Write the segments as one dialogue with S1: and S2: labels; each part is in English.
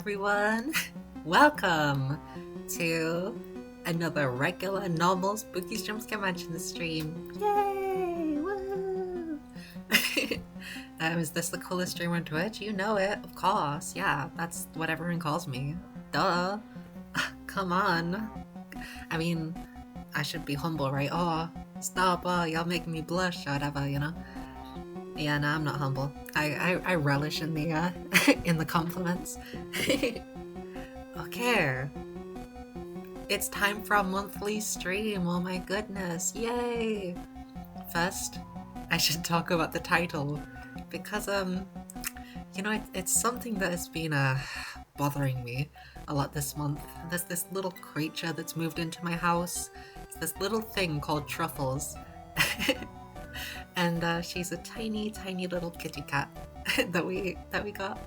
S1: everyone. Welcome to another regular, normal Spooky Streams Convention stream. Yay! Woo! Is this the coolest streamer on Twitch? You know it, of course. Yeah, that's what everyone calls me. Duh. Come on. I mean, I should be humble, right? Oh, stop, y'all making me blush or whatever, you know? Yeah, no, I'm not humble. I relish in the in the compliments. Okay. It's time for a monthly stream. Oh my goodness. Yay. First, I should talk about the title because you know, it's something that has been bothering me a lot this month. There's this little creature that's moved into my house. It's this little thing called Truffles. And she's a tiny little kitty cat that we got.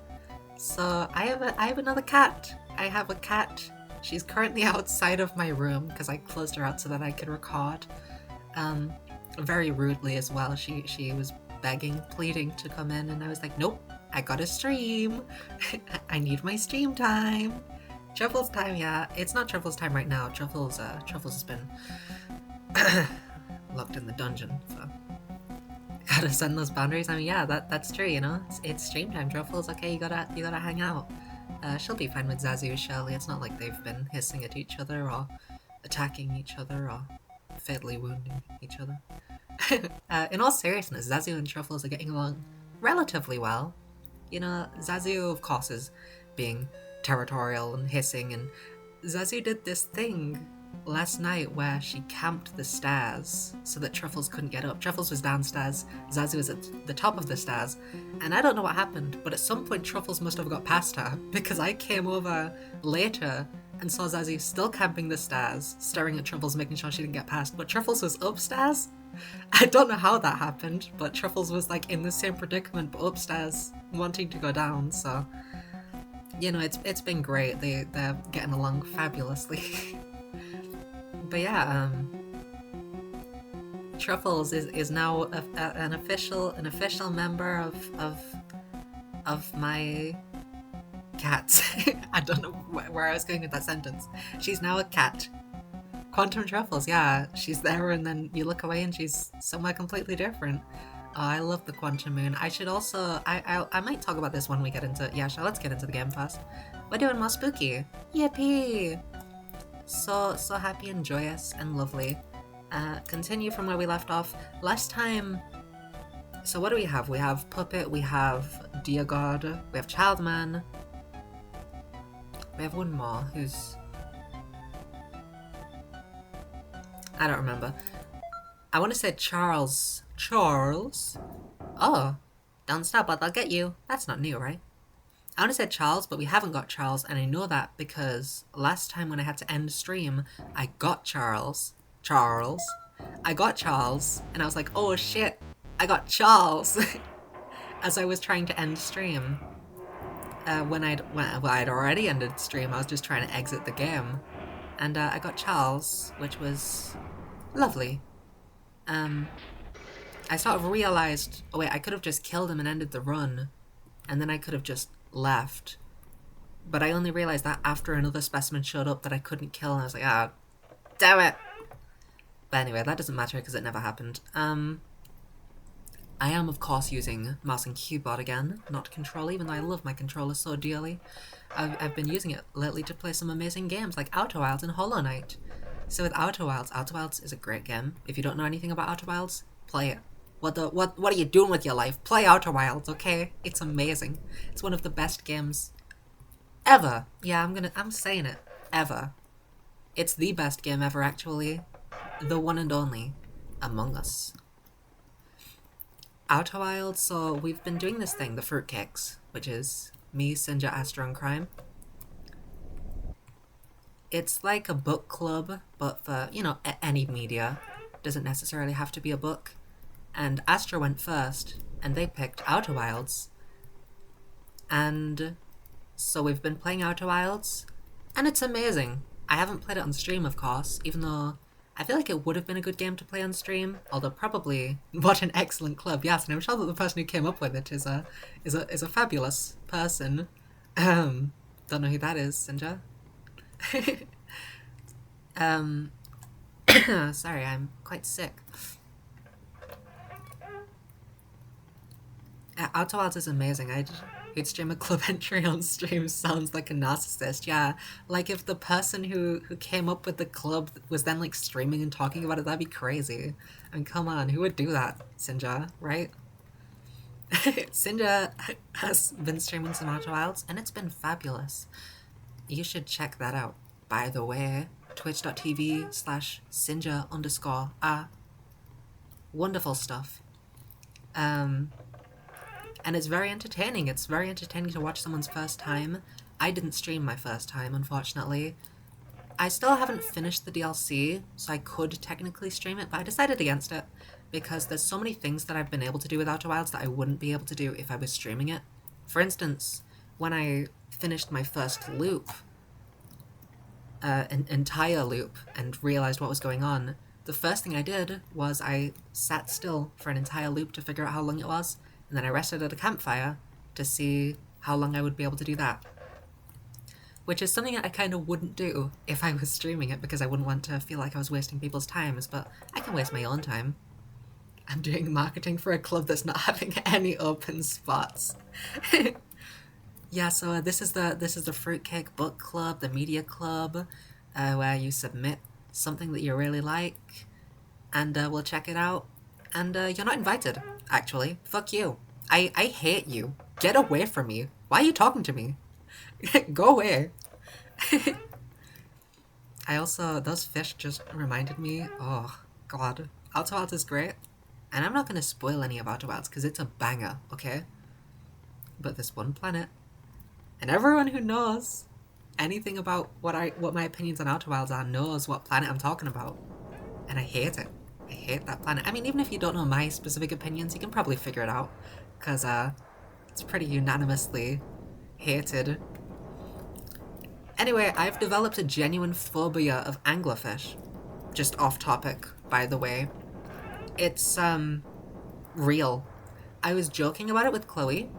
S1: So I have another cat. I have a cat. She's currently outside of my room because I closed her out so that I could record. Very rudely as well. She was begging, pleading to come in, and I was like, nope, I gotta stream. I need my stream time. Truffles time, yeah. It's not Truffles time right now. Truffles has been locked in the dungeon, so gotta send those boundaries. I mean, yeah, that's true, you know. It's stream time, Truffles. Okay, you gotta hang out. She'll be fine with Zazu, Shelly. It's not like they've been hissing at each other or attacking each other or fatally wounding each other. In all seriousness, Zazu and Truffles are getting along relatively well. You know, Zazu, of course, is being territorial and hissing, and Zazu did this thing last night where she camped the stairs so that Truffles couldn't get up. Truffles was downstairs, Zazu was at the top of the stairs, and I don't know what happened, but at some point Truffles must have got past her because I came over later and saw Zazu still camping the stairs, staring at Truffles, making sure she didn't get past, but Truffles was upstairs. I don't know how that happened, but Truffles was like in the same predicament but upstairs wanting to go down, so you know, it's been great. They're getting along fabulously. But yeah, Truffles is now an official member of my cats. I don't know where I was going with that sentence. She's now a cat. Quantum Truffles, yeah, she's there, and then you look away and she's somewhere completely different. Oh, I love the Quantum Moon. I should also, I might talk about this when we get into, yeah, sure, let's get into the game first. We're doing more spooky. Yippee! So happy and joyous and lovely. Continue from where we left off. Last time, so what do we have? We have Puppet, we have Dear God, we have Childman. We have one more who's... I don't remember. I want to say Charles. Charles? Oh, don't stop, but I'll get you. That's not new, right? I want to say Charles, but we haven't got Charles, and I know that because last time when I had to end stream, I got Charles. I got Charles, and I was like, oh shit, I got Charles! As I was trying to end stream. When I'd already ended stream, I was just trying to exit the game. And I got Charles, which was lovely. I sort of realized, oh wait, I could have just killed him and ended the run, and then I could have just left. But I only realized that after another specimen showed up that I couldn't kill, and I was like, ah, damn it! But anyway, that doesn't matter because it never happened. I am, of course, using mouse and keyboard again, not control, even though I love my controller so dearly. I've been using it lately to play some amazing games like Outer Wilds and Hollow Knight. So with Outer Wilds is a great game. If you don't know anything about Outer Wilds, play it. What are you doing with your life? Play Outer Wilds, okay? It's amazing. It's one of the best games ever. Yeah, I'm saying it. Ever. It's the best game ever, actually. The one and only Among Us. Outer Wilds, so we've been doing this thing, the fruitcakes, which is me, Sinja, Astra, and Crime. It's like a book club, but for, you know, any media. Doesn't necessarily have to be a book. And Astra went first, and they picked Outer Wilds. And so we've been playing Outer Wilds, and it's amazing. I haven't played it on stream, of course, even though I feel like it would have been a good game to play on stream, although probably what an excellent club. Yes, and I'm sure that the person who came up with it is a fabulous person. Don't know who that is, Sinja. um, sorry, I'm quite sick. Outer Wilds is amazing. Who'd stream a club entry on stream sounds like a narcissist. Yeah, like if the person who came up with the club was then like streaming and talking about it, that'd be crazy. I mean, come on, who would do that, Sinja? Right? Sinja has been streaming some Outer Wilds, and it's been fabulous. You should check that out. By the way, twitch.tv/Sinja_. Wonderful stuff. And it's very entertaining. It's very entertaining to watch someone's first time. I didn't stream my first time, unfortunately. I still haven't finished the DLC, so I could technically stream it, but I decided against it because there's so many things that I've been able to do with Outer Wilds that I wouldn't be able to do if I was streaming it. For instance, when I finished my first loop, an entire loop, and realized what was going on, the first thing I did was I sat still for an entire loop to figure out how long it was, and then I rested at a campfire to see how long I would be able to do that. Which is something that I kind of wouldn't do if I was streaming it, because I wouldn't want to feel like I was wasting people's times, but I can waste my own time. I'm doing marketing for a club that's not having any open spots. Yeah, so this is the Fruitcake Book Club, the media club, where you submit something that you really like, and we'll check it out. And you're not invited, actually. Fuck you. I hate you. Get away from me. Why are you talking to me? Go away. I also, those fish just reminded me, oh god, Outer Wilds is great. And I'm not going to spoil any of Outer Wilds because it's a banger, okay? But this one planet, and everyone who knows anything about what my opinions on Outer Wilds are knows what planet I'm talking about. And I hate it. I hate that planet. I mean, even if you don't know my specific opinions, you can probably figure it out. Because it's pretty unanimously hated. Anyway, I've developed a genuine phobia of anglerfish. Just off topic, by the way. It's, real. I was joking about it with Chloe,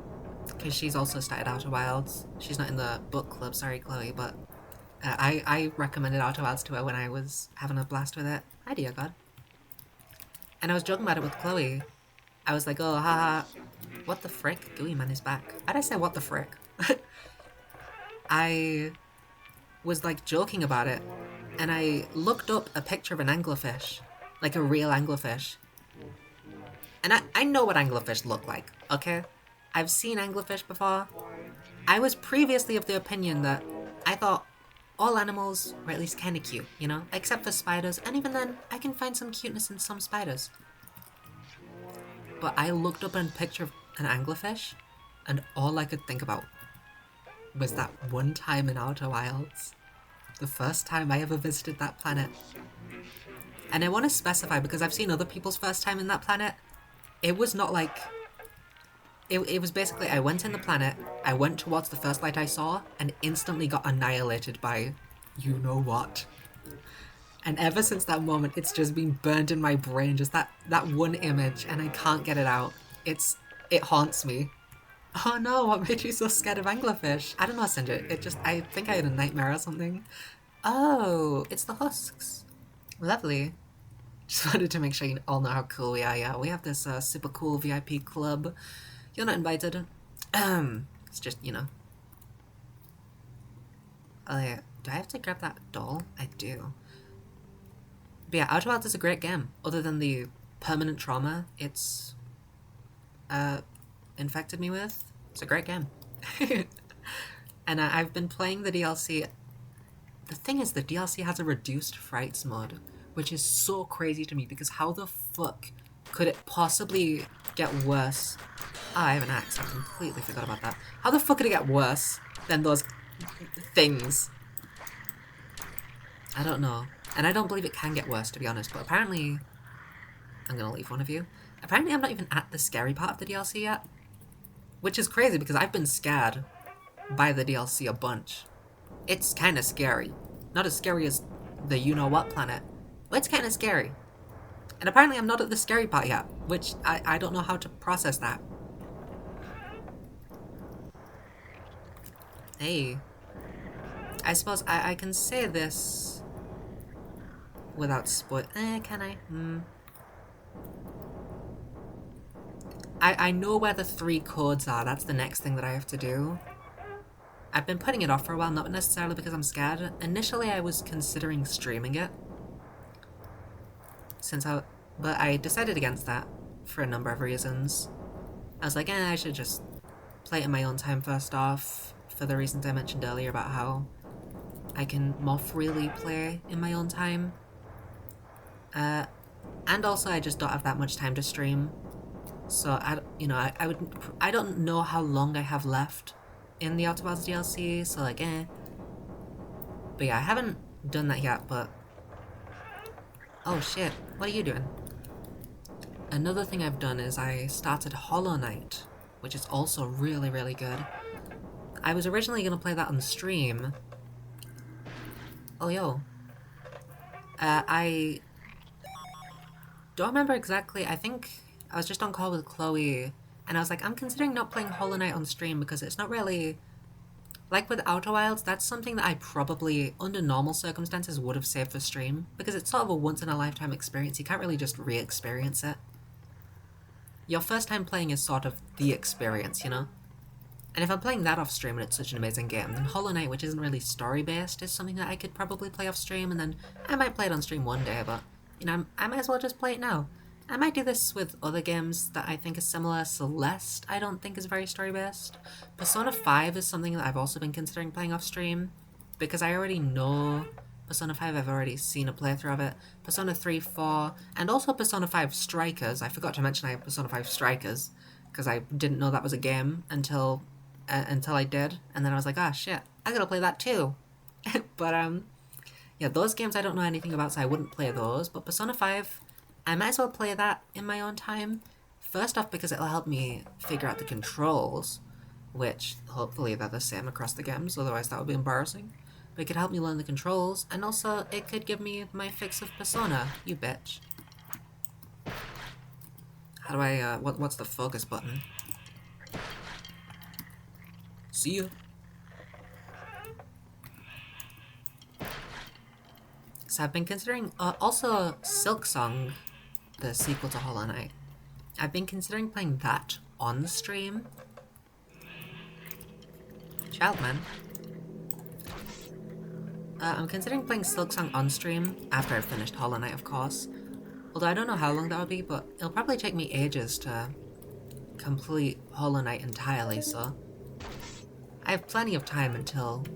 S1: because she's also started Outer Wilds. She's not in the book club, sorry Chloe, but I recommended Outer Wilds to her when I was having a blast with it. Hi, dear God. And I was joking about it with Chloe. I was like, oh, haha, what the frick? Gooey Man is back. Why'd I say what the frick? I was like joking about it, and I looked up a picture of an anglerfish, like a real anglerfish. And I know what anglerfish look like, okay? I've seen anglerfish before. I was previously of the opinion that I thought all animals were at least kind of cute, you know? Except for spiders, and even then, I can find some cuteness in some spiders. But I looked up a picture of an anglerfish, and all I could think about was that one time in Outer Wilds. The first time I ever visited that planet. And I want to specify, because I've seen other people's first time in that planet. It was not like... It was basically, I went in the planet, I went towards the first light I saw, and instantly got annihilated by you-know-what. And ever since that moment, it's just been burned in my brain, just that one image, and I can't get it out. It haunts me. Oh no, what made you so scared of anglerfish? I don't know, Sinja, I think I had a nightmare or something. Oh, it's the husks. Lovely. Just wanted to make sure you all know how cool we are, yeah. We have this super cool VIP club. You're not invited. It's just, you know. Oh yeah, do I have to grab that doll? I do. But yeah, Outer Wilds is a great game. Other than the permanent trauma it's infected me with. It's a great game. And I've been playing the DLC. The thing is, the DLC has a reduced frights mode, which is so crazy to me, because how the fuck could it possibly get worse? Oh, I have an axe. I completely forgot about that. How the fuck could it get worse than those things? I don't know. And I don't believe it can get worse, to be honest, but apparently... I'm gonna leave one of you. Apparently I'm not even at the scary part of the DLC yet. Which is crazy, because I've been scared by the DLC a bunch. It's kinda scary. Not as scary as the you-know-what planet, but it's kinda scary. And apparently I'm not at the scary part yet, which I don't know how to process that. Hey. I suppose I can say this without can I? I know where the 3 codes are. That's the next thing that I have to do. I've been putting it off for a while, not necessarily because I'm scared. Initially, I was considering streaming it. But I decided against that for a number of reasons. I was like, I should just play it in my own time first off, for the reasons I mentioned earlier about how I can more freely play in my own time. And also I just don't have that much time to stream. So I don't know how long I have left in the Outer Wilds DLC, so like But yeah, I haven't done that yet, but oh shit, what are you doing? Another thing I've done is I started Hollow Knight, which is also really, really good. I was originally going to play that on stream. Oh, yo. I don't remember exactly. I think I was just on call with Chloe, and I was like, I'm considering not playing Hollow Knight on stream because it's not really... Like with Outer Wilds, that's something that I probably, under normal circumstances, would have saved for stream, because it's sort of a once-in-a-lifetime experience. You can't really just re-experience it. Your first time playing is sort of the experience, you know? And if I'm playing that off stream and it's such an amazing game, then Hollow Knight, which isn't really story-based, is something that I could probably play off stream, and then I might play it on stream one day, but, you know, I might as well just play it now. I might do this with other games that I think are similar. Celeste, I don't think is very story-based. Persona 5 is something that I've also been considering playing off stream, because I already know Persona 5, I've already seen a playthrough of it. Persona 3, 4, and also Persona 5 Strikers. I forgot to mention I have Persona 5 Strikers, because I didn't know that was a game until I did, and then I was like, ah, shit, I gotta play that too. But, yeah, those games I don't know anything about, so I wouldn't play those, but Persona 5, I might as well play that in my own time. First off, because it'll help me figure out the controls, which, hopefully they're the same across the games, otherwise that would be embarrassing. But it could help me learn the controls, and also it could give me my fix of Persona, you bitch. How do I, what's the focus button? See ya. So I've been considering, also Silksong, the sequel to Hollow Knight. I've been considering playing that on the stream. Child, man. I'm considering playing Silksong on stream after I've finished Hollow Knight, of course. Although I don't know how long that would be, but it'll probably take me ages to complete Hollow Knight entirely, so I have plenty of time until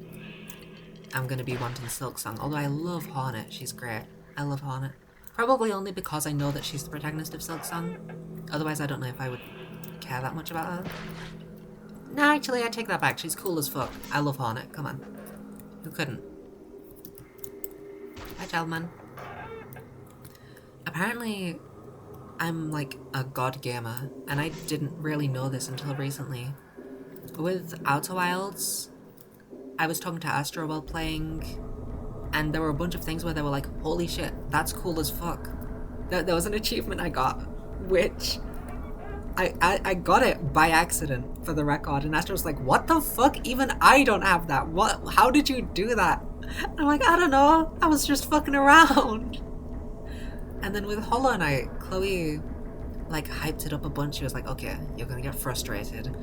S1: I'm gonna be wanting Silksong. Although I love Hornet, she's great. I love Hornet. Probably only because I know that she's the protagonist of Silksong. Otherwise, I don't know if I would care that much about her. No, actually, I take that back. She's cool as fuck. I love Hornet. Come on. Who couldn't? Hi, Childman. Apparently, I'm like a god gamer, and I didn't really know this until recently. With Outer Wilds, I was talking to Astro while playing, and there were a bunch of things where they were like, holy shit, that's cool as fuck. There was an achievement I got, which I got it by accident, for the record, and Astro was like, what the fuck? Even I don't have that. How did you do that? I'm like, I don't know, I was just fucking around. And then with Hollow Knight, Chloe like hyped it up a bunch. She was like, okay, you're gonna get frustrated.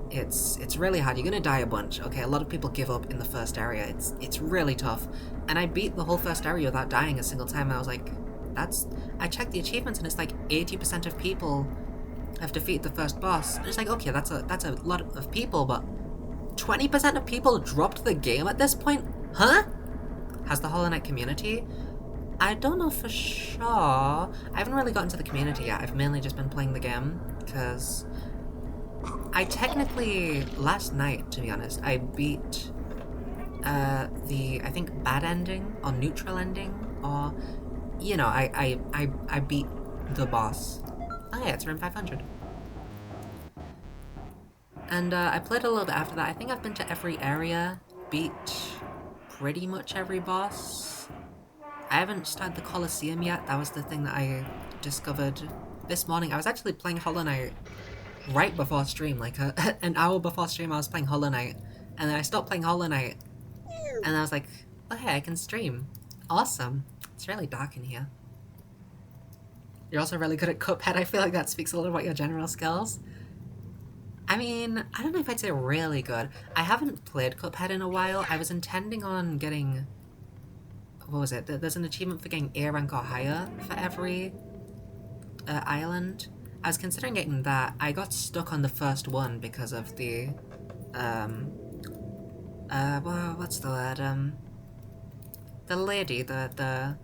S1: It's really hard. You're gonna die a bunch. Okay, a lot of people give up in the first area. It's really tough. And I beat the whole first area without dying a single time. I was like, I checked the achievements and it's like 80% of people have defeated the first boss. And it's like, okay, that's a lot of people, but 20% of people dropped the game at this point? Huh? Has the Hollow Knight community? I don't know for sure. I haven't really gotten to the community yet. I've mainly just been playing the game, because I technically, last night, to be honest, I beat I think, bad ending, or neutral ending, or, you know, I beat the boss. Oh yeah, it's room 500. And I played a little bit after that. I think I've been to every area, beat pretty much every boss. I haven't started the Colosseum yet. That was the thing that I discovered this morning. I was actually playing Hollow Knight right before stream, like an hour before stream I was playing Hollow Knight, and then I stopped playing Hollow Knight And I was like, oh hey, I can stream. Awesome. It's really dark in here. You're also really good at Cuphead. I feel like that speaks a little about your general skills. I mean, I don't know if I'd say really good. I haven't played Cuphead in a while. I was intending on getting... What was it? There's an achievement for getting A rank or higher for every island. I was considering getting that. I got stuck on the first one because of the... well, what's the word? The lady, the...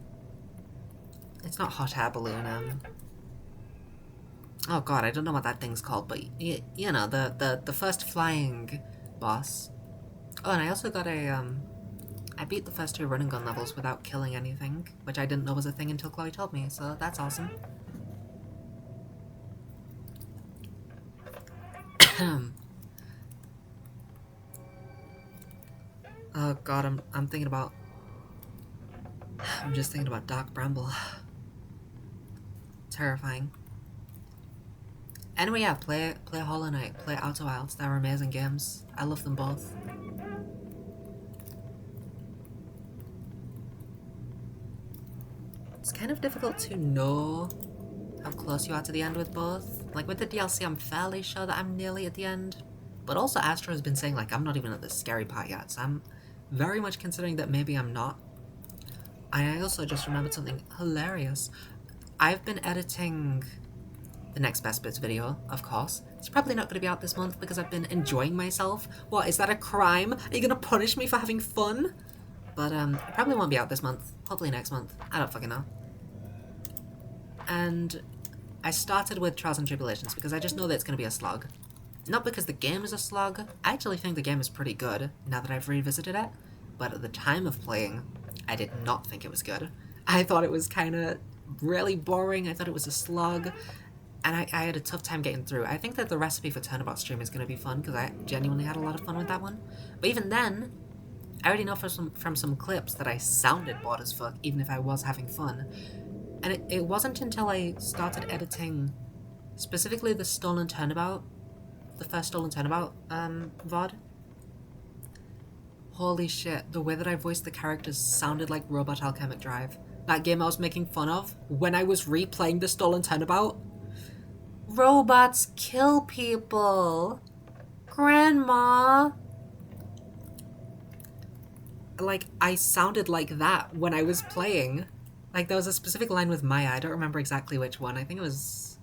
S1: It's not hot air balloon, oh god, I don't know what that thing's called, but you know, the first flying boss. Oh, and I also got a, I beat the first 2 running gun levels without killing anything, which I didn't know was a thing until Chloe told me, so that's awesome. Oh god, I'm thinking about... I'm just thinking about Dark Bramble. Terrifying. Anyway, yeah, play Hollow Knight, play Outer Wilds. They're amazing games. I love them both. It's kind of difficult to know how close you are to the end with both. Like with the DLC, I'm fairly sure that I'm nearly at the end. But also Astro has been saying like I'm not even at the scary part yet, so I'm very much considering that maybe I'm not. I also just remembered something hilarious. I've been editing the next Best Bits video, of course. It's probably not going to be out this month because I've been enjoying myself. What, is that a crime? Are you going to punish me for having fun? But it probably won't be out this month. Hopefully next month. I don't fucking know. And I started with Trials and Tribulations because I just know that it's going to be a slog. Not because the game is a slog. I actually think the game is pretty good now that I've revisited it. But at the time of playing, I did not think it was good. I thought it was kind of really boring. I thought it was a slog. And I had a tough time getting through. I think that the recipe for Turnabout stream is going to be fun because I genuinely had a lot of fun with that one. But even then, I already know from some clips that I sounded bored as fuck even if I was having fun. And it wasn't until I started editing specifically the Stolen Turnabout, the first Stolen Turnabout VOD. Holy shit, the way that I voiced the characters sounded like Robot Alchemic Drive. That game I was making fun of when I was replaying the Stolen Turnabout. Robots kill people. Grandma. Like, I sounded like that when I was playing. Like, there was a specific line with Maya. I don't remember exactly which one. I think it was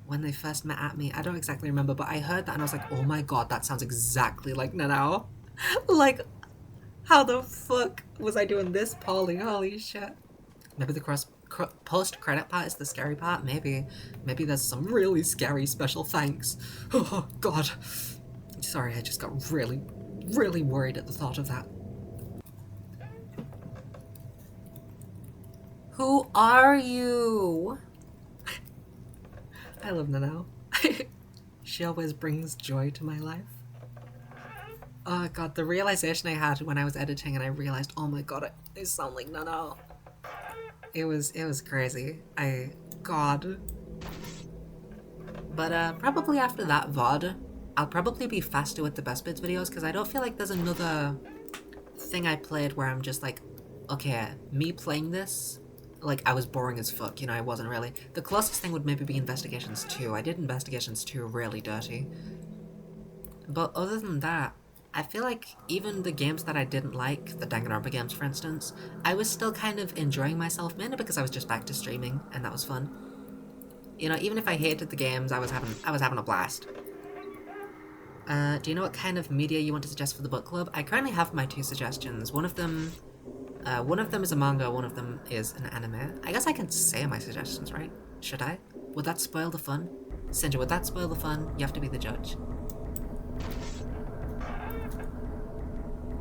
S1: when they first met at me. I don't exactly remember, but I heard that and I was like, oh my god, that sounds exactly like Nanao. Like, how the fuck was I doing this poorly? Holy shit. Maybe the post-credit part is the scary part. Maybe there's some really scary special thanks. Oh god. Sorry, I just got really, really worried at the thought of that. Who are you? I love Nanao. She always brings joy to my life. Oh god, the realization I had when I was editing and I realized, oh my god, I sound like Nanao. It was crazy. God. But probably after that VOD, I'll probably be faster with the Best Bits videos because I don't feel like there's another thing I played where I'm just like, okay, me playing this, like I was boring as fuck, you know, I wasn't really. The closest thing would maybe be Investigations 2. I did Investigations 2 really dirty. But other than that, I feel like even the games that I didn't like, the Danganronpa games for instance, I was still kind of enjoying myself, mainly because I was just back to streaming, and that was fun. You know, even if I hated the games, I was having a blast. Do you know what kind of media you want to suggest for the book club? I currently have my 2 suggestions. One of them is a manga, one of them is an anime. I guess I can say my suggestions, right? Should I? Would that spoil the fun? Sinja, would that spoil the fun? You have to be the judge.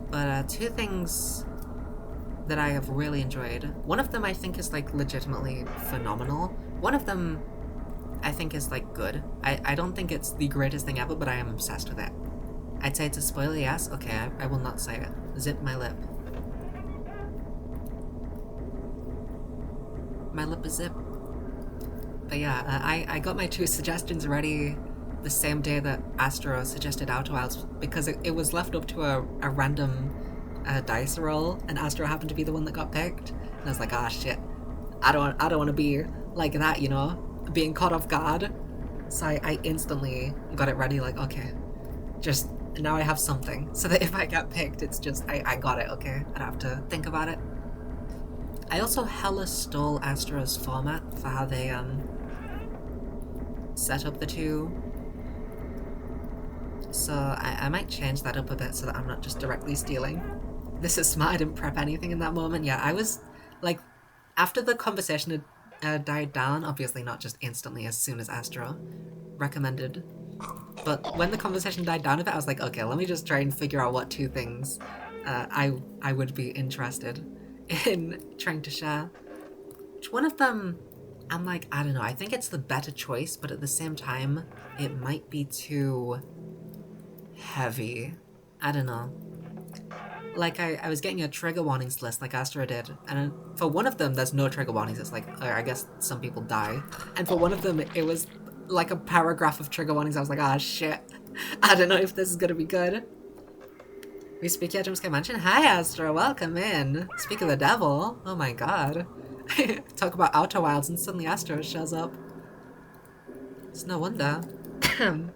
S1: But 2 things that I have really enjoyed. One of them I think is like legitimately phenomenal. One of them I think is like good. I don't think it's the greatest thing ever, but I am obsessed with it. I'd say it's a spoiler, yes? Okay, I will not say it. Zip my lip. My lip is zip. But yeah, I got my 2 suggestions ready the same day that Astro suggested Outer Wilds because it was left up to a random dice roll, and Astro happened to be the one that got picked. And I was like, ah, shit. I don't want to be like that, you know, being caught off guard. So I instantly got it ready, like, okay, just now I have something, so that if I get picked, it's just I got it. Okay, I don't have to think about it. I also hella stole Astro's format for how they set up the two. So I might change that up a bit so that I'm not just directly stealing. This is smart. I didn't prep anything in that moment. Yeah, I was like, after the conversation had died down, obviously not just instantly as soon as Astro recommended, but when the conversation died down a bit, I was like, okay, let me just try and figure out what two things I would be interested in trying to share. Which one of them, I'm like, I don't know, I think it's the better choice, but at the same time, it might be too heavy. I don't know. Like, I was getting a trigger warnings list like Astro did, and for one of them, there's no trigger warnings. It's like, I guess some people die. And for one of them, it was like a paragraph of trigger warnings. I was like, ah, shit. I don't know if this is gonna be good. We speak at Jumpscare Mansion. Hi, Astro. Welcome in. Speak of the devil. Oh my god. Talk about Outer Wilds and suddenly Astro shows up. It's no wonder. I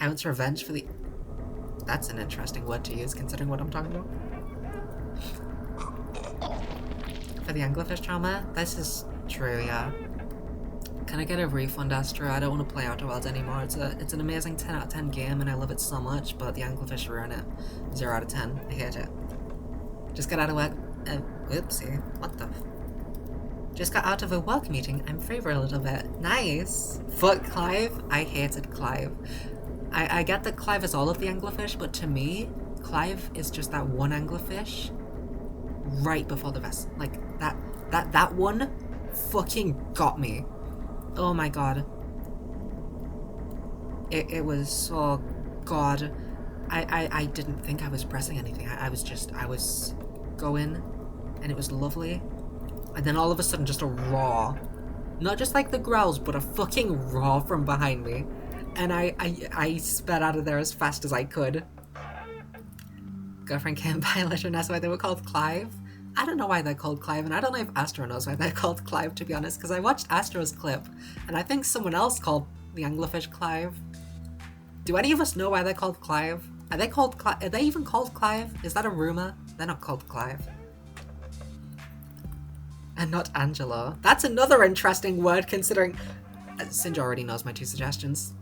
S1: want revenge for the... That's an interesting word to use considering what I'm talking about. For the anglerfish trauma? This is true, yeah. Can I get a refund, Astro? I don't want to play Outer Wilds anymore. It's an amazing 10 out of 10 game and I love it so much, but the anglerfish ruin it. 0 out of 10. I hate it. Just got out of work... oopsie. What the... Just got out of a work meeting. I'm free for a little bit. Nice! Fuck Clive? I hated Clive. I get that Clive is all of the anglerfish, but to me, Clive is just that one anglerfish right before the rest. Like, that one fucking got me. Oh my god. It was so... Oh god. I didn't think I was pressing anything. I was going, and it was lovely. And then all of a sudden, just a roar. Not just like the growls, but a fucking roar from behind me. And I sped out of there as fast as I could. Girlfriend came by and let her know why they were called Clive. I don't know why they're called Clive, and I don't know if Astro knows why they're called Clive, to be honest, because I watched Astro's clip, and I think someone else called the anglerfish Clive. Do any of us know why they're called Clive? Are they called Clive? Are they even called Clive? Is that a rumor? They're not called Clive. And not Angelo. That's another interesting word, considering... Sinja already knows my two suggestions.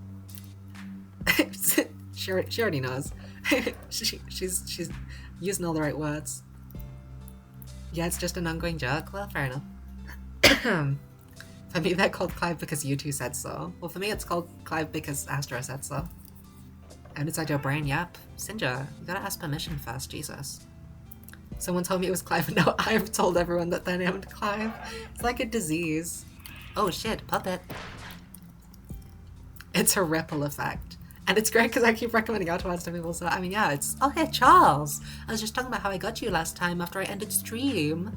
S1: she already knows. she's using all the right words. Yeah, it's just an ongoing joke. Well, fair enough. For me, they're called Clive because you two said so. Well, for me, it's called Clive because Astro said so. And inside your brain, yep. Sinja, you gotta ask permission first, Jesus. Someone told me it was Clive, and now I've told everyone that they're named Clive. It's like a disease. Oh shit, puppet. It's a ripple effect. And it's great because I keep recommending Outer Wilds to people, so I mean, yeah, it's... Oh, hey, Charles! I was just talking about how I got you last time after I ended stream.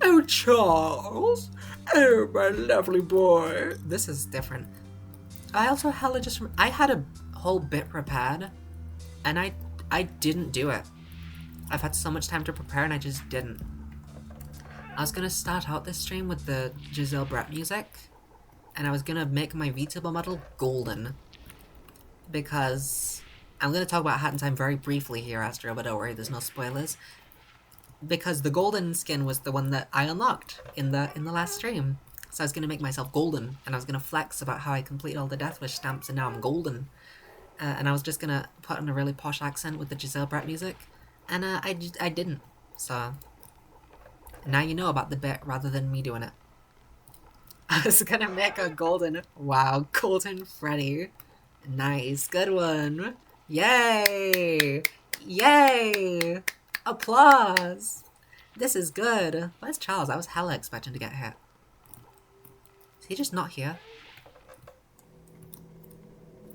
S1: Oh, Charles! Oh, my lovely boy! This is different. I also hella just... I had a whole bit prepared, and I didn't do it. I've had so much time to prepare, and I just didn't. I was gonna start out this stream with the Giselle Brett music, and I was gonna make my VTuber model golden. Because I'm going to talk about Hat in Time very briefly here, Astro, but don't worry, there's no spoilers. Because the golden skin was the one that I unlocked in the last stream. So I was going to make myself golden, and I was going to flex about how I complete all the Deathwish stamps, and now I'm golden. And I was just going to put on a really posh accent with the Giselle Brett music, and I didn't. So now you know about the bit rather than me doing it. I was going to make a golden... Wow, golden Freddy. Nice, good one. Yay! Yay! Applause! This is good. Where's Charles? I was hella expecting to get hit. Is he just not here?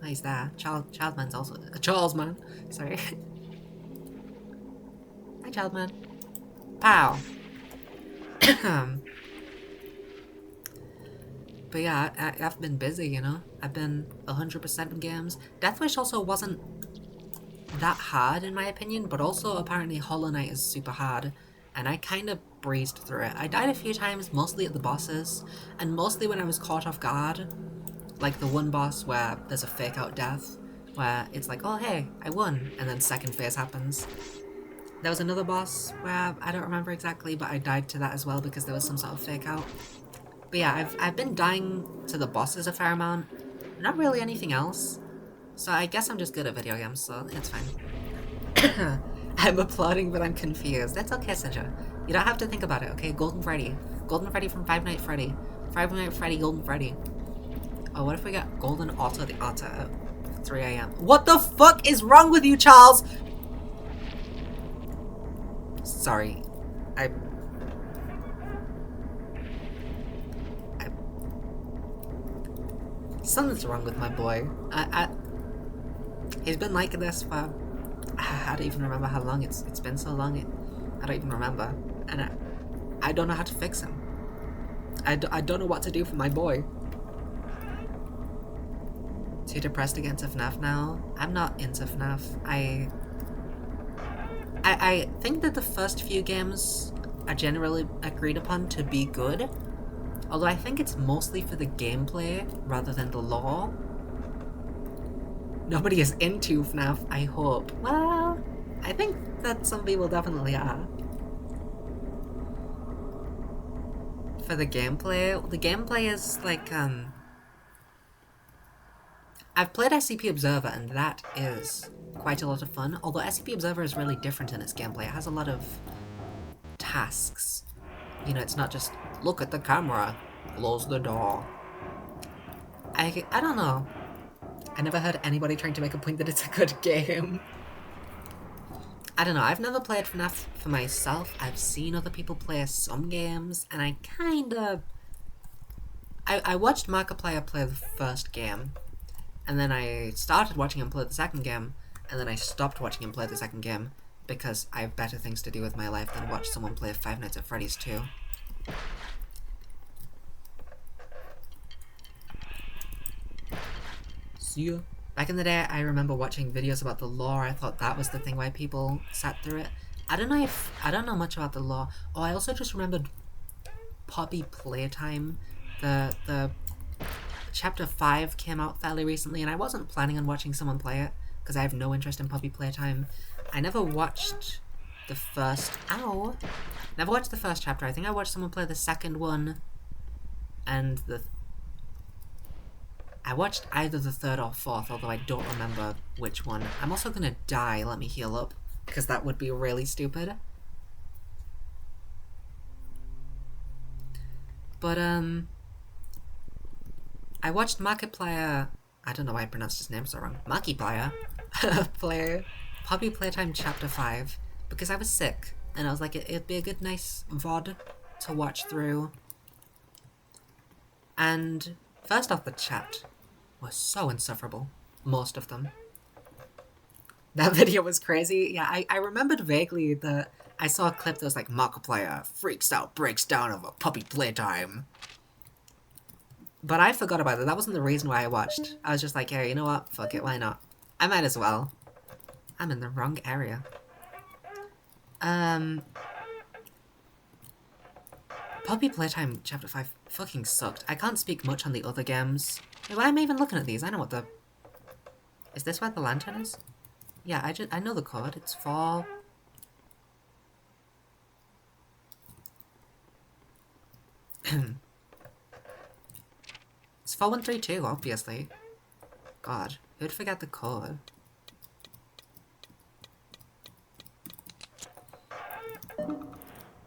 S1: Oh, he's there. Childman's also... Charles man. Sorry. Hi, Childman. Pow! But yeah, I've been busy, you know? I've been 100% in games. Deathwish also wasn't that hard in my opinion, but also apparently Hollow Knight is super hard, and I kind of breezed through it. I died a few times, mostly at the bosses, and mostly when I was caught off guard. Like the one boss where there's a fake out death, where it's like, oh hey, I won, and then second phase happens. There was another boss where I don't remember exactly, but I died to that as well because there was some sort of fake out. But yeah, I've been dying to the bosses a fair amount, not really anything else. So I guess I'm just good at video games, so it's fine. I'm applauding, but I'm confused. That's okay, Senja. You don't have to think about it, okay? Golden Freddy. Golden Freddy from Five Nights at Freddy. Five Nights at Freddy, Golden Freddy. Oh, what if we got Golden Auto the Auto at 3 AM? What the fuck is wrong with you, Charles? Sorry. Something's wrong with my boy. He's been like this for... I don't even remember how long it's been so long. I don't even remember. And I don't know how to fix him. I don't know what to do for my boy. Too depressed to get into FNAF now? I'm not into FNAF. I think that the first few games are generally agreed upon to be good. Although I think it's mostly for the gameplay rather than the lore. Nobody is into FNAF, I hope. Well, I think that some people definitely are. For the gameplay is like, I've played SCP Observer and that is quite a lot of fun, although SCP Observer is really different in its gameplay. It has a lot of tasks. You know, it's not just, look at the camera, close the door. I don't know. I never heard anybody trying to make a point that it's a good game. I don't know, I've never played FNAF for myself. I've seen other people play some games, and I kinda... I watched Markiplier play the first game, and then I started watching him play the second game, and then I stopped watching him play the second game, because I have better things to do with my life than watch someone play Five Nights at Freddy's 2. See ya. Back in the day, I remember watching videos about the lore. I thought that was the thing why people sat through it. I don't know much about the lore. Oh, I also just remembered Poppy Playtime. The chapter 5 came out fairly recently, and I wasn't planning on watching someone play it because I have no interest in Poppy Playtime. I never watched the first... Ow! Never watched the first chapter. I think I watched someone play the second one, and I watched either the third or fourth, although I don't remember which one. I'm also gonna die. Let me heal up, because that would be really stupid. But, I watched Markiplier... I don't know why I pronounced his name so wrong. Markiplier play Poppy Playtime Chapter 5, because I was sick, and I was like, it'd be a good, nice VOD to watch through. And first off, the chat was so insufferable. Most of them. That video was crazy. Yeah, I remembered vaguely that I saw a clip that was like, Markiplier freaks out, breaks down over Puppy Playtime. But I forgot about it. That wasn't the reason why I watched. I was just like, hey, you know what? Fuck it, why not? I might as well. I'm in the wrong area. Puppy Playtime Chapter 5 fucking sucked. I can't speak much on the other games. Wait, why am I even looking at these? I know what the... Is this where the lantern is? Yeah, I know the code. It's 4... It's 4132, obviously. God, who'd forget the code?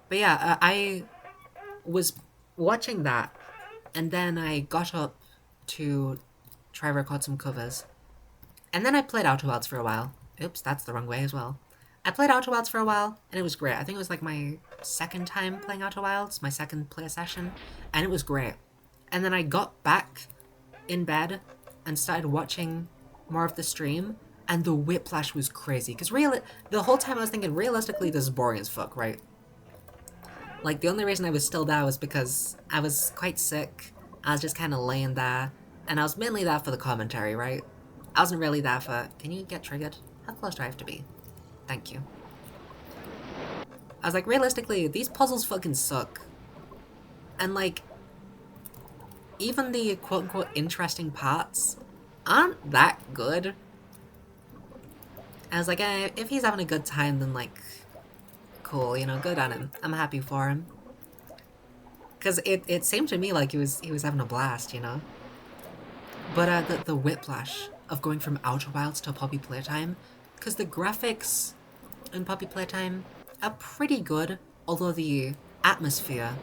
S1: But yeah, I was watching that, and then I got up to try record some covers. And then I played Outer Wilds for a while. Oops, that's the wrong way as well. I played Outer Wilds for a while, and it was great. I think it was like my second time playing Outer Wilds, my second play session, and it was great. And then I got back in bed and started watching more of the stream, and the whiplash was crazy. Because the whole time I was thinking, realistically, this is boring as fuck, right? Like, the only reason I was still there was because I was quite sick. I was just kind of laying there, and I was mainly there for the commentary, right? I wasn't really there for... Can you get triggered? How close do I have to be? Thank you. I was like, realistically, these puzzles fucking suck. And like, even the quote-unquote interesting parts aren't that good. I was like, if he's having a good time, then like, cool, you know, good on him. I'm happy for him. Because it seemed to me like he was having a blast, you know? But the whiplash of going from Outer Wilds to Poppy Playtime, because the graphics in Poppy Playtime are pretty good, although the atmosphere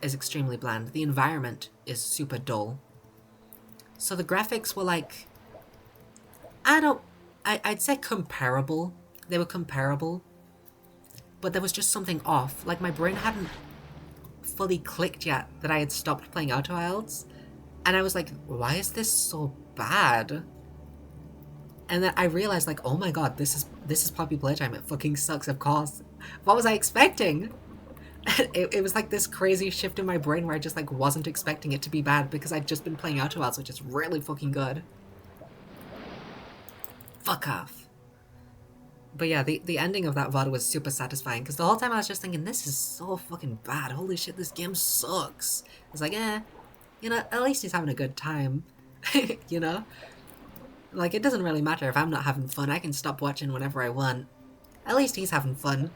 S1: is extremely bland. The environment is super dull. So the graphics were like, I'd say comparable. They were comparable. But there was just something off. Like, my brain hadn't fully clicked yet that I had stopped playing Outer Wilds. And I was like, why is this so bad? And then I realized, like, oh my god, this is Poppy Playtime. It fucking sucks, of course. What was I expecting? It was like this crazy shift in my brain where I just like wasn't expecting it to be bad because I'd just been playing Outer Wilds, which is really fucking good. Fuck off. But yeah, the ending of that VOD was super satisfying because the whole time I was just thinking, this is so fucking bad. Holy shit, this game sucks. I was like, you know, at least he's having a good time. You know? Like, it doesn't really matter if I'm not having fun. I can stop watching whenever I want. At least he's having fun.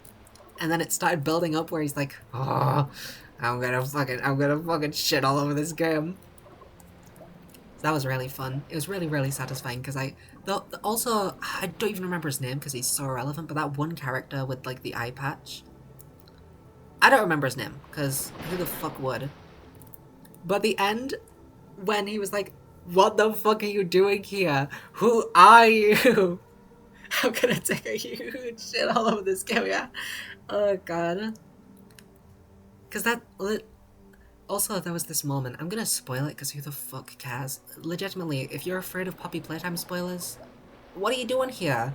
S1: And then it started building up where he's like, oh, I'm gonna fucking shit all over this game. So that was really fun. It was really, really satisfying because also, I don't even remember his name because he's so irrelevant, but that one character with like the eye patch. I don't remember his name because who the fuck would? But the end, when he was like, what the fuck are you doing here? Who are you? I'm gonna take a huge shit all over this game, yeah. Oh god. Because also, there was this moment. I'm gonna spoil it because who the fuck cares? Legitimately, if you're afraid of Poppy Playtime spoilers, what are you doing here?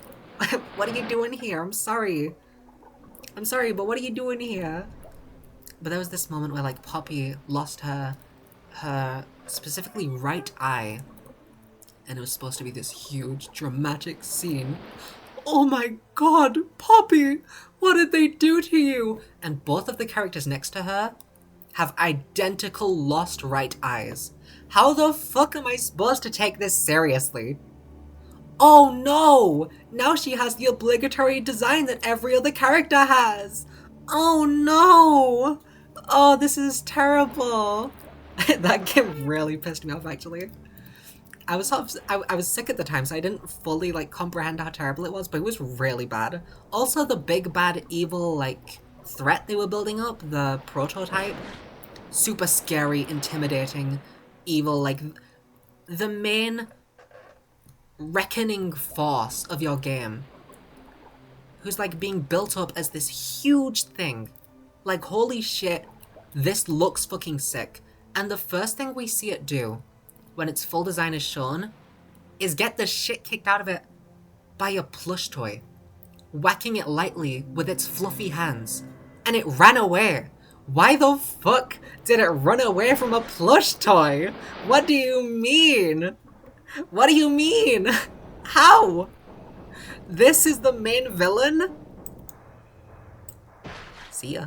S1: What are you doing here? I'm sorry. I'm sorry, but what are you doing here? But there was this moment where, like, Poppy lost her specifically right eye. And it was supposed to be this huge, dramatic scene. Oh my god, Poppy! What did they do to you? And both of the characters next to her have identical lost right eyes. How the fuck am I supposed to take this seriously? Oh no! Now she has the obligatory design that every other character has! Oh no! Oh, this is terrible! That game really pissed me off, actually. I was sick at the time, so I didn't fully like comprehend how terrible it was, but it was really bad. Also, the big bad evil like threat they were building up, the prototype, super scary, intimidating, evil, like the main reckoning force of your game, who's like being built up as this huge thing. Like, holy shit, this looks fucking sick. And the first thing we see it do when its full design is shown is get the shit kicked out of it by a plush toy, whacking it lightly with its fluffy hands, and it ran away. Why the fuck did it run away from a plush toy? What do you mean? What do you mean? How? This is the main villain? See ya.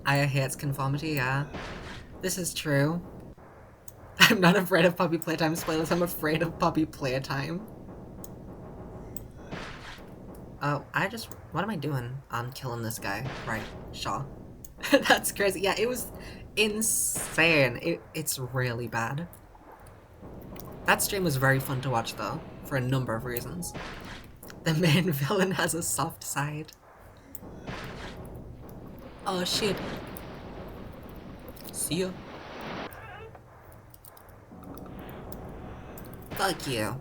S1: Aya hates conformity, yeah. This is true. I'm not afraid of Poppy Playtime spoilers, I'm afraid of Poppy Playtime. Oh, what am I doing on killing this guy? Right, Shaw. That's crazy. Yeah, it was insane. It's really bad. That stream was very fun to watch though, for a number of reasons. The main villain has a soft side. Oh shit. See ya. Fuck you.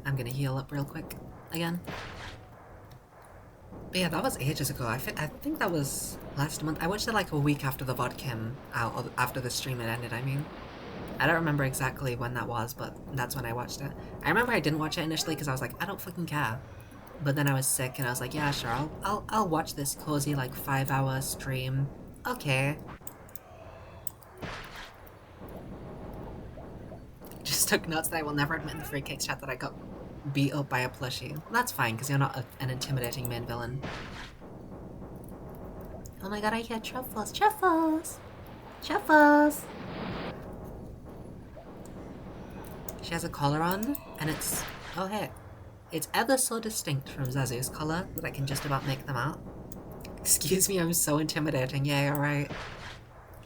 S1: I'm gonna heal up real quick again. But yeah, that was ages ago. I think that was last month. I watched it like a week after the VOD came out, or after the stream had ended, I mean. I don't remember exactly when that was, but that's when I watched it. I remember I didn't watch it initially because I was like, I don't fucking care. But then I was sick and I was like, yeah, sure, I'll watch this cozy like 5-hour stream. Okay. Just took notes that I will never admit in the free cakes chat that I got beat up by a plushie. That's fine, because you're not an intimidating main villain. Oh my god, I hear truffles. Truffles! Truffles! She has a collar on, and it's... oh hey. It's ever so distinct from Zazu's collar that I can just about make them out. Excuse me, I'm so intimidating. Yeah, you're right.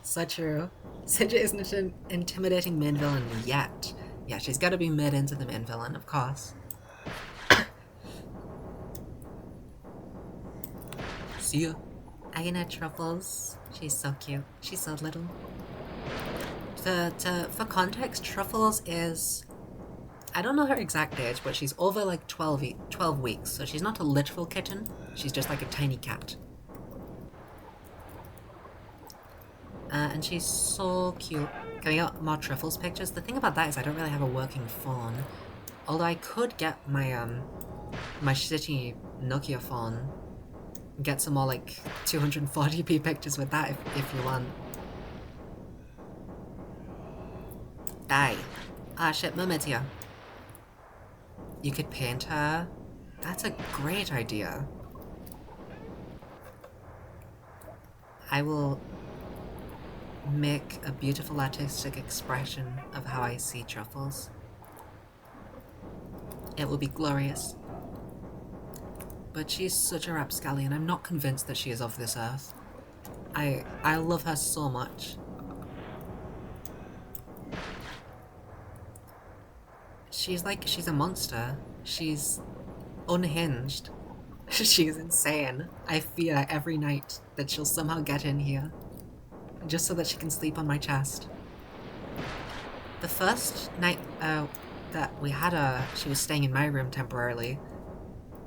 S1: So true. Sidra isn't an intimidating main villain yet. Yeah, she's gotta be made into the main villain, of course. See ya. I can add Truffles. She's so cute. She's so little. For context, Truffles is... I don't know her exact age, but she's over like 12 weeks, so she's not a literal kitten. She's just like a tiny cat. And she's so cute. Can we get more Truffles pictures? The thing about that is I don't really have a working phone. Although I could get my my shitty Nokia phone, get some more like 240p pictures with that if you want. Die. Ah shit, Mermaid's here. You could paint her. That's a great idea. I will make a beautiful artistic expression of how I see Truffles. It will be glorious. But she's such a rapscallion. I'm not convinced that she is of this earth. I love her so much. She's a monster. She's unhinged. She's insane. I fear every night that she'll somehow get in here. Just so that she can sleep on my chest. The first night that we had her, she was staying in my room temporarily.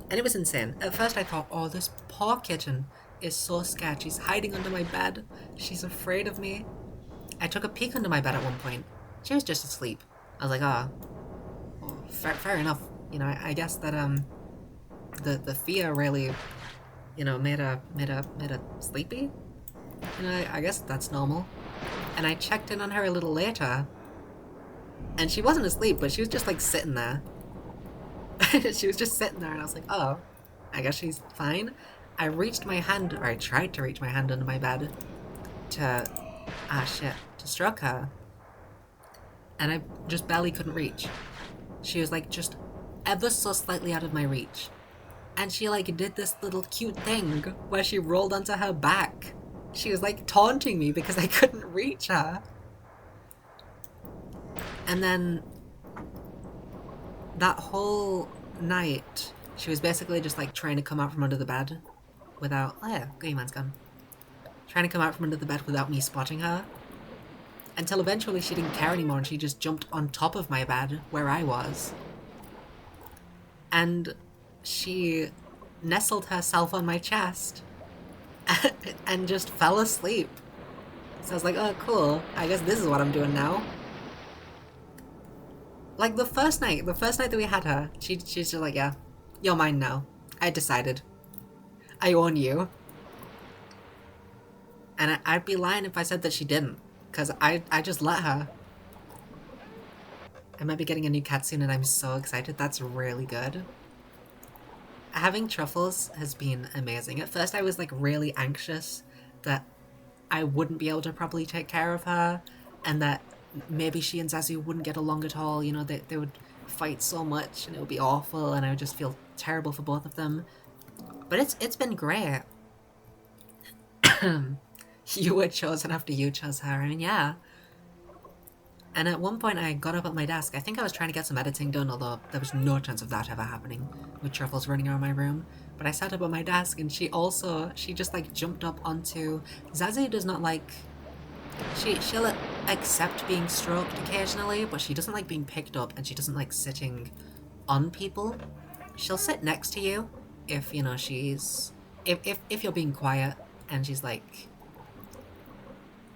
S1: And it was insane. At first I thought, oh, this poor kitten is so scared. She's hiding under my bed. She's afraid of me. I took a peek under my bed at one point. She was just asleep. I was like, oh, well, fair enough. You know, I guess that the fear really, you know, made her sleepy. You know, I guess that's normal. And I checked in on her a little later, and she wasn't asleep, but she was just like sitting there. She was just sitting there, and I was like, oh, I guess she's fine. I reached my hand, or I tried to reach my hand under my bed to, to stroke her. And I just barely couldn't reach. She was like just ever so slightly out of my reach. And she like did this little cute thing where she rolled onto her back. She was like taunting me because I couldn't reach her. And then that whole night, she was basically just like trying to come out from under the bed without... oh yeah, Green Man's gone. Trying to come out from under the bed without me spotting her. Until eventually she didn't care anymore and she just jumped on top of my bed where I was. And she nestled herself on my chest and just fell asleep. So I was like, oh cool, I guess this is what I'm doing now. Like the first night that we had her, she's just like, yeah, you're mine now. I decided. I own you. And I'd be lying if I said that she didn't, because I just let her. I might be getting a new cat soon and I'm so excited. That's really good. Having Truffles has been amazing. At first I was like really anxious that I wouldn't be able to properly take care of her, and that maybe she and Zazu wouldn't get along at all. You know, they would fight so much and it would be awful and I would just feel terrible for both of them. But it's been great. You were chosen after you chose her, I mean, yeah. And at one point I got up at my desk. I think I was trying to get some editing done, although there was no chance of that ever happening with Truffles running around my room. But I sat up at my desk and she just like jumped up onto... Zazu does not like... She'll accept being stroked occasionally, but she doesn't like being picked up and she doesn't like sitting on people. She'll sit next to you if, you know, she's... If you're being quiet and she's like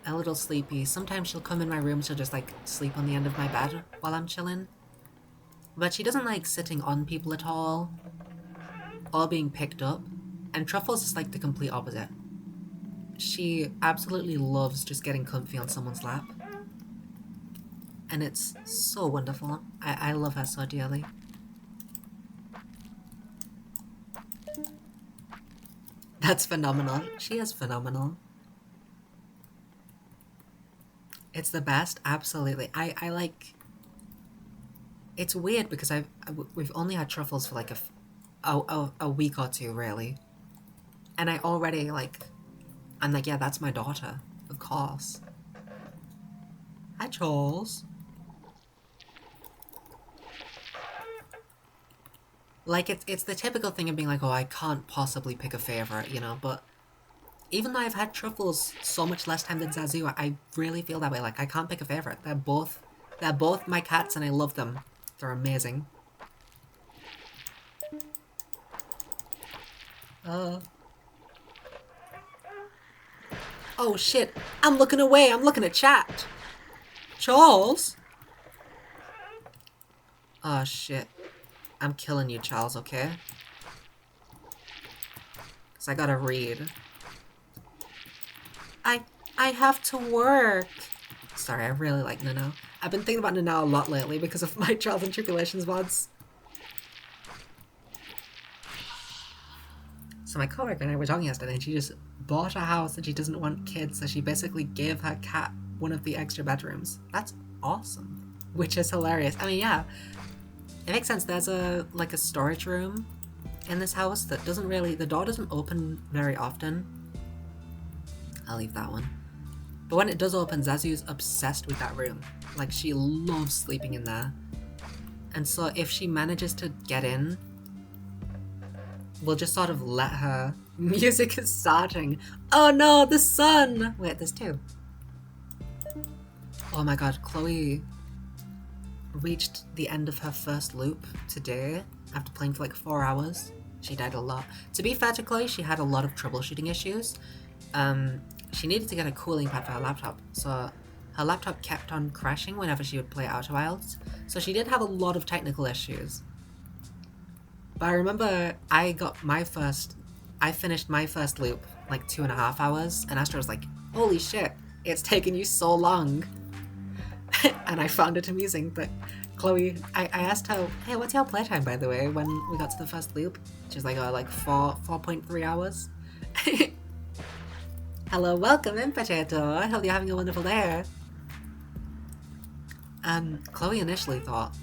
S1: a little sleepy. Sometimes she'll come in my room, she'll just like sleep on the end of my bed while I'm chilling. But she doesn't like sitting on people at all, or being picked up. And Truffles is like the complete opposite. She absolutely loves just getting comfy on someone's lap. And it's so wonderful. I love her so dearly. That's phenomenal. She is phenomenal. It's the best, absolutely. I like. It's weird because we've only had truffles for like a week or two, really, and I already like. I'm like, yeah, that's my daughter, of course. Hi, Charles. Like it's the typical thing of being like, oh, I can't possibly pick a favorite, you know. But even though I've had truffles so much less time than Zazu, I really feel that way. Like I can't pick a favorite. They're both my cats, and I love them. They're amazing. Uh. Oh shit! I'm looking away. I'm looking at chat. Charles. Oh shit! I'm killing you, Charles. Okay? Cause I gotta read. I I have to work. Sorry, I really like Nano. I've been thinking about Nano a lot lately because of my Trials and Tribulations mods. So my coworker and I were talking yesterday, and she just bought a house and she doesn't want kids, so she basically gave her cat one of the extra bedrooms. That's awesome. Which is hilarious. I mean, yeah, it makes sense. There's a storage room in this house that doesn't really, the door doesn't open very often. I'll leave that one. But when it does open, Zazu's obsessed with that room. Like, she loves sleeping in there. And so if she manages to get in, we'll just sort of let her. Music is starting. Oh no, the sun! Wait, there's two. Oh my god, Chloe reached the end of her first loop today after playing for like 4 hours. She died a lot. To be fair to Chloe, she had a lot of troubleshooting issues. She needed to get a cooling pad for her laptop, so her laptop kept on crashing whenever she would play Outer Wilds. So she did have a lot of technical issues. But I remember I finished my first loop like 2.5 hours, and Astra was like, holy shit, it's taken you so long. And I found it amusing, but Chloe, I asked her, hey, what's your playtime, by the way, when we got to the first loop? She was like, oh, like 4.3 hours. Hello, welcome in, Potato. I hope you're having a wonderful day. Chloe initially thought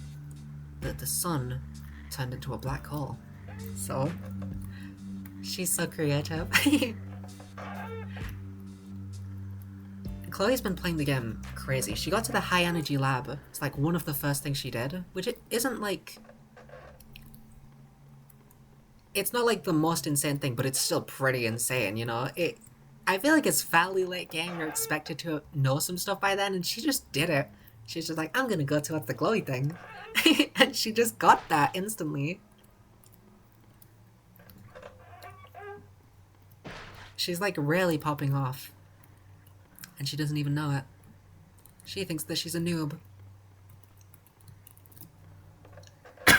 S1: that the sun turned into a black hole. So, she's so creative. Chloe's been playing the game crazy. She got to the high energy lab. It's like one of the first things she did, which it isn't like... It's not like the most insane thing, but it's still pretty insane, you know? I feel like it's fairly late game. You're expected to know some stuff by then, and she just did it. She's just like, I'm gonna go towards the glowy thing. And she just got that instantly. She's like really popping off. And she doesn't even know it. She thinks that she's a noob.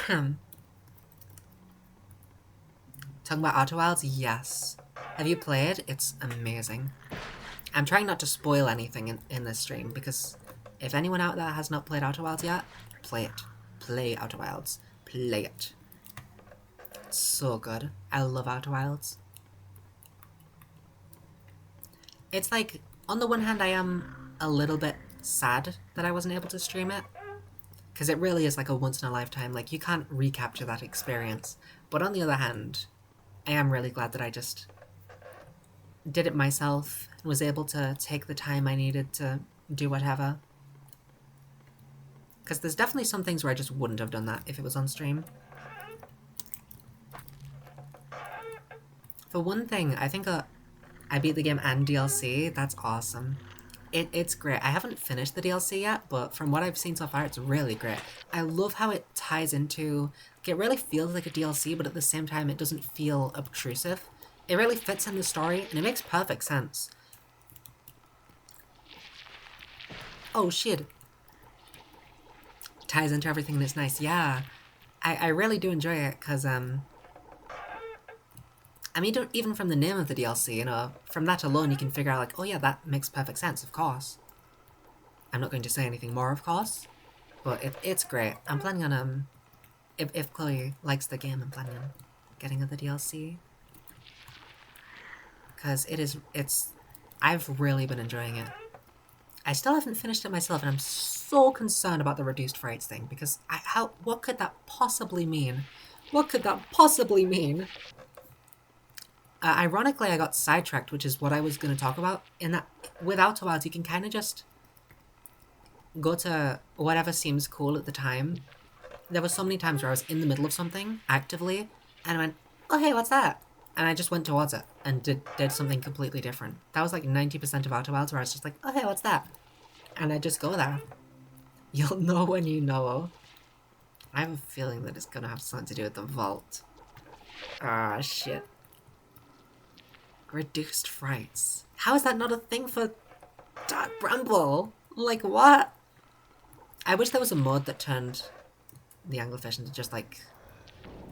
S1: Talking about Outer Wilds? Yes. Have you played? It's amazing. I'm trying not to spoil anything in this stream, because if anyone out there has not played Outer Wilds yet, play it. Play Outer Wilds. Play it. It's so good. I love Outer Wilds. It's like, on the one hand, I am a little bit sad that I wasn't able to stream it, because it really is like a once-in-a-lifetime. Like, you can't recapture that experience. But on the other hand, I am really glad that I just did it myself and was able to take the time I needed to do whatever. Because there's definitely some things where I just wouldn't have done that if it was on stream. For one thing, I think I beat the game and DLC. That's awesome. It's great. I haven't finished the DLC yet, but from what I've seen so far, it's really great. I love how it ties into... It really feels like a DLC, but at the same time, it doesn't feel obtrusive. It really fits in the story, and it makes perfect sense. Oh, shit. Ties into everything, and it's nice. Yeah. I really do enjoy it, because, I mean, even from the name of the DLC, you know, from that alone you can figure out, like, oh yeah, that makes perfect sense, of course. I'm not going to say anything more, of course, but it's great. I'm planning on, if Chloe likes the game, I'm planning on getting her the DLC. because I've really been enjoying it. I still haven't finished it myself, and I'm so concerned about the reduced frights thing, because what could that possibly mean? What could that possibly mean? Ironically, I got sidetracked, which is what I was going to talk about. In that, with Outer Wilds, you can kind of just go to whatever seems cool at the time. There were so many times where I was in the middle of something actively, and I went, "Oh hey, what's that?" And I just went towards it and did something completely different. That was like 90% of Outer Wilds, where I was just like, "Oh hey, what's that?" And I just go there. You'll know when you know. I have a feeling that it's gonna have something to do with the vault. Ah, shit. Reduced frights. How is that not a thing for Dark Bramble? Like, what? I wish there was a mod that turned the anglerfish into just like...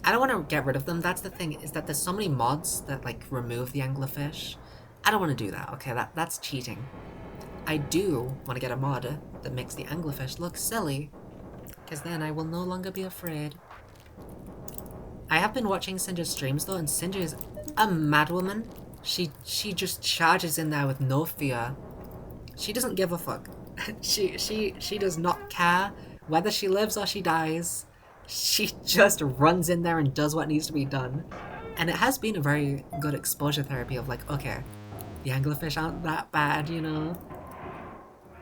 S1: I don't want to get rid of them. That's the thing, is that there's so many mods that like remove the anglerfish. I don't want to do that, okay? That's cheating. I do want to get a mod that makes the anglerfish look silly, because then I will no longer be afraid. I have been watching Sinja's streams though, and Sinja is a madwoman. She just charges in there with no fear. She doesn't give a fuck. she does not care whether she lives or she dies. She just runs in there and does what needs to be done. And it has been a very good exposure therapy of like, okay, the anglerfish aren't that bad, you know?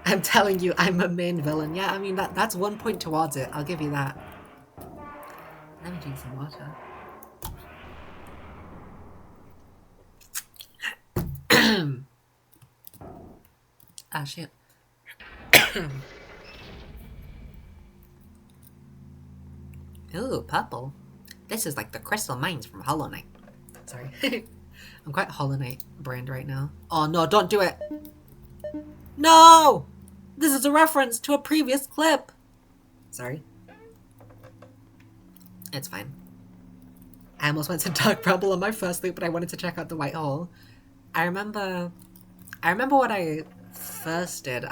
S1: I'm telling you, I'm a main villain. Yeah, I mean, that's one point towards it. I'll give you that. Let me drink some water. Ah, shit. Ooh, purple. This is like the crystal mines from Hollow Knight. Sorry. I'm quite Hollow Knight brand right now. Oh no, don't do it! No! This is a reference to a previous clip! Sorry. It's fine. I almost went to Dark Bramble on my first loop, but I wanted to check out the White Hole. I remember what I first did.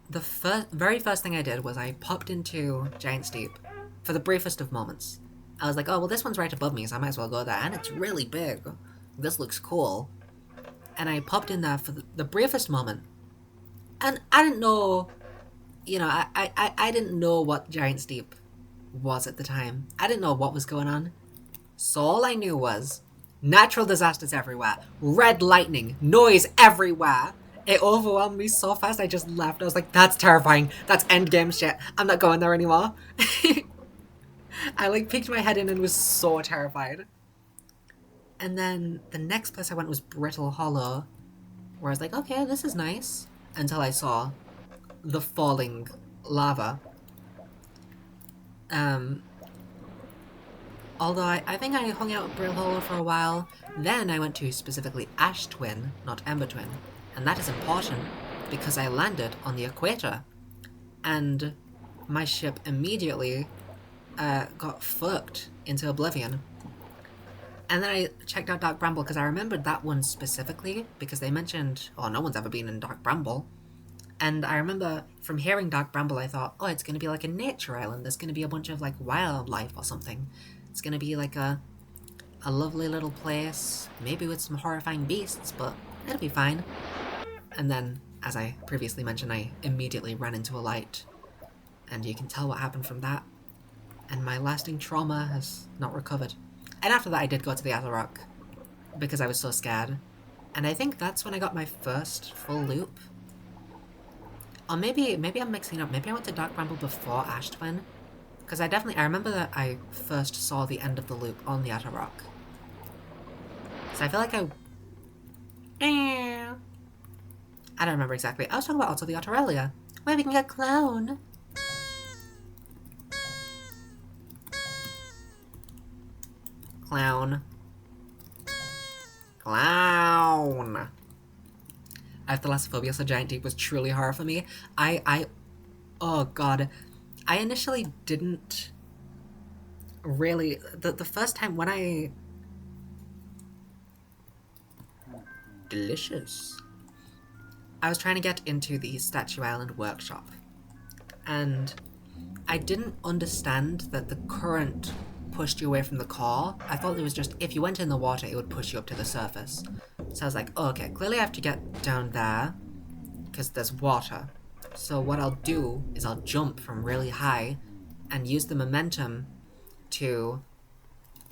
S1: The very first thing I did was I popped into Giant Steep for the briefest of moments. I was like, oh, well, this one's right above me, so I might as well go there. And it's really big. This looks cool. And I popped in there for the briefest moment. And I didn't know, you know, I didn't know what Giant Steep was at the time. I didn't know what was going on. So all I knew was natural disasters everywhere, red lightning, noise everywhere. It overwhelmed me so fast I just left. I was like, that's terrifying. That's endgame shit. I'm not going there anymore. I like peeked my head in and was so terrified. And then the next place I went was Brittle Hollow, where I was like, okay, this is nice. Until I saw the falling lava. Although I think I hung out at Brittle Hollow for a while. Then I went to specifically Ash Twin, not Ember Twin. And that is important because I landed on the equator. And my ship immediately got fucked into oblivion. And then I checked out Dark Bramble because I remembered that one specifically because they mentioned, oh, no one's ever been in Dark Bramble. And I remember from hearing Dark Bramble, I thought, oh, it's going to be like a nature island. There's going to be a bunch of like wildlife or something. It's going to be like a lovely little place, maybe with some horrifying beasts, but it'll be fine. And then, as I previously mentioned, I immediately ran into a light. And you can tell what happened from that. And my lasting trauma has not recovered. And after that I did go to the Other Rock, because I was so scared. And I think that's when I got my first full loop. Or maybe I'm mixing up. Maybe I went to Dark Bramble before Ash Twin. Because I remember that I first saw the end of the loop on the Outer Rock. So I feel like I don't remember exactly. I was talking about also the Aurelia, where we can get Clown. Clown. Clown. I have thalassophobia, so Giant Deep was truly horror for me. Oh god. I initially didn't really... The first time when I... Delicious. I was trying to get into the Statue Island workshop. And I didn't understand that the current pushed you away from the core. I thought it was just, if you went in the water, it would push you up to the surface. So I was like, oh, okay, clearly I have to get down there, because there's water. So what I'll do is I'll jump from really high and use the momentum to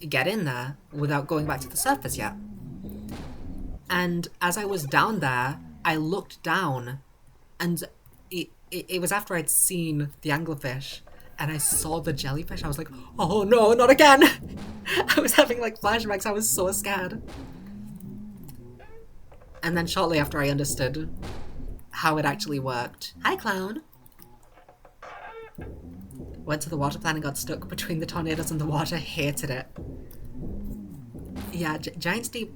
S1: get in there without going back to the surface yet. And as I was down there, I looked down, and it was after I'd seen the anglerfish, and I saw the jellyfish. I was like, oh no, not again! I was having like flashbacks. I was so scared. And then shortly after I understood how it actually worked. Hi, clown! Went to the water plant and got stuck between the tornadoes and the water. Hated it. Yeah, Giant's Deep,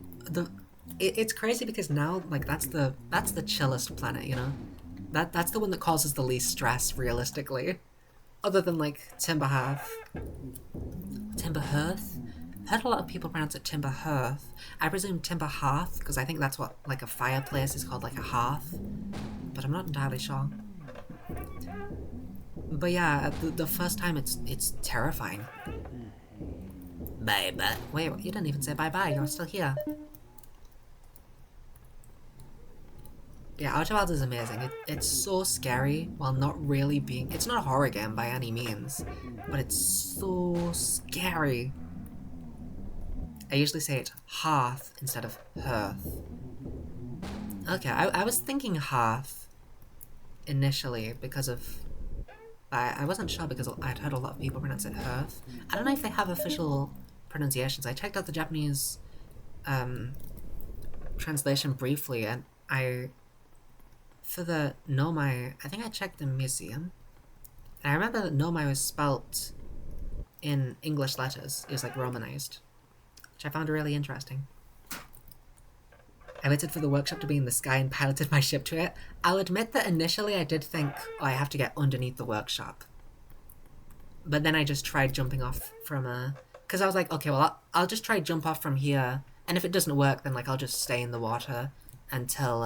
S1: it's crazy because now, like, that's the chillest planet, you know? That's the one that causes the least stress, realistically. Other than, like, Timberhearth. Timberhearth? I've heard a lot of people pronounce it Timberhearth. I presume Timberhearth, because I think that's what, like, a fireplace is called, like a hearth. But I'm not entirely sure. But yeah, the first time it's terrifying. Bye-bye. Wait, you didn't even say bye-bye, you're still here. Yeah, Outer Wilds is amazing. It's so scary while not really being... It's not a horror game by any means, but it's so scary. I usually say it hearth instead of hearth. Okay, I was thinking hearth initially because of... I wasn't sure because I'd heard a lot of people pronounce it hearth. I don't know if they have official pronunciations. I checked out the Japanese translation briefly, and for the Nomai, I think I checked the museum, and I remember that Nomai was spelt in English letters. It was like romanized, which I found really interesting. I waited for the workshop to be in the sky and piloted my ship to it. I'll admit that initially I did think, oh, I have to get underneath the workshop. But then I just tried jumping off from because I was like, okay, well, I'll just try jump off from here, and if it doesn't work, then like I'll just stay in the water until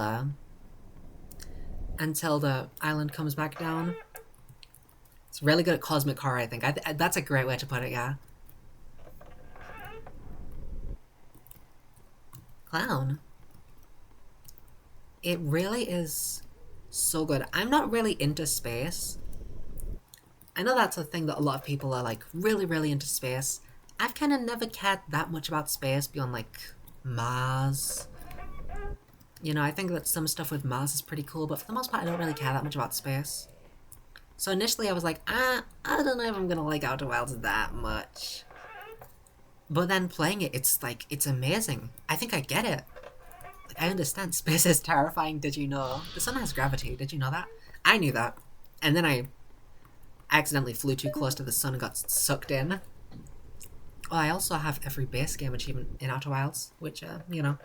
S1: the island comes back down. It's really good at cosmic horror, I think. That's a great way to put it, yeah. Clown. It really is so good. I'm not really into space. I know that's a thing that a lot of people are like really, really into space. I've kind of never cared that much about space beyond like Mars. You know, I think that some stuff with Mars is pretty cool, but for the most part I don't really care that much about space. So initially I was like, I don't know if I'm gonna like Outer Wilds that much. But then playing it, it's like, it's amazing. I think I get it. Like, I understand space is terrifying, did you know? The sun has gravity, did you know that? I knew that. And then I accidentally flew too close to the sun and got sucked in. Oh, I also have every base game achievement in Outer Wilds, which, you know,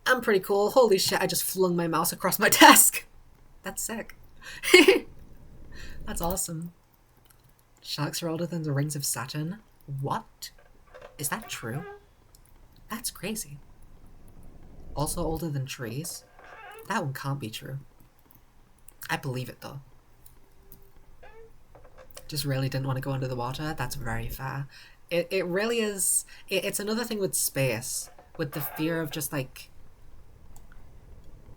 S1: I'm pretty cool. Holy shit, I just flung my mouse across my desk. That's sick. That's awesome. Sharks are older than the rings of Saturn? What? Is that true? That's crazy. Also older than trees? That one can't be true. I believe it though. Just really didn't want to go under the water? That's very fair. It really is... It's another thing with space. With the fear of just like...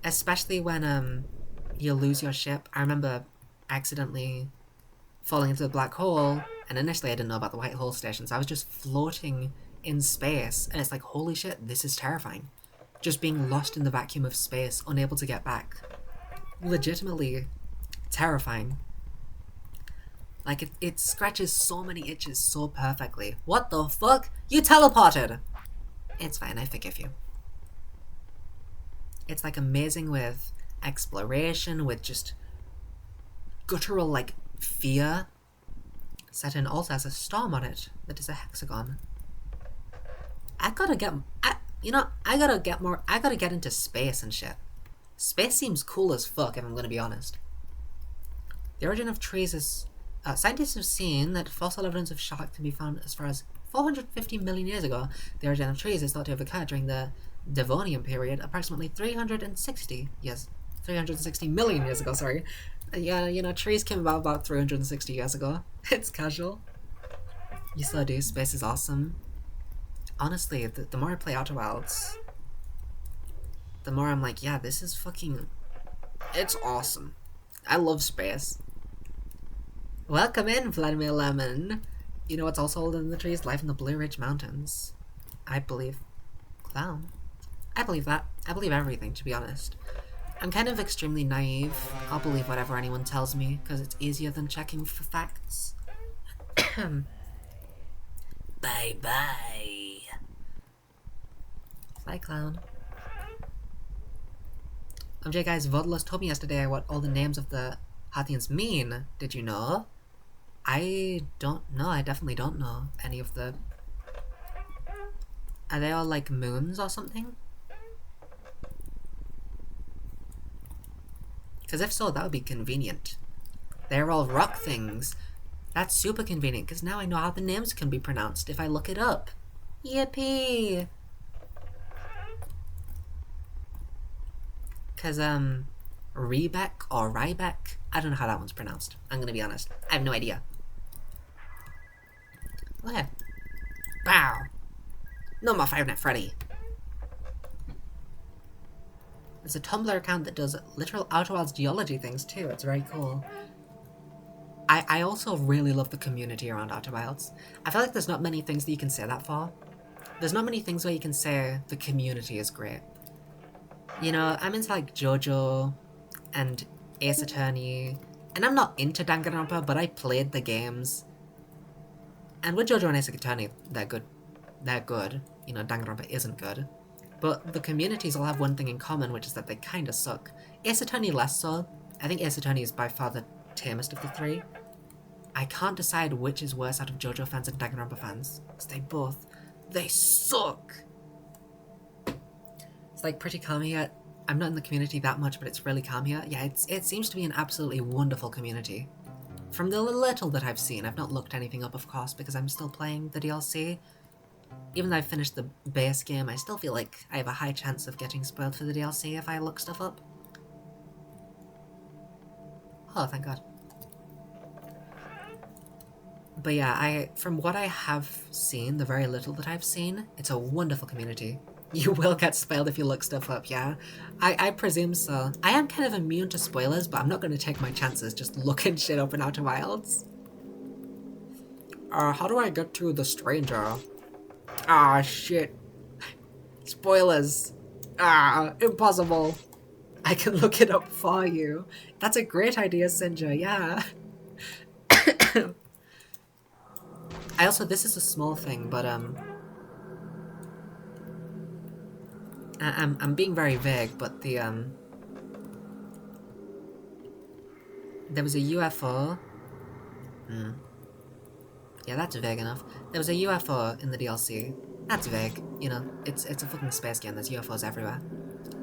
S1: Especially when you lose your ship. I remember accidentally falling into the black hole, and initially I didn't know about the white hole station, so I was just floating in space, and it's like, holy shit, this is terrifying. Just being lost in the vacuum of space, unable to get back. Legitimately terrifying. Like, it scratches so many itches so perfectly. What the fuck? You teleported! It's fine, I forgive you. It's like amazing with exploration, with just guttural like fear. Saturn also has a storm on it that is a hexagon. I gotta get into space and shit. Space seems cool as fuck, if I'm gonna be honest. The origin of trees is... scientists have seen that fossil evidence of shark can be found as far as 450 million years ago. The origin of trees is thought to have occurred during the Devonian period, approximately 360 million years ago, sorry. Yeah, you know, trees came about 360 years ago. It's casual. You still do. Space is awesome. Honestly, the more I play Outer Wilds, the more I'm like, yeah, this is fucking... It's awesome. I love space. Welcome in, Vladimir Lemon. You know what's also older than the trees? Life in the Blue Ridge Mountains. I believe. Clown. I believe that. I believe everything, to be honest. I'm kind of extremely naive. I'll believe whatever anyone tells me, because it's easier than checking for facts. Bye-bye. Bye, clown. Guys, Vodlos told me yesterday what all the names of the Hathians mean. Did you know? I don't know. I definitely don't know any of the... Are they all like moons or something? Because if so, that would be convenient. They're all rock things. That's super convenient, because now I know how the names can be pronounced if I look it up. Yippee! Because, Rebeck or Rybeck? I don't know how that one's pronounced. I'm gonna be honest. I have no idea. Okay. Wow. No more Five Nights at Freddy. There's a Tumblr account that does literal Outer Wilds geology things too. It's very cool. I also really love the community around Outer Wilds. I feel like there's not many things that you can say that for. There's not many things where you can say the community is great. You know, I'm into like JoJo and Ace Attorney, and I'm not into Danganronpa, but I played the games. And with JoJo and Ace Attorney, they're good. They're good. You know, Danganronpa isn't good. But the communities all have one thing in common, which is that they kinda suck. Ace Attorney less so. I think Ace Attorney is by far the tamest of the three. I can't decide which is worse out of JoJo fans and Danganronpa fans, because they suck! It's like pretty calm here. I'm not in the community that much, but it's really calm here. Yeah, it seems to be an absolutely wonderful community. From the little that I've seen, I've not looked anything up, of course, because I'm still playing the DLC. Even though I've finished the base game, I still feel like I have a high chance of getting spoiled for the DLC if I look stuff up. Oh, thank God. But yeah, from what I have seen, the very little that I've seen, it's a wonderful community. You will get spoiled if you look stuff up, yeah? I presume so. I am kind of immune to spoilers, but I'm not going to take my chances just looking shit up in Outer Wilds. How do I get to the stranger? Ah, shit. Spoilers. Ah, impossible. I can look it up for you. That's a great idea, Sinja, yeah. This is a small thing, but, I'm being very vague, but there was a UFO. Yeah, that's vague enough. There was a UFO in the DLC. That's vague, you know, it's a fucking space game, there's UFOs everywhere.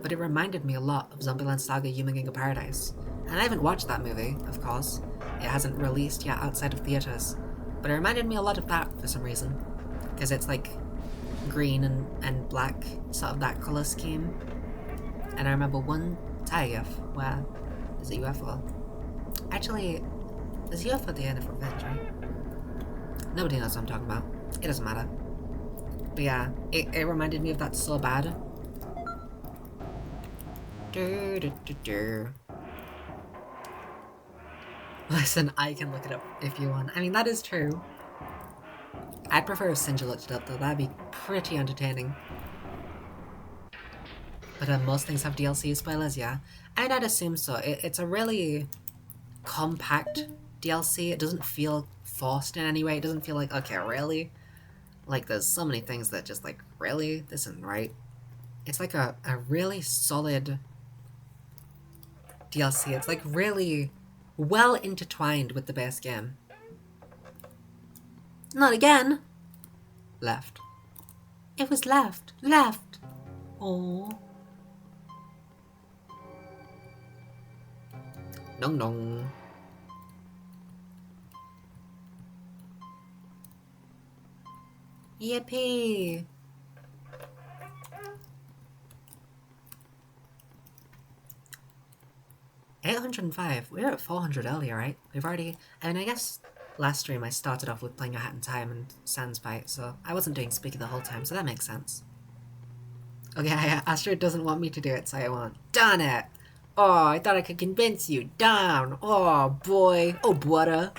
S1: But it reminded me a lot of Zombieland Saga Human Paradise. And I haven't watched that movie, of course. It hasn't released yet outside of theaters. But it reminded me a lot of that for some reason. Because it's like green and black, sort of that colour scheme. And I remember one TIE where there's a UFO. Actually, there's a UFO at the end of Revenge, right? Nobody knows what I'm talking about. It doesn't matter. But yeah, it reminded me of that so bad. Listen, I can look it up if you want. I mean, that is true. I'd prefer if Sinja looked it up, though. That'd be pretty entertaining. But most things have DLC spoilers, yeah. I mean, I'd assume so. It's a really compact DLC. It doesn't feel forced in any way. It doesn't feel like, okay, really? Like, there's so many things that just like, really? This isn't right. It's like a really solid DLC. It's like really well intertwined with the base game. Not again! Left. It was left. Left! Oh. Nong nong. Yippee! $805. We were at 400 earlier, right? We've already... I mean, I guess last stream I started off with playing A Hat in Time and Sans Bite, so I wasn't doing Speaker the whole time, so that makes sense. Okay, Astrid doesn't want me to do it, so I won't. Darn it! Oh, I thought I could convince you. Darn! Oh, boy. Oh, butter.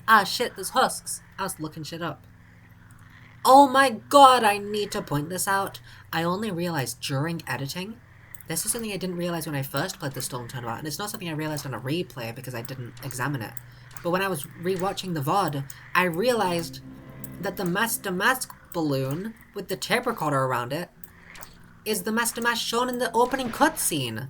S1: Ah, shit, there's husks. I was looking shit up. Oh my god, I need to point this out. I only realized during editing. This is something I didn't realize when I first played the Stolen Turnabout, and it's not something I realized on a replay because I didn't examine it. But when I was rewatching the VOD, I realized that the Master Mask balloon with the tape recorder around it is the Master Mask shown in the opening cutscene.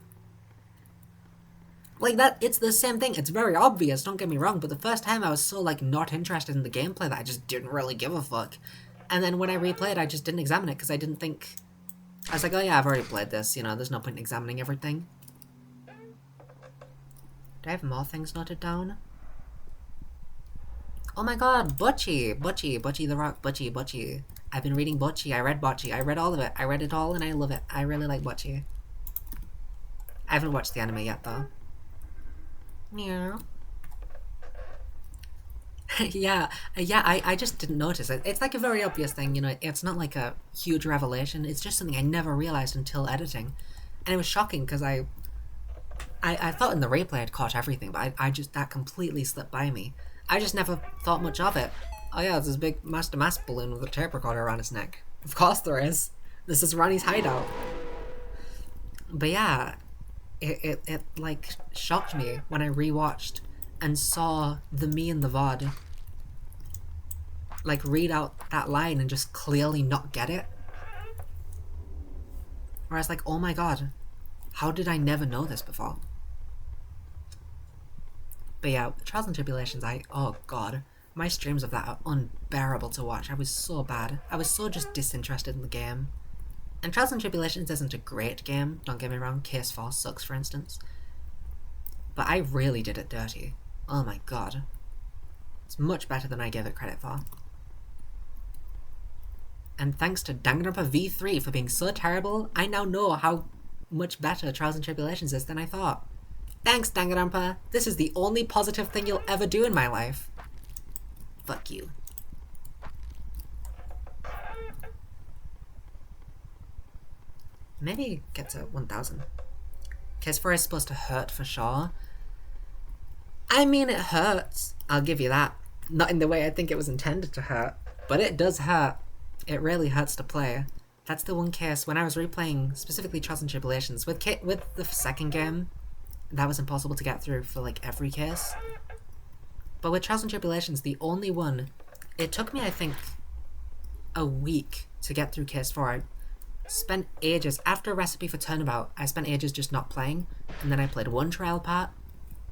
S1: Like that, it's the same thing. It's very obvious, don't get me wrong, but the first time I was so like not interested in the gameplay that I just didn't really give a fuck. And then when I replayed, I just didn't examine it because I didn't think... I was like, oh yeah, I've already played this, you know, there's no point in examining everything. Do I have more things noted down? Oh my god, Butchie the Rock, Butchie. I've been reading Butchie, I read Butchie, I read all of it. I read it all and I love it. I really like Butchie. I haven't watched the anime yet though. Meow. yeah, I just didn't notice it. It's like a very obvious thing, you know, it's not like a huge revelation, it's just something I never realized until editing. And it was shocking because I thought in the replay I'd caught everything, but I just, that completely slipped by me. I just never thought much of it. Oh yeah, there's this big Master Mask balloon with a tape recorder around his neck. Of course there is. This is Ronnie's hideout. But yeah, it like shocked me when I rewatched and saw the me in the VOD like read out that line and just clearly not get it. Where I was like, oh my god, how did I never know this before? But yeah, Trials and Tribulations, oh god, my streams of that are unbearable to watch. I was so bad. I was so just disinterested in the game. And Trials and Tribulations isn't a great game, don't get me wrong, Case 4 sucks for instance. But I really did it dirty. Oh my god. It's much better than I gave it credit for. And thanks to Danganronpa V3 for being so terrible, I now know how much better Trials and Tribulations is than I thought. Thanks, Danganronpa. This is the only positive thing you'll ever do in my life. Fuck you. Maybe get to 1000. Case 4 is supposed to hurt for sure. I mean, it hurts. I'll give you that. Not in the way I think it was intended to hurt, but it does hurt. It really hurts to play. That's the one case when I was replaying specifically Trials and Tribulations with the second game. That was impossible to get through for like every case. But with Trials and Tribulations, the only one, it took me I think a week to get through case 4. I spent ages after Recipe for Turnabout. I spent ages just not playing, and then I played one trial part,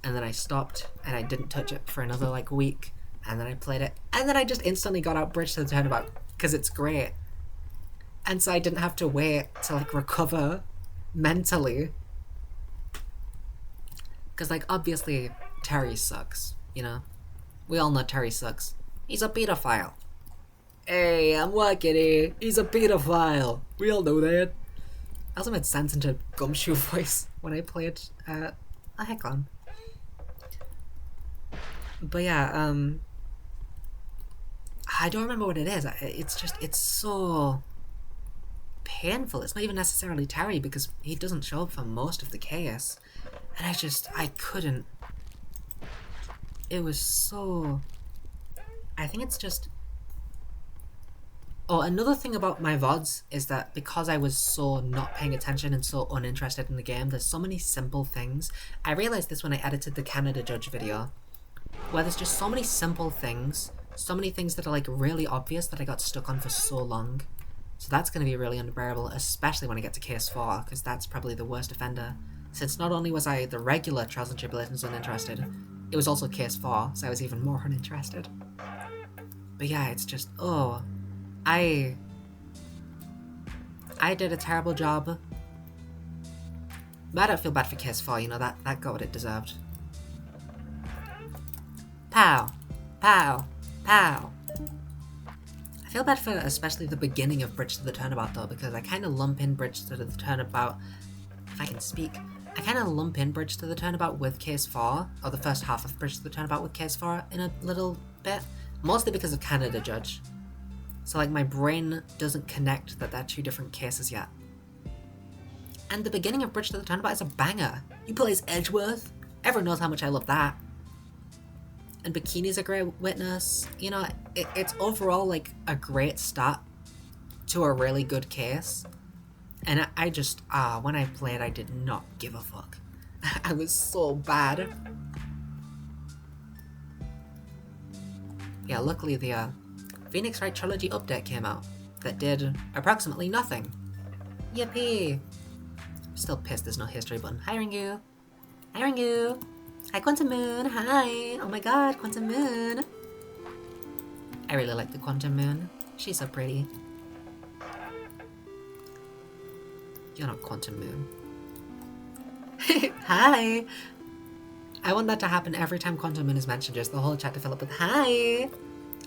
S1: and then I stopped and I didn't touch it for another like week, and then I played it, and then I just instantly got out Bridge to the Turnabout because it's great. And so I didn't have to wait to like recover mentally. Because like obviously Terry sucks, you know? We all know Terry sucks. He's a pedophile. Hey, I'm Wackity. He's a pedophile. We all know that. I also made sense into Gumshoe voice when I played a Hecklon. But yeah, I don't remember what it is. It's so painful. It's not even necessarily Terry because he doesn't show up for most of the chaos. And I couldn't. It was so... I think it's just... Oh, another thing about my VODs is that because I was so not paying attention and so uninterested in the game, there's so many simple things. I realized this when I edited the Canada Judge video, where there's just so many simple things, so many things that are like really obvious that I got stuck on for so long. So that's going to be really unbearable, especially when I get to Case 4, because that's probably the worst offender. Since not only was I the regular Trials and Tribulations uninterested, it was also Case 4, so I was even more uninterested. But yeah, it's just, oh... I did a terrible job. But I don't feel bad for Case 4, you know, that got what it deserved. Pow! Pow! Pow! I feel bad for especially the beginning of Bridge to the Turnabout though, because I kind of lump in Bridge to the Turnabout if I can speak, I kind of lump in Bridge to the Turnabout with Case 4, or the first half of Bridge to the Turnabout with Case 4 in a little bit, mostly because of Canada Judge. So like my brain doesn't connect that they're two different cases yet. And the beginning of Bridge to the Turnabout is a banger. You play as Edgeworth. Everyone knows how much I love that. And Bikini's a great witness. You know, it's overall like a great start to a really good case. And I just, when I played, I did not give a fuck. I was so bad. Yeah, luckily the Phoenix Wright Trilogy update came out that did approximately nothing. Yippee! Still pissed there's no history button. Hi, Ringu! Hi, Ringu! Hi, Quantum Moon! Hi! Oh my god, Quantum Moon! I really like the Quantum Moon. She's so pretty. You're not Quantum Moon. Hi! I want that to happen every time Quantum Moon is mentioned, just the whole chat to fill up with hi!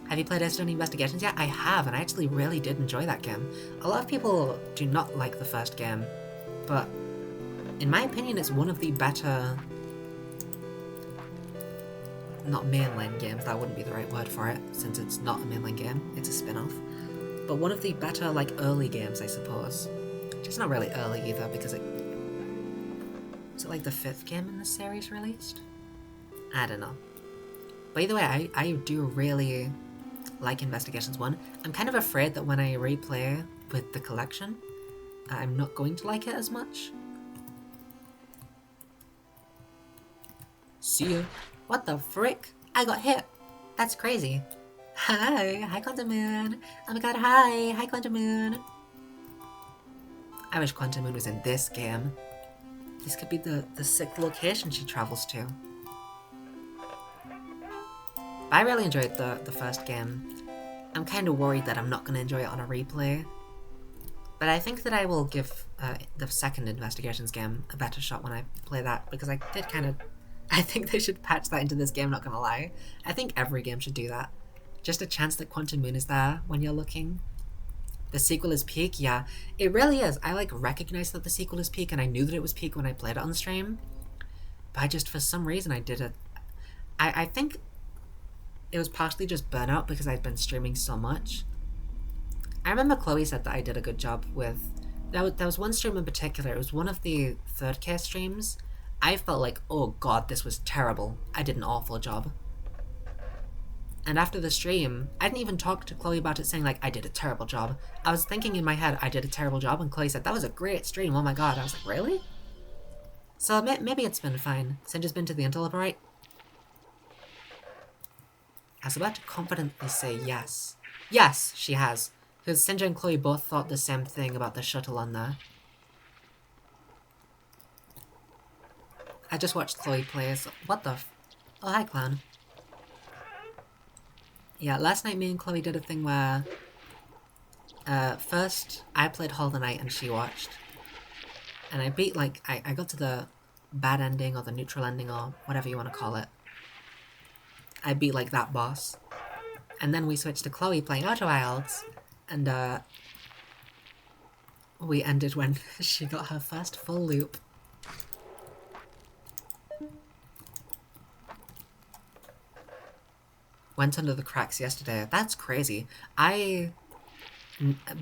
S1: Have you played Stony Investigations yet? I have, and I actually really did enjoy that game. A lot of people do not like the first game, but in my opinion it's one of the better... not mainline games, that wouldn't be the right word for it, since it's not a mainline game, it's a spin-off. But one of the better, like, early games, I suppose. It's not really early either, because it... is it like the 5th game in the series released? I don't know. But either way, I do really like Investigations 1. I'm kind of afraid that when I replay with the collection, I'm not going to like it as much. See ya. What the frick? I got hit. That's crazy. Hi. Hi, Quantum Moon. Oh my god, hi. Hi, Quantum Moon. I wish Quantum Moon was in this game. This could be the sick location she travels to. I really enjoyed the first game. I'm kind of worried that I'm not going to enjoy it on a replay. But I think that I will give the second Investigations game a better shot when I play that, because I did kind of... I think they should patch that into this game, not gonna lie. I think every game should do that. Just a chance that Quantum Moon is there when you're looking. The sequel is peak, yeah. It really is. I like recognized that the sequel is peak, and I knew that it was peak when I played it on stream. But I just, for some reason, I did it. I think it was partially just burnout because I'd been streaming so much. I remember Chloe said that I did a good job with... There was one stream in particular, it was one of the 3rd case streams. I felt like, oh god, this was terrible. I did an awful job. And after the stream, I didn't even talk to Chloe about it saying like, I did a terrible job. I was thinking in my head, I did a terrible job, and Chloe said, that was a great stream, oh my god. I was like, really? So maybe it's been fine. Cinder's been to the Interloperite. I was about to confidently say yes. Yes, she has. Because Cinder and Chloe both thought the same thing about the shuttle on there. I just watched Chloe play, so what the oh, hi, Clown. Yeah, last night me and Chloe did a thing where... first, I played Hollow Knight and she watched. And I beat, like, I got to the bad ending or the neutral ending or whatever you want to call it. I beat, like, that boss. And then we switched to Chloe playing Outer Wilds. And, we ended when she got her first full loop. Went under the cracks yesterday. That's crazy. I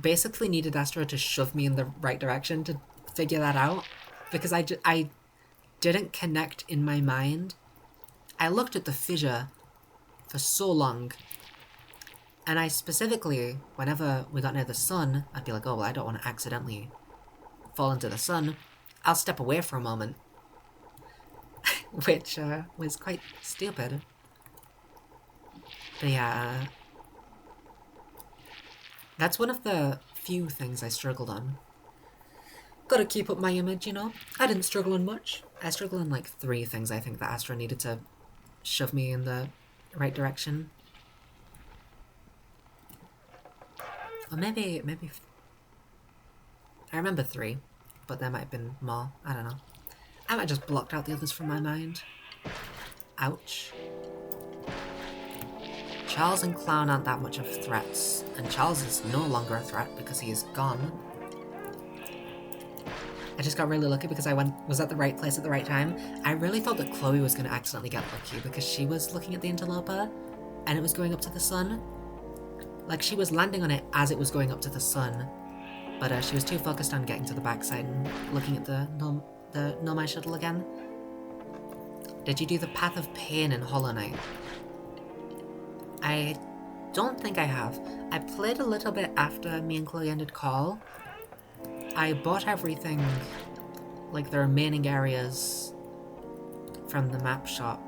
S1: basically needed Astra to shove me in the right direction to figure that out. Because I didn't connect in my mind. I looked at the fissure for so long. And I specifically, whenever we got near the sun, I'd be like, oh, well, I don't want to accidentally fall into the sun. I'll step away for a moment. Which was quite stupid. But yeah, that's one of the few things I struggled on. Gotta keep up my image, you know? I didn't struggle on much. I struggled on like 3 things I think that Astra needed to shove me in the right direction. Or maybe... I remember 3, but there might have been more. I don't know. I might just blocked out the others from my mind. Ouch. Charles and Clown aren't that much of threats, and Charles is no longer a threat because he is gone. I just got really lucky because I was at the right place at the right time. I really thought that Chloe was going to accidentally get lucky because she was looking at the interloper and it was going up to the sun. Like, she was landing on it as it was going up to the sun, but she was too focused on getting to the backside and looking at the Nomai shuttle again. Did you do the Path of Pain in Hollow Knight? I don't think I have. I played a little bit after me and Chloe ended call. I bought everything, like the remaining areas from the map shop,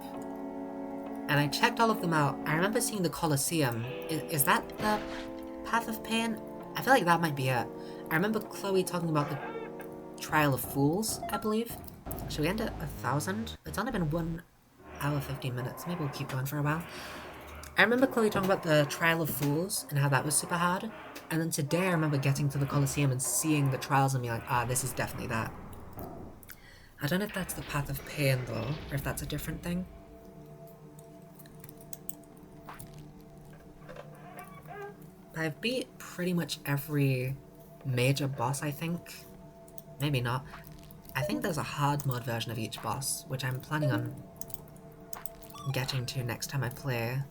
S1: and I checked all of them out. I remember seeing the Colosseum. Is that the Path of Pain? I feel like that might be it. I remember Chloe talking about the Trial of Fools, I believe. Should we end at 1,000? It's only been 1 hour 15 minutes. Maybe we'll keep going for a while. I remember Chloe talking about the Trial of Fools and how that was super hard. And then today I remember getting to the Colosseum and seeing the trials and being like, ah, this is definitely that. I don't know if that's the Path of Pain though, or if that's a different thing. I've beat pretty much every major boss, I think. Maybe not. I think there's a hard mode version of each boss, which I'm planning on getting to next time I play.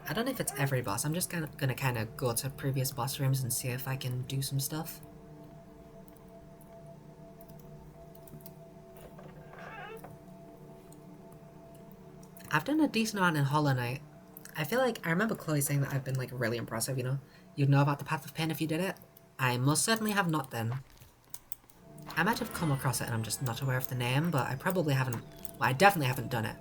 S1: I don't know if it's every boss. I'm just gonna kind of go to previous boss rooms and see if I can do some stuff. I've done a decent amount in Hollow Knight. I feel like I remember Chloe saying that I've been like really impressive, you know? You'd know about the Path of Pain if you did it. I most certainly have not then. I might have come across it and I'm just not aware of the name, but I probably haven't. Well, I definitely haven't done it.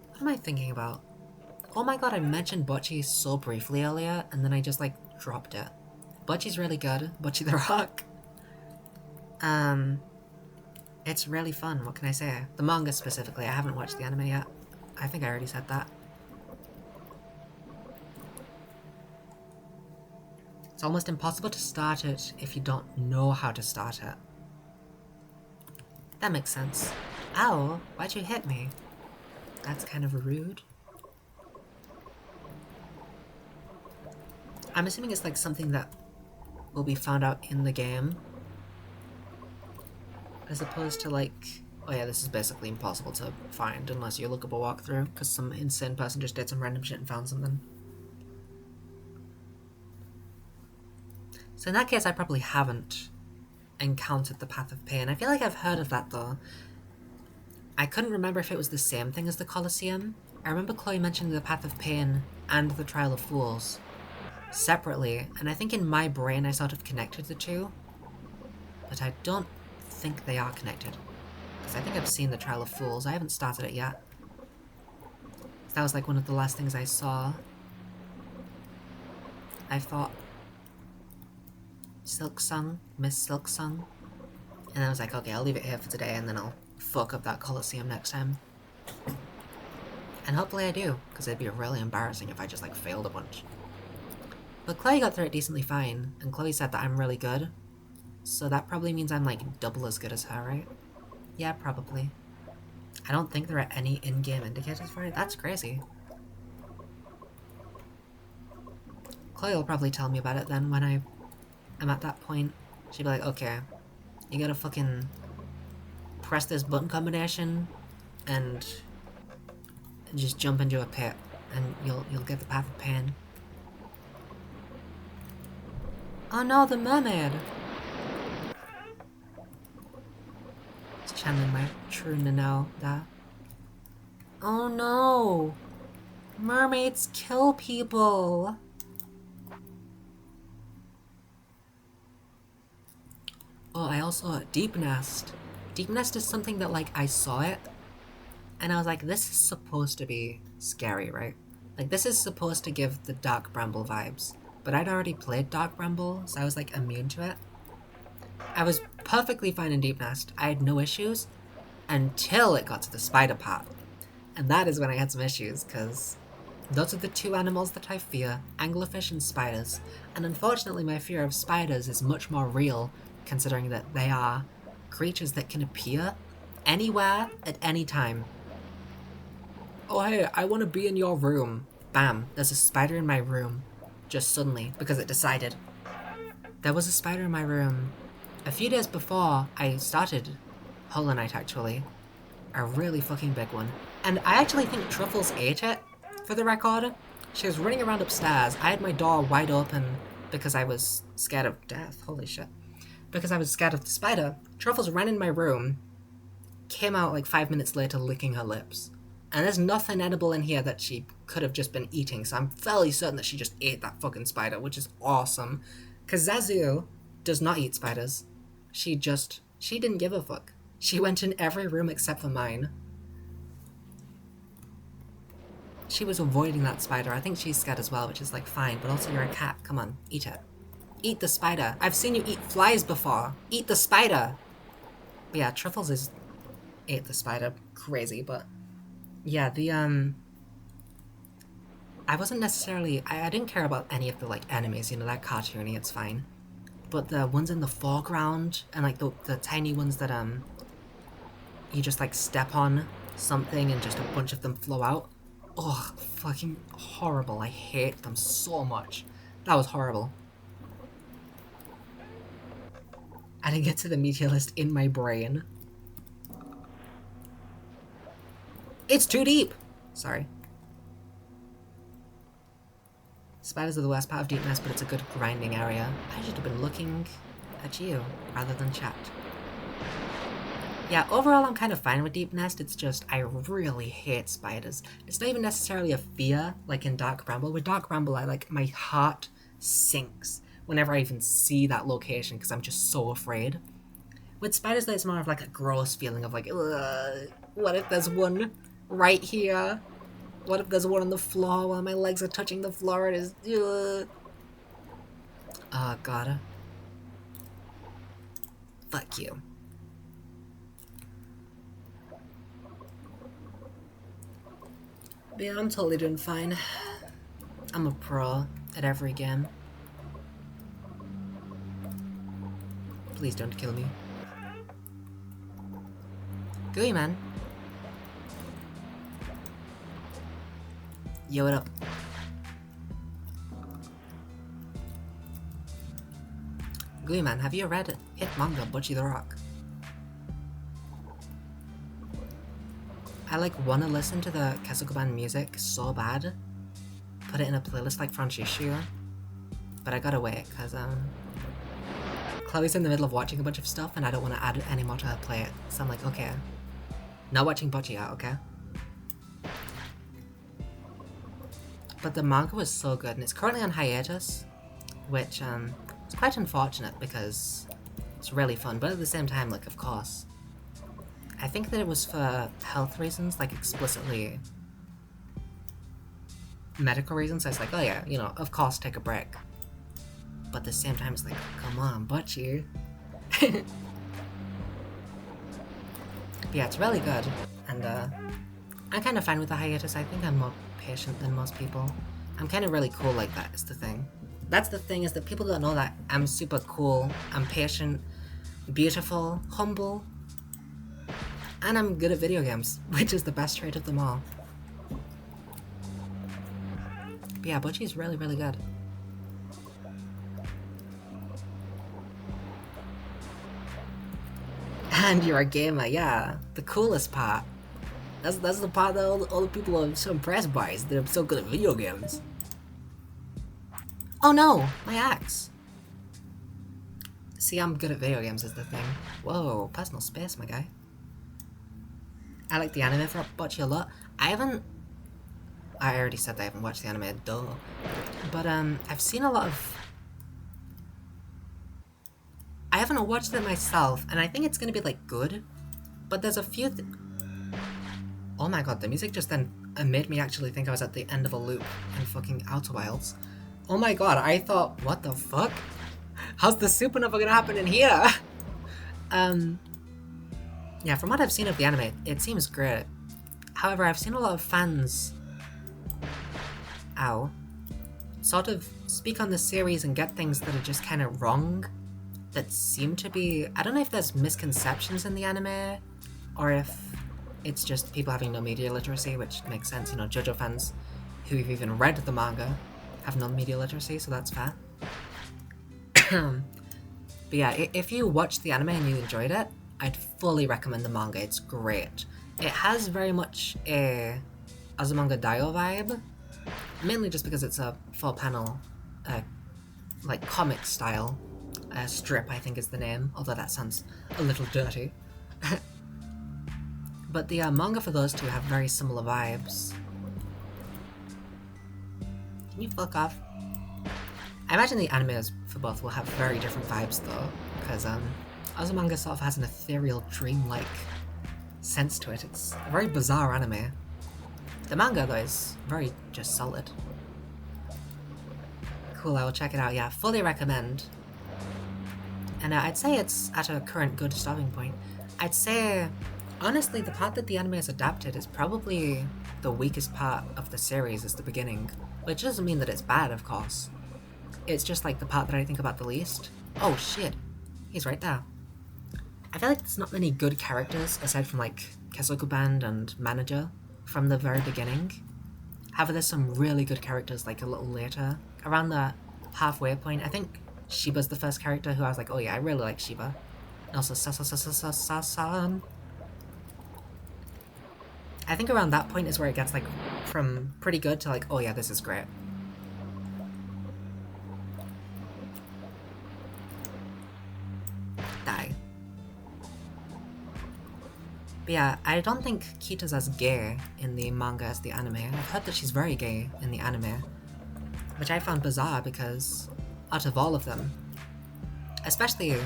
S1: What am I thinking about? Oh my god, I mentioned Bocce so briefly earlier, and then I just, like, dropped it. Bocce's really good. Bocce the Rock. It's really fun, what can I say? The manga specifically, I haven't watched the anime yet. I think I already said that. It's almost impossible to start it if you don't know how to start it. That makes sense. Ow, why'd you hit me? That's kind of rude. I'm assuming it's like something that will be found out in the game. As opposed to like... Oh yeah, this is basically impossible to find unless you look up a walkthrough, because some insane person just did some random shit and found something. So in that case, I probably haven't encountered the Path of Pain. I feel like I've heard of that though. I couldn't remember if it was the same thing as the Colosseum. I remember Chloe mentioning the Path of Pain and the Trial of Fools separately, and I think in my brain I sort of connected the two, but I don't think they are connected. Because I think I've seen the Trial of Fools. I haven't started it yet. That was like one of the last things I saw. I thought Silksong, Miss Silksong, and I was like, okay, I'll leave it here for today and then I'll fuck up that Colosseum next time. And hopefully I do, because it'd be really embarrassing if I just like failed a bunch. But Chloe got through it decently fine, and Chloe said that I'm really good. So that probably means I'm like double as good as her, right? Yeah, probably. I don't think there are any in-game indicators for it. That's crazy. Chloe will probably tell me about it then when I'm at that point. She'll be like, okay, you gotta fucking press this button combination and just jump into a pit and you'll get the Path of Pain. Oh no, the mermaid! Just channeling my true Nano that. Oh no! Mermaids kill people! Oh, I also Deep Nest. Deep Nest is something that like I saw it and I was like, this is supposed to be scary, right? Like this is supposed to give the Dark Bramble vibes. But I'd already played Dark Bramble, so I was like immune to it. I was perfectly fine in Deep Nest. I had no issues until it got to the spider part. And that is when I had some issues, because Those are the two animals that I fear, anglerfish and spiders. And unfortunately my fear of spiders is much more real, considering that they are creatures that can appear anywhere at any time. Oh hey, I want to be in your room. Bam, there's a spider in my room. Just suddenly, because it decided. There was a spider in my room a few days before I started Hollow Knight, actually. A really fucking big one. And I actually think Truffles ate it, for the record. She was running around upstairs. I had my door wide open because I was scared of death. Holy shit. Because I was scared of the spider. Truffles ran in my room, came out like 5 minutes later licking her lips. And there's nothing edible in here that she could have just been eating, so I'm fairly certain that she just ate that fucking spider, which is awesome. Because Zazu does not eat spiders. She didn't give a fuck. She went in every room except for mine. She was avoiding that spider. I think she's scared as well, which is like fine, but also you're a cat. Come on, eat it. Eat the spider. I've seen you eat flies before. Eat the spider. But yeah, Truffles ate the spider. Crazy, but yeah, I wasn't necessarily, I didn't care about any of the like enemies, you know, that cartoony, it's fine. But the ones in the foreground and like the tiny ones that you just like step on something and just a bunch of them flow out. Oh, fucking horrible. I hate them so much. That was horrible. I didn't get to the meteor list in my brain. It's too deep! Sorry. Spiders are the worst part of deepness, but it's a good grinding area. I should have been looking at you rather than chat. Yeah, overall I'm kind of fine with Deep Nest, it's just I really hate spiders. It's not even necessarily a fear, like in Dark Bramble. With Dark Bramble, my heart sinks whenever I even see that location, because I'm just so afraid. With spiders, it's more of like a gross feeling of like, ugh, what if there's one right here? What if there's one on the floor while my legs are touching the floor? It is, ugh. Oh god. Fuck you. But yeah, I'm totally doing fine. I'm a pro at every game. Please don't kill me. Gooey man. Yo, what up? Gooey man, have you read hit manga Butchie the Rock? I like wanna listen to the Kesukuban music so bad. Put it in a playlist like Francesco. But I gotta wait, cause Chloe's in the middle of watching a bunch of stuff and I don't want to add any more to her plate. So I'm like, okay. Not watching Butchie yet, okay? But the manga was so good and it's currently on hiatus. Which is quite unfortunate because it's really fun, but at the same time, like, of course. I think that it was for health reasons, like explicitly medical reasons. So it's like, oh yeah, you know, of course take a break. But at the same time, it's like, come on, Butchie. Yeah, it's really good. And I'm kind of fine with the hiatus. I think I'm more patient than most people. I'm kind of really cool like that, is the thing. That's the thing, is that people don't know that I'm super cool, I'm patient, beautiful, humble, and I'm good at video games, which is the best trait of them all. But yeah, Butchie's really, really good. And you're a gamer, yeah. The coolest part. That's the part that all the people are so impressed by, is that I'm so good at video games. Oh no! My axe! See, I'm good at video games is the thing. Whoa, personal space, my guy. I like the anime for Butchie a lot. I already said that I haven't watched the anime, duh. But I've seen a lot of... I haven't watched it myself, and I think it's gonna be like good. But there's a few oh my god, the music just then made me actually think I was at the end of a loop in fucking Outer Wilds. Oh my god, I thought, what the fuck? How's the supernova gonna happen in here? Yeah, from what I've seen of the anime, it seems great. However, I've seen a lot of fans ow, sort of speak on the series and get things that are just kind of wrong, that seem to be, I don't know if there's misconceptions in the anime, or if it's just people having no media literacy, which makes sense. You know, JoJo fans who've even read the manga have no media literacy, so that's fair. But yeah, if you watched the anime and you enjoyed it, I'd fully recommend the manga. It's great. It has very much a Azumanga Daioh vibe, mainly just because it's a full panel, like comic style strip, I think is the name, although that sounds a little dirty. But the manga for those two have very similar vibes. Can you fuck off? I imagine the animes for both will have very different vibes though, because Azumanga sort of has an ethereal, dreamlike sense to it. It's a very bizarre anime. The manga though is very just solid. Cool, I will check it out, yeah, fully recommend. And I'd say it's at a current good stopping point. I'd say, honestly, the part that the anime is adapted is probably the weakest part of the series, is the beginning. Which doesn't mean that it's bad, of course. It's just like the part that I think about the least. Oh shit, he's right there. I feel like there's not many good characters aside from like Kesoku Band and Manager from the very beginning. However, there's some really good characters like a little later. Around the halfway point, I think Shiba's the first character who I was like, oh yeah, I really like Shiba. And also Sasan. I think around that point is where it gets like from pretty good to like, oh yeah, this is great. Die. But yeah, I don't think Kita's as gay in the manga as the anime. I've heard that she's very gay in the anime, which I found bizarre because out of all of them, especially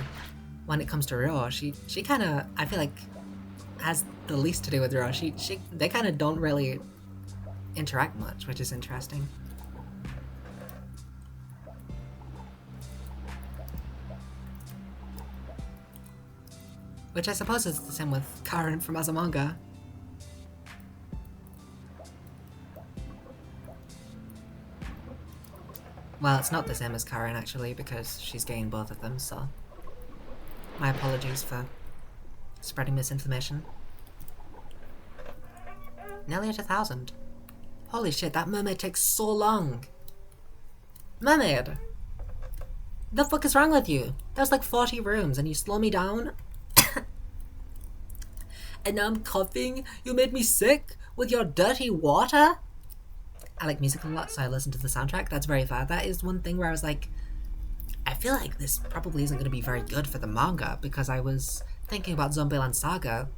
S1: when it comes to Ryo, she kind of, I feel like, has the least to do with Ryo. They kind of don't really interact much, which is interesting. Which I suppose is the same with Karen from Azumanga. Well, it's not the same as Karen actually, because she's gay in both of them, so my apologies for spreading misinformation. Nearly at 1,000. Holy shit, that mermaid takes so long. Mermaid! The fuck is wrong with you? There's like 40 rooms and you slow me down? And now I'm coughing? You made me sick with your dirty water? I like music a lot, so I listen to the soundtrack. That's very fair. That is one thing where I was like, I feel like this probably isn't going to be very good for the manga, because I was thinking about Zombieland Saga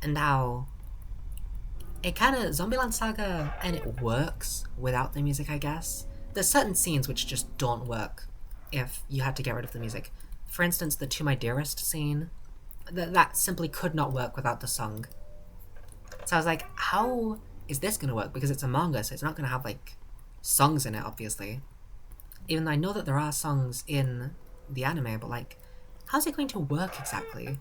S1: and how it kind of, Zombieland Saga, and it works without the music, I guess. There's certain scenes which just don't work if you had to get rid of the music. For instance, the To My Dearest scene, that simply could not work without the song. So I was like, how is this going to work? Because it's a manga, so it's not going to have, like, songs in it, obviously. Even though I know that there are songs in the anime, but, like, how's it going to work exactly?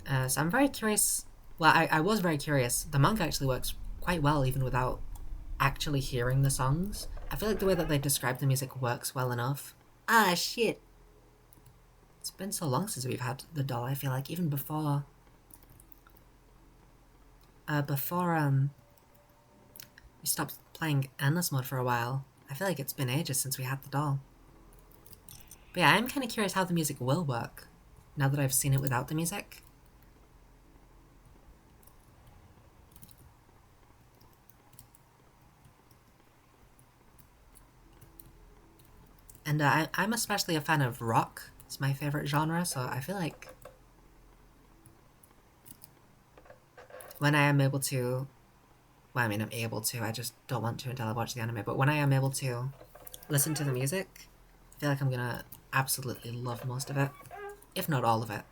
S1: So I'm very curious. Well, I was very curious. The manga actually works quite well even without actually hearing the songs. I feel like the way that they describe the music works well enough. Ah, shit. It's been so long since we've had the doll, I feel like, even before we stopped playing Endless Mode for a while. I feel like it's been ages since we had the doll. But yeah, I'm kind of curious how the music will work, now that I've seen it without the music. And I'm especially a fan of rock. It's my favorite genre, so I feel like when I am able to, well, I mean, I'm able to, I just don't want to until I watch the anime, but when I am able to listen to the music, I feel like I'm gonna absolutely love most of it, if not all of it.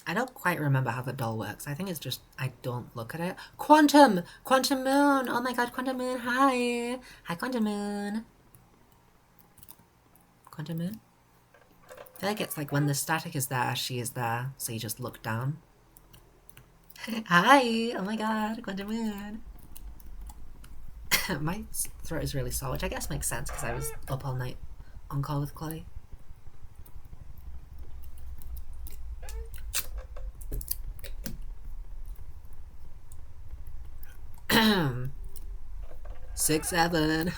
S1: I don't quite remember how the doll works. I think it's just, I don't look at it. Quantum! Quantum Moon! Oh my god, Quantum Moon, hi! Hi, Quantum Moon! Quantum Moon? I feel like it's like when the static is there, she is there, so you just look down. Hi! Oh my god, Quantum Moon. My throat is really sore, which I guess makes sense because I was up all night on call with Chloe. Six, seven.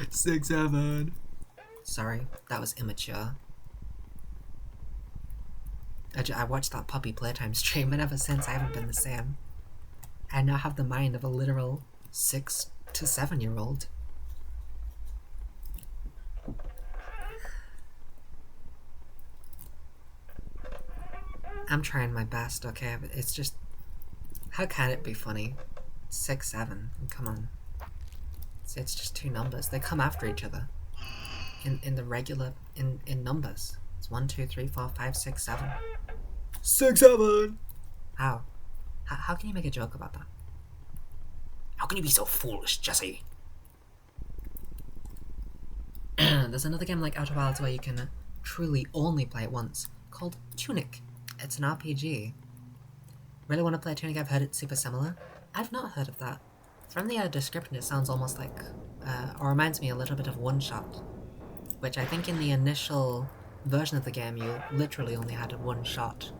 S1: 6, 7. Sorry, that was immature. I watched that puppy playtime stream, and ever since I haven't been the same. I now have the mind of a literal 6 to 7-year-old. I'm trying my best, okay? But it's just... How can it be funny? 6, 7. Come on. It's just two numbers. They come after each other. In the regular... In numbers. It's 1, 2, 3, 4, 5, 6, 7. 6, 7! How? How can you make a joke about that? How can you be so foolish, Jesse? There's another game like Outer Wilds where you can truly only play it once, called Tunic. It's an RPG. Really want to play Tunic? I've heard it's super similar. I've not heard of that. From the description it sounds almost like, or reminds me a little bit of One Shot, which I think in the initial version of the game you literally only had one shot.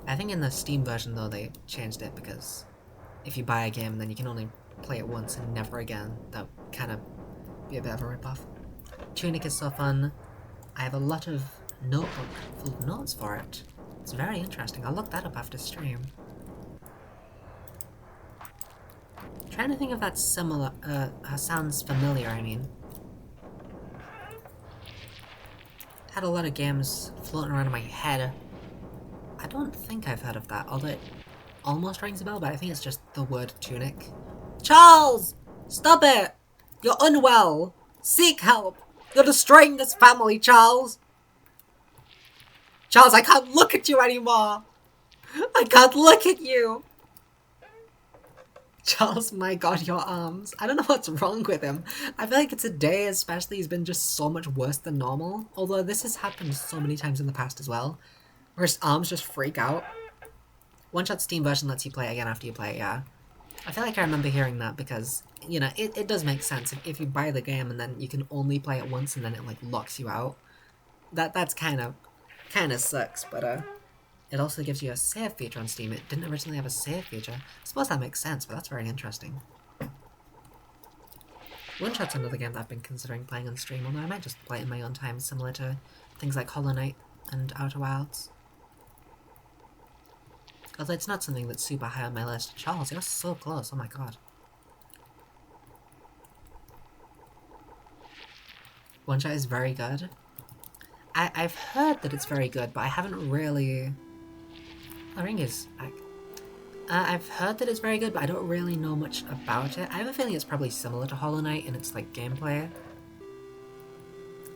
S1: I think in the Steam version though they changed it because if you buy a game then you can only play it once and never again. That would kind of be a bit of a ripoff. Tunic is so fun. I have a lot of notebook full of notes for it. It's very interesting. I'll look that up after stream. Trying to think if that's similar, sounds familiar, I mean. Had a lot of games floating around in my head. I don't think I've heard of that, although it almost rings a bell, but I think it's just the word Tunic. Charles! Stop it! You're unwell! Seek help! You're destroying this family, Charles! Charles, I can't look at you anymore! I can't look at you! Charles, my god, your arms. I don't know what's wrong with him. I feel like today especially he's been just so much worse than normal. Although this has happened so many times in the past as well. Where his arms just freak out. One Shot Steam version lets you play it again after you play it, yeah. I feel like I remember hearing that because, you know, it does make sense. If you buy the game and then you can only play it once and then it like locks you out. That's kind of sucks, but it also gives you a save feature on Steam. It didn't originally have a save feature. I suppose that makes sense, but that's very interesting. One Shot's another game that I've been considering playing on stream, although I might just play it in my own time, similar to things like Hollow Knight and Outer Wilds. Although it's not something that's super high on my list. Charles, you're so close, oh my god. One Shot is very good. I've heard that it's very good, but I haven't really... The ring is back. I've heard that it's very good, but I don't really know much about it. I have a feeling it's probably similar to Hollow Knight in its like gameplay.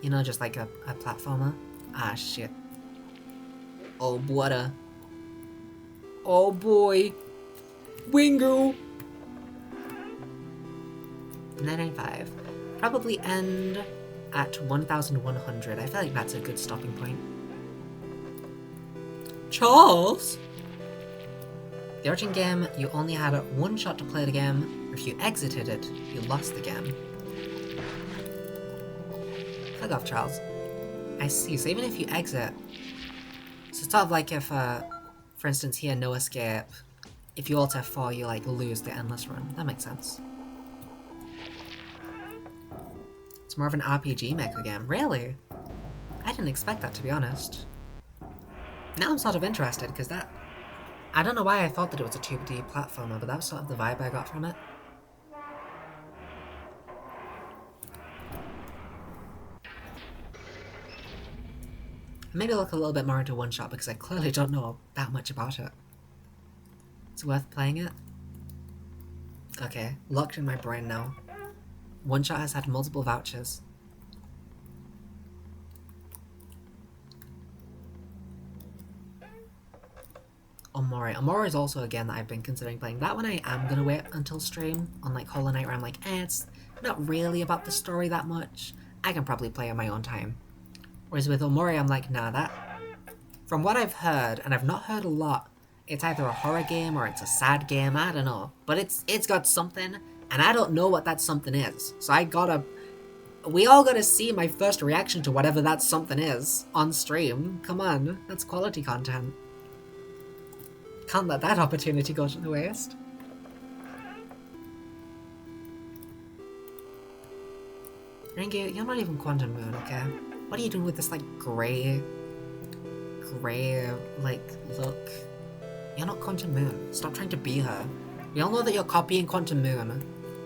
S1: You know, just like a platformer. Ah, shit. Oh, butter. Oh boy. Wingu! 995. Probably end at 1100. I feel like that's a good stopping point. Charles? The origin game, you only had one shot to play the game. If you exited it, you lost the game. Fuck off, Charles. I see, so even if you exit... So it's sort of like if, for instance here, no escape. If you alt F4, you like lose the endless run. That makes sense. It's more of an RPG maker game. Really? I didn't expect that, to be honest. Now I'm sort of interested, because that... I don't know why I thought that it was a 2D platformer, but that was sort of the vibe I got from it. Maybe look a little bit more into One Shot, because I clearly don't know that much about it. It's worth playing it? Okay, locked in my brain now. One Shot has had multiple vouchers. Omori. Omori is also a game that I've been considering playing. That one I am gonna wait until stream, unlike Hollow Knight where I'm like, it's not really about the story that much. I can probably play on my own time. Whereas with Omori I'm like, nah, that... From what I've heard, and I've not heard a lot, It's either a horror game or it's a sad game, I don't know. But it's got something, and I don't know what that something is. So we all gotta see my first reaction to whatever that something is on stream. Come on, that's quality content. Can't let that opportunity go to the waste. Ringu, you're not even Quantum Moon, okay? What are you doing with this, like, grey, like, look? You're not Quantum Moon. Stop trying to be her. We all know that you're copying Quantum Moon.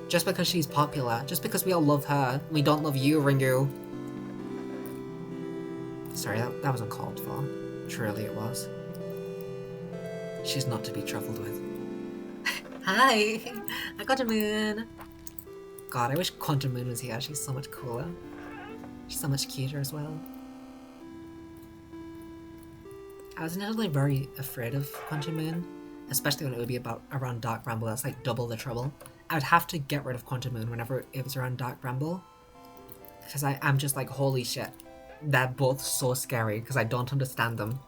S1: Just because she's popular. Just because we all love her. We don't love you, Ringu. Sorry, that was uncalled for. Truly it was. She's not to be truffled with. Hi! I got a moon! God, I wish Quantum Moon was here. She's so much cooler. She's so much cuter as well. I was initially very afraid of Quantum Moon, especially when it would be around Dark Bramble. That's like double the trouble. I would have to get rid of Quantum Moon whenever it was around Dark Bramble, because I'm just like, holy shit. They're both so scary because I don't understand them.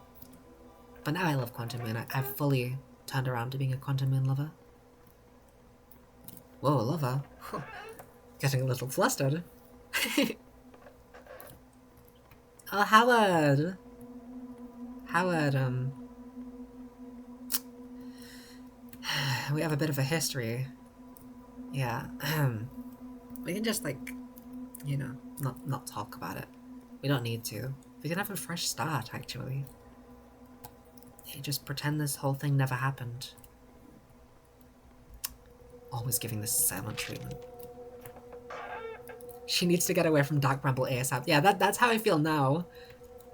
S1: But now I love Quantum Moon. I've fully turned around to being a Quantum Moon lover. Whoa, lover. Getting a little flustered. Oh, Howard! Howard, we have a bit of a history. Yeah, we can just, like, you know, not talk about it. We don't need to. We can have a fresh start, actually. You just pretend this whole thing never happened. Always giving this silent treatment. She needs to get away from Dark Bramble ASAP. Yeah, that's how I feel now.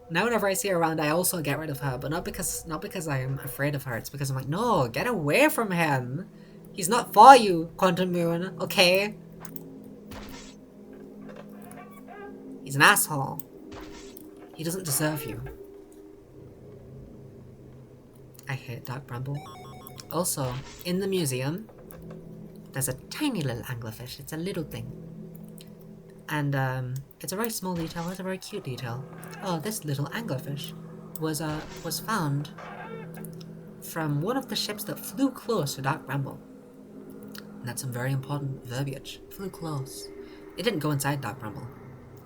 S1: Now whenever I see her around, I also get rid of her, but not because I'm afraid of her. It's because I'm like, no, get away from him. He's not for you, Quantum Moon, okay? He's an asshole. He doesn't deserve you. I hate Dark Bramble. Also, in the museum, there's a tiny little anglerfish. It's a little thing. And, it's a very small detail, it's a very cute detail. Oh, this little anglerfish was found from one of the ships that flew close to Dark Bramble. And that's some very important verbiage. Flew close. It didn't go inside Dark Bramble.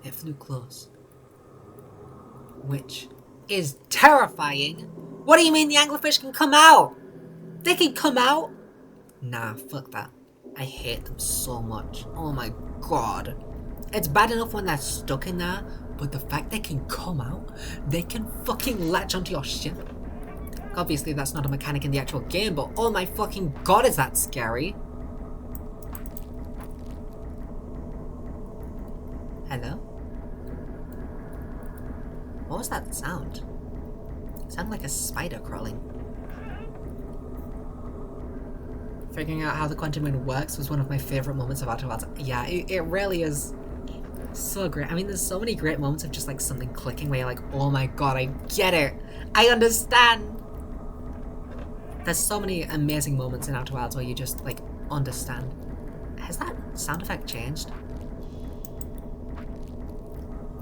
S1: It flew close. Which is terrifying! What do you mean the anglerfish can come out? They can come out? Nah, fuck that. I hate them so much. Oh my god. It's bad enough when they're stuck in there, but the fact they can come out, they can fucking latch onto your ship. Obviously that's not a mechanic in the actual game, but oh my fucking god, is that scary. Hello? What was that sound? It sounded like a spider crawling. Figuring out how the Quantum Moon works was one of my favourite moments of Outer Wilds. Yeah, it really is so great. I mean, there's so many great moments of just like something clicking where you're like, oh my god, I get it. I understand. There's so many amazing moments in Outer Wilds where you just like understand. Has that sound effect changed?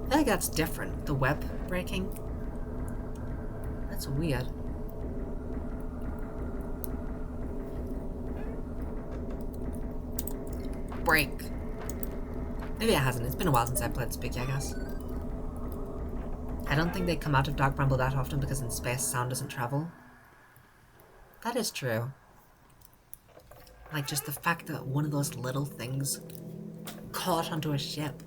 S1: I feel like that's different. The web breaking. That's weird. Break. Maybe it hasn't. It's been a while since I played Spooky, I guess. I don't think they come out of Dark Bramble that often because in space sound doesn't travel. That is true. Like, just the fact that one of those little things caught onto a ship.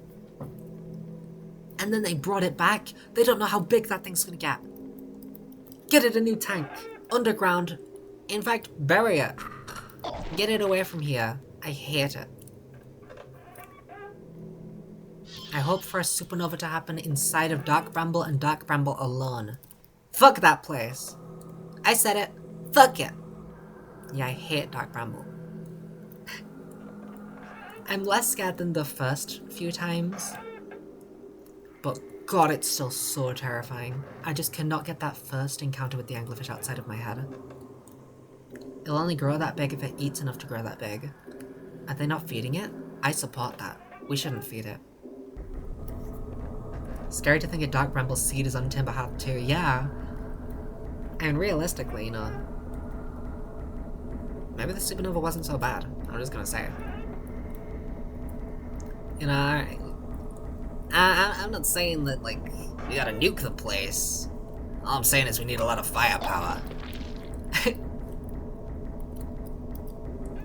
S1: And then they brought it back. They don't know how big that thing's gonna get. Get it a new tank. Underground. In fact, bury it. Get it away from here. I hate it. I hope for a supernova to happen inside of Dark Bramble and Dark Bramble alone. Fuck that place. I said it. Fuck it. Yeah, I hate Dark Bramble. I'm less scared than the first few times. But god, it's still so terrifying. I just cannot get that first encounter with the anglerfish outside of my head. It'll only grow that big if it eats enough to grow that big. Are they not feeding it? I support that. We shouldn't feed it. Scary to think a Dark Bramble seed is on Timber Heart too. Yeah. And realistically, you know, maybe the supernova wasn't so bad. I'm just gonna say. You know, I'm not saying that, like, we gotta nuke the place. All I'm saying is we need a lot of firepower.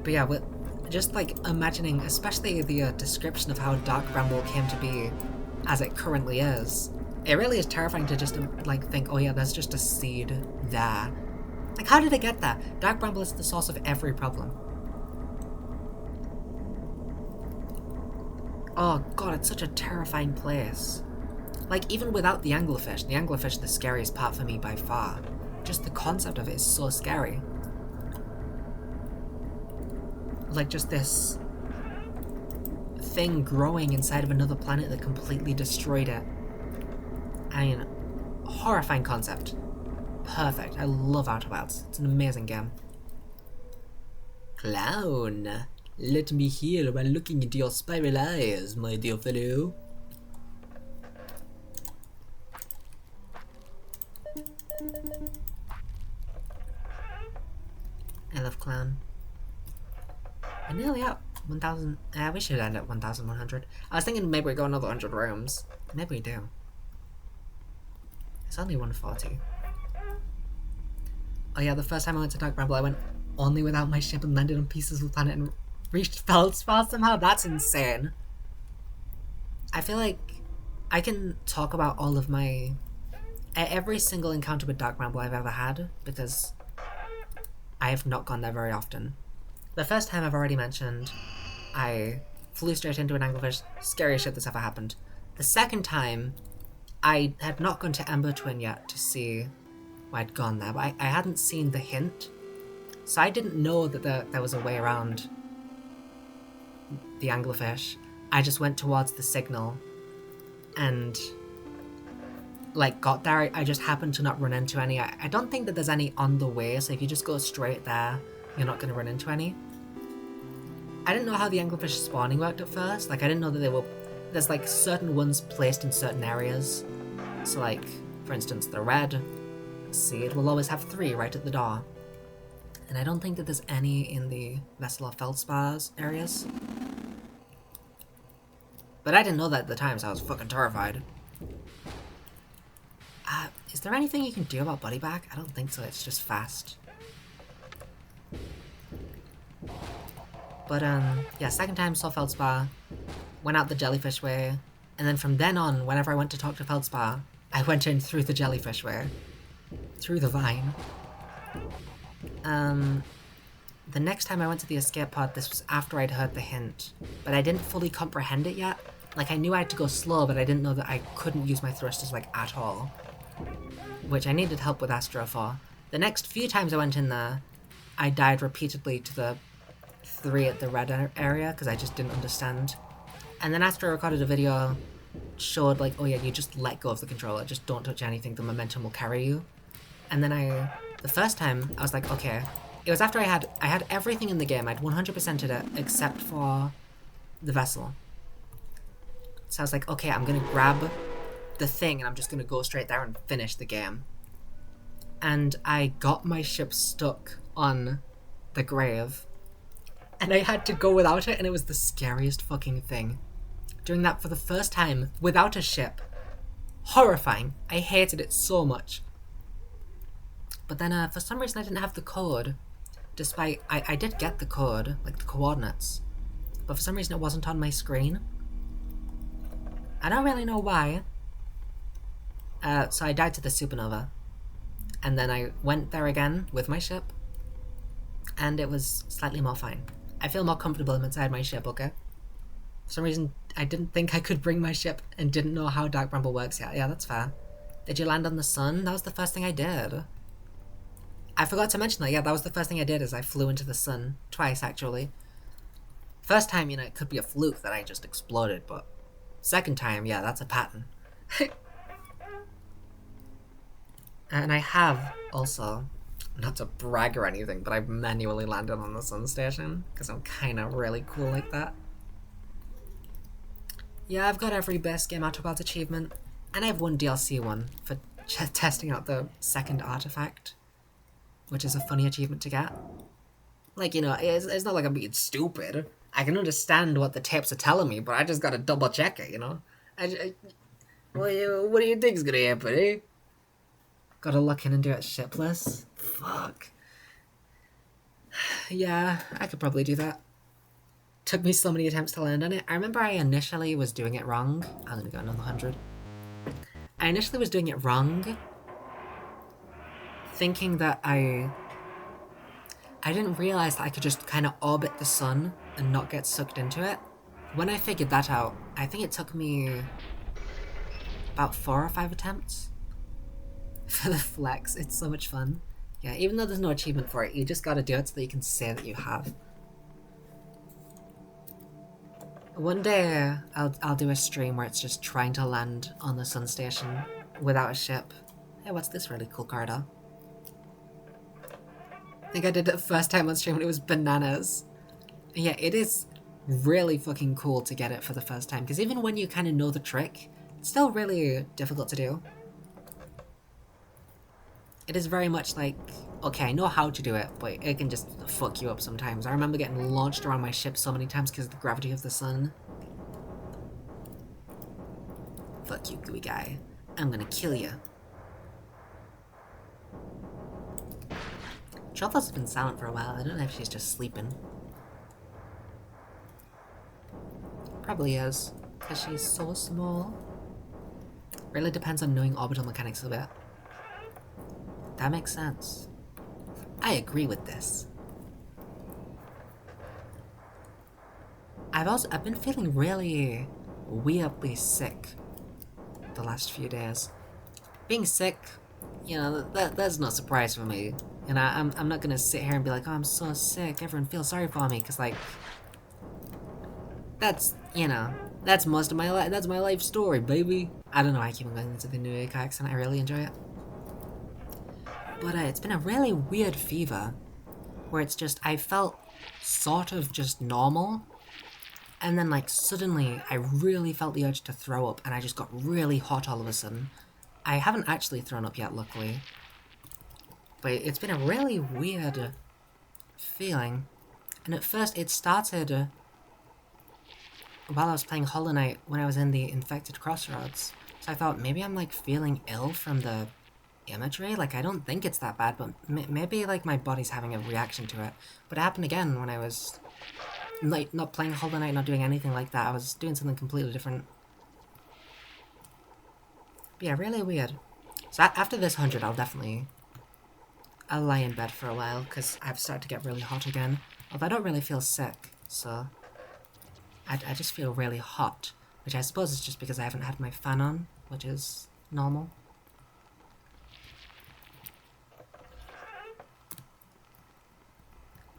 S1: But yeah, just like imagining, especially the description of how Dark Bramble came to be as it currently is, it really is terrifying to just like think, oh yeah, there's just a seed there. Like, how did it get there? Dark Bramble is the source of every problem. Oh god, it's such a terrifying place. Like, even without the anglerfish the scariest part for me by far. Just the concept of it is so scary. Like, just this thing growing inside of another planet that completely destroyed it. I mean, horrifying concept. Perfect. I love Outer Wilds. It's an amazing game. Clown, let me hear by looking into your spiral eyes, my dear fellow. I love Clown. We're nearly up. 1,000. We should end at 1,100. I was thinking maybe we go another 100 rooms. Maybe we do. It's only 140. Oh yeah, the first time I went to Dark Bramble, I went only without my ship and landed on pieces of the planet and reached Feldspar somehow. That's insane. I feel like I can talk about all of my... every single encounter with Dark Bramble I've ever had, because I have not gone there very often. The first time I've already mentioned, I flew straight into an anglerfish. Scariest shit that's ever happened. The second time, I had not gone to Ember Twin yet to see why I'd gone there, but I hadn't seen the hint. So I didn't know that there was a way around the anglerfish. I just went towards the signal and like got there. I just happened to not run into any. I don't think that there's any on the way, so if you just go straight there, you're not going to run into any. I didn't know how the anglerfish spawning worked at first. Like, I didn't know that there's like certain ones placed in certain areas. So like, for instance, the red seed will always have 3 right at the door. And I don't think that there's any in the Vessel of Feldspars areas. But I didn't know that at the time, so I was fucking terrified. Is there anything you can do about Buddyback? I don't think so, it's just fast. But, yeah, second time saw Feldspar, went out the jellyfish way, and then from then on, whenever I went to talk to Feldspar, I went in through the jellyfish way. Through the vine. The next time I went to the escape pod, this was after I'd heard the hint, but I didn't fully comprehend it yet. Like, I knew I had to go slow, but I didn't know that I couldn't use my thrusters, like, at all. Which I needed help with Astro for. The next few times I went in there, I died repeatedly to the 3 at the red area, because I just didn't understand. And then after I recorded a video, showed like, oh yeah, you just let go of the controller, just don't touch anything, the momentum will carry you. And then the first time, I was like, okay. It was after I had everything in the game, I'd 100%ed it, except for the vessel. So I was like, okay, I'm gonna grab the thing, and I'm just gonna go straight there and finish the game. And I got my ship stuck on the grave. And I had to go without it, and it was the scariest fucking thing. Doing that for the first time, without a ship. Horrifying. I hated it so much. But then, for some reason I didn't have the code. Despite, I did get the code, like the coordinates. But for some reason it wasn't on my screen. I don't really know why. So I died to the supernova. And then I went there again with my ship. And it was slightly more fine. I feel more comfortable inside my ship, okay? For some reason, I didn't think I could bring my ship and didn't know how Dark Bramble works yet. Yeah, that's fair. Did you land on the sun? That was the first thing I did. I forgot to mention that. Yeah, that was the first thing I did, is I flew into the sun. Twice, actually. First time, you know, it could be a fluke that I just exploded, but second time, yeah, that's a pattern. And I have also, not to brag or anything, but I've manually landed on the sun station, because I'm kind of really cool like that. Yeah, I've got every best game Outer Wilds achievement, and I have one DLC one for testing out the second artifact, which is a funny achievement to get. Like, you know, it's not like I'm being stupid. I can understand what the tips are telling me, but I just gotta double check it, you know? What do you think's gonna happen, eh? Gotta look in and do it shipless? Fuck. Yeah, I could probably do that. Took me so many attempts to land on it. I remember I initially was doing it wrong. I'm gonna go another 100. I initially was doing it wrong, thinking that I didn't realize that I could just kind of orbit the sun and not get sucked into it. When I figured that out, I think it took me about 4 or 5 attempts for the flex. It's so much fun. Yeah, even though there's no achievement for it, you just gotta do it so that you can say that you have. One day, I'll do a stream where it's just trying to land on the sun station without a ship. Hey, what's this really cool card? I think I did it the first time on stream and it was bananas. Yeah, it is really fucking cool to get it for the first time, because even when you kind of know the trick, it's still really difficult to do. It is very much like, okay, I know how to do it, but it can just fuck you up sometimes. I remember getting launched around my ship so many times because of the gravity of the sun. Fuck you, gooey guy. I'm gonna kill you. Truffled's been silent for a while. I don't know if she's just sleeping. Probably is, because she's so small. Really depends on knowing orbital mechanics a bit. That makes sense. I agree with this. I've been feeling really weirdly sick the last few days. Being sick, you know, that's no surprise for me. And I'm not gonna sit here and be like, oh, I'm so sick, everyone feels sorry for me, because, like, that's, you know, that's most of my life, that's my life story, baby. I don't know why I keep going into the New York accent, I really enjoy it. But it's been a really weird fever, where it's just, I felt sort of just normal, and then, like, suddenly I really felt the urge to throw up, and I just got really hot all of a sudden. I haven't actually thrown up yet, luckily. But it's been a really weird feeling. And at first it started while I was playing Hollow Knight when I was in the infected crossroads. So I thought maybe I'm like feeling ill from the imagery. Like I don't think it's that bad, but maybe like my body's having a reaction to it. But it happened again when I was like not playing Hollow Knight, not doing anything like that. I was doing something completely different. But yeah, really weird. So after this 100, I'll lie in bed for a while, because I've started to get really hot again. Although I don't really feel sick, so... I just feel really hot, which I suppose is just because I haven't had my fan on, which is normal.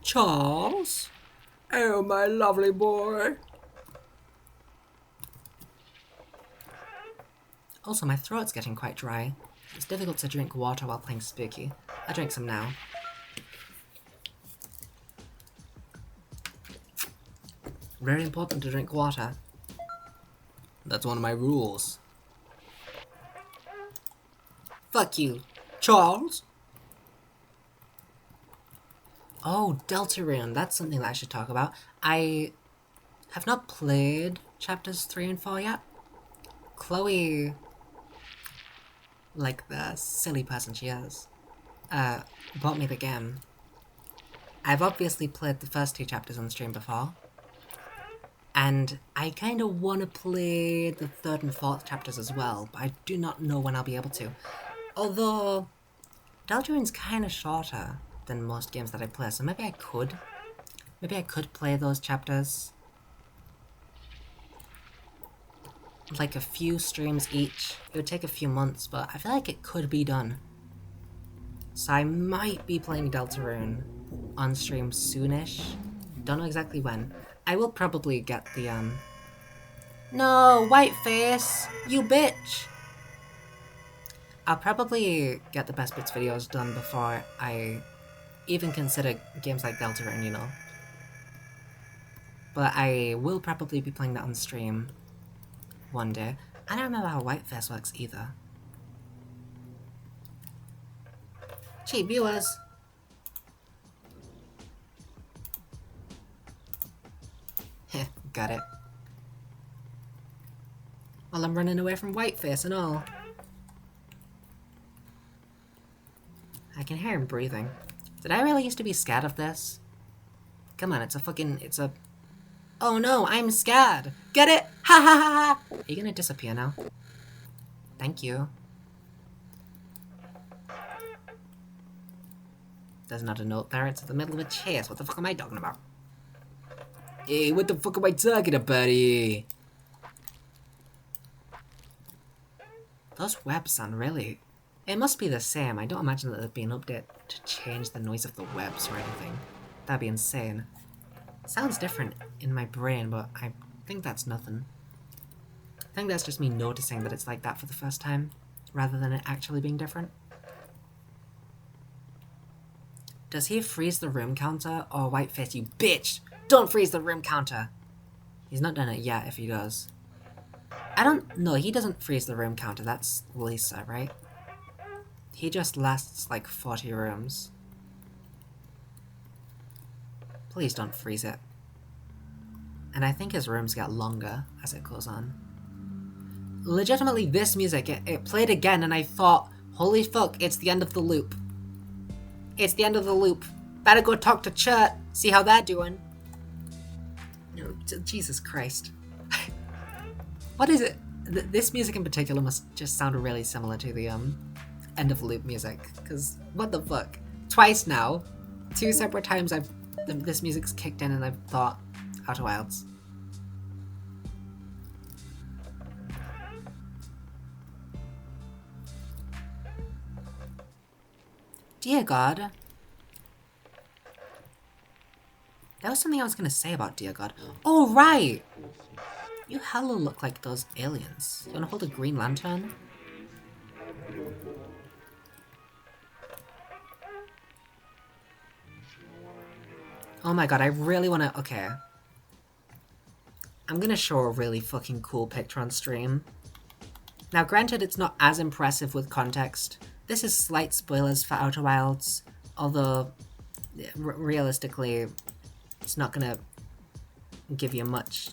S1: Charles? Oh, my lovely boy. Also, my throat's getting quite dry. It's difficult to drink water while playing Spooky. I'll drink some now. Very important to drink water. That's one of my rules. Fuck you, Charles! Oh, Deltarune, that's something that I should talk about. I have not played chapters 3 and 4 yet. Chloe, like the silly person she is, bought me the game. I've obviously played the first 2 chapters on stream before, and I kind of want to play the 3rd and 4th chapters as well, but I do not know when I'll be able to. Although, Deltarune's kind of shorter than most games that I play, so maybe I could play those chapters. Like a few streams each. It would take a few months, but I feel like it could be done. So I might be playing Deltarune on stream soonish. Don't know exactly when. I will probably get the, No, Whiteface! You bitch! I'll probably get the Best Bits videos done before I even consider games like Deltarune, you know. But I will probably be playing that on stream one day. I don't remember how Whiteface works either. Cheap viewers! Got it. While I'm running away from Whiteface and all. I can hear him breathing. Did I really used to be scared of this? Come on, it's a... Oh no, I'm scared! Get it? Ha ha ha ha! Are you gonna disappear now? Thank you. There's not a note there, it's in the middle of a chase. What the fuck am I talking about? Hey, what the fuck am I talking about here? Those webs sound really... It must be the same. I don't imagine that there'd be an update to change the noise of the webs or anything. That'd be insane. It sounds different in my brain, but I think that's nothing. I think that's just me noticing that it's like that for the first time, rather than it actually being different. Does he freeze the room counter? Oh, Whiteface, you bitch! Don't freeze the room counter! He's not done it yet if he does. No, he doesn't freeze the room counter. That's Lisa, right? He just lasts like 40 rooms. Please don't freeze it. And I think his rooms get longer as it goes on. Legitimately, this music, it played again and I thought, holy fuck, it's the end of the loop. It's the end of the loop. Better go talk to Chert, see how they're doing. No, Jesus Christ. What is it? This music in particular must just sound really similar to the end of loop music. Because what the fuck? Twice now, 2 separate times this music's kicked in and I've thought Outer Wilds. Dear God. That was something I was gonna say about Dear God. Oh, right! You hella look like those aliens. You wanna hold a green lantern? Oh my god, I really wanna... Okay. I'm gonna show a really fucking cool picture on stream. Now, granted, it's not as impressive with context. This is slight spoilers for Outer Wilds, although, realistically, it's not gonna give you much.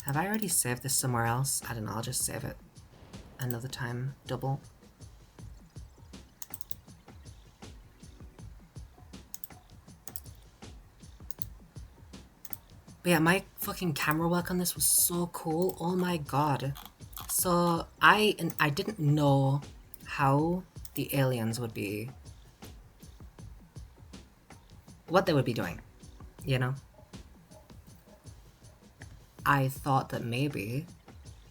S1: Have I already saved this somewhere else? I don't know, I'll just save it another time, double. But yeah, my fucking camera work on this was so cool. Oh my god. So I didn't know how the aliens would be, what they would be doing, you know? I thought that maybe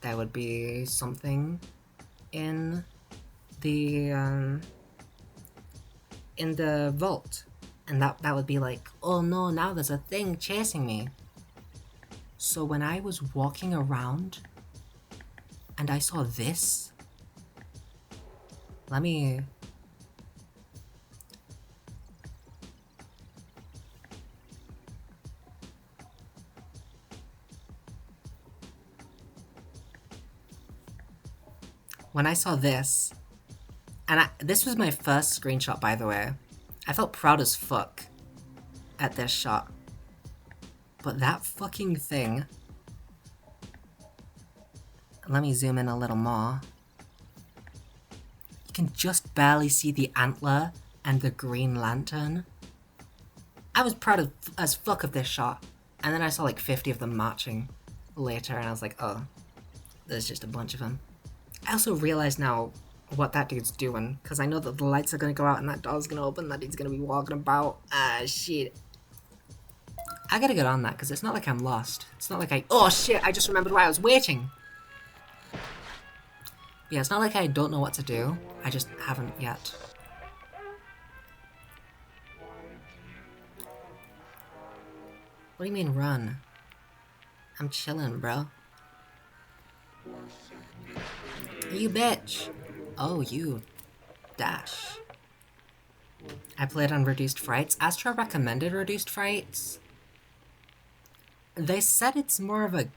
S1: there would be something in the vault, and that would be like, oh no, now there's a thing chasing me. So when I was walking around and I saw this, let me... When I saw this, and this was my first screenshot, by the way. I felt proud as fuck at this shot. But that fucking thing... Let me zoom in a little more. You can just barely see the antler and the green lantern. I was proud as fuck of this shot. And then I saw like 50 of them marching later and I was like, oh, there's just a bunch of them. I also realize now what that dude's doing, because I know that the lights are going to go out and that door's going to open, that dude's going to be walking about. Ah, shit. I gotta get on that, because it's not like I'm lost. It's not like oh shit, I just remembered why I was waiting. Yeah, it's not like I don't know what to do. I just haven't yet. What do you mean run? I'm chilling, bro. You bitch! Oh, you dash. I played on Reduced Frights. Astra recommended Reduced Frights. They said it's more of a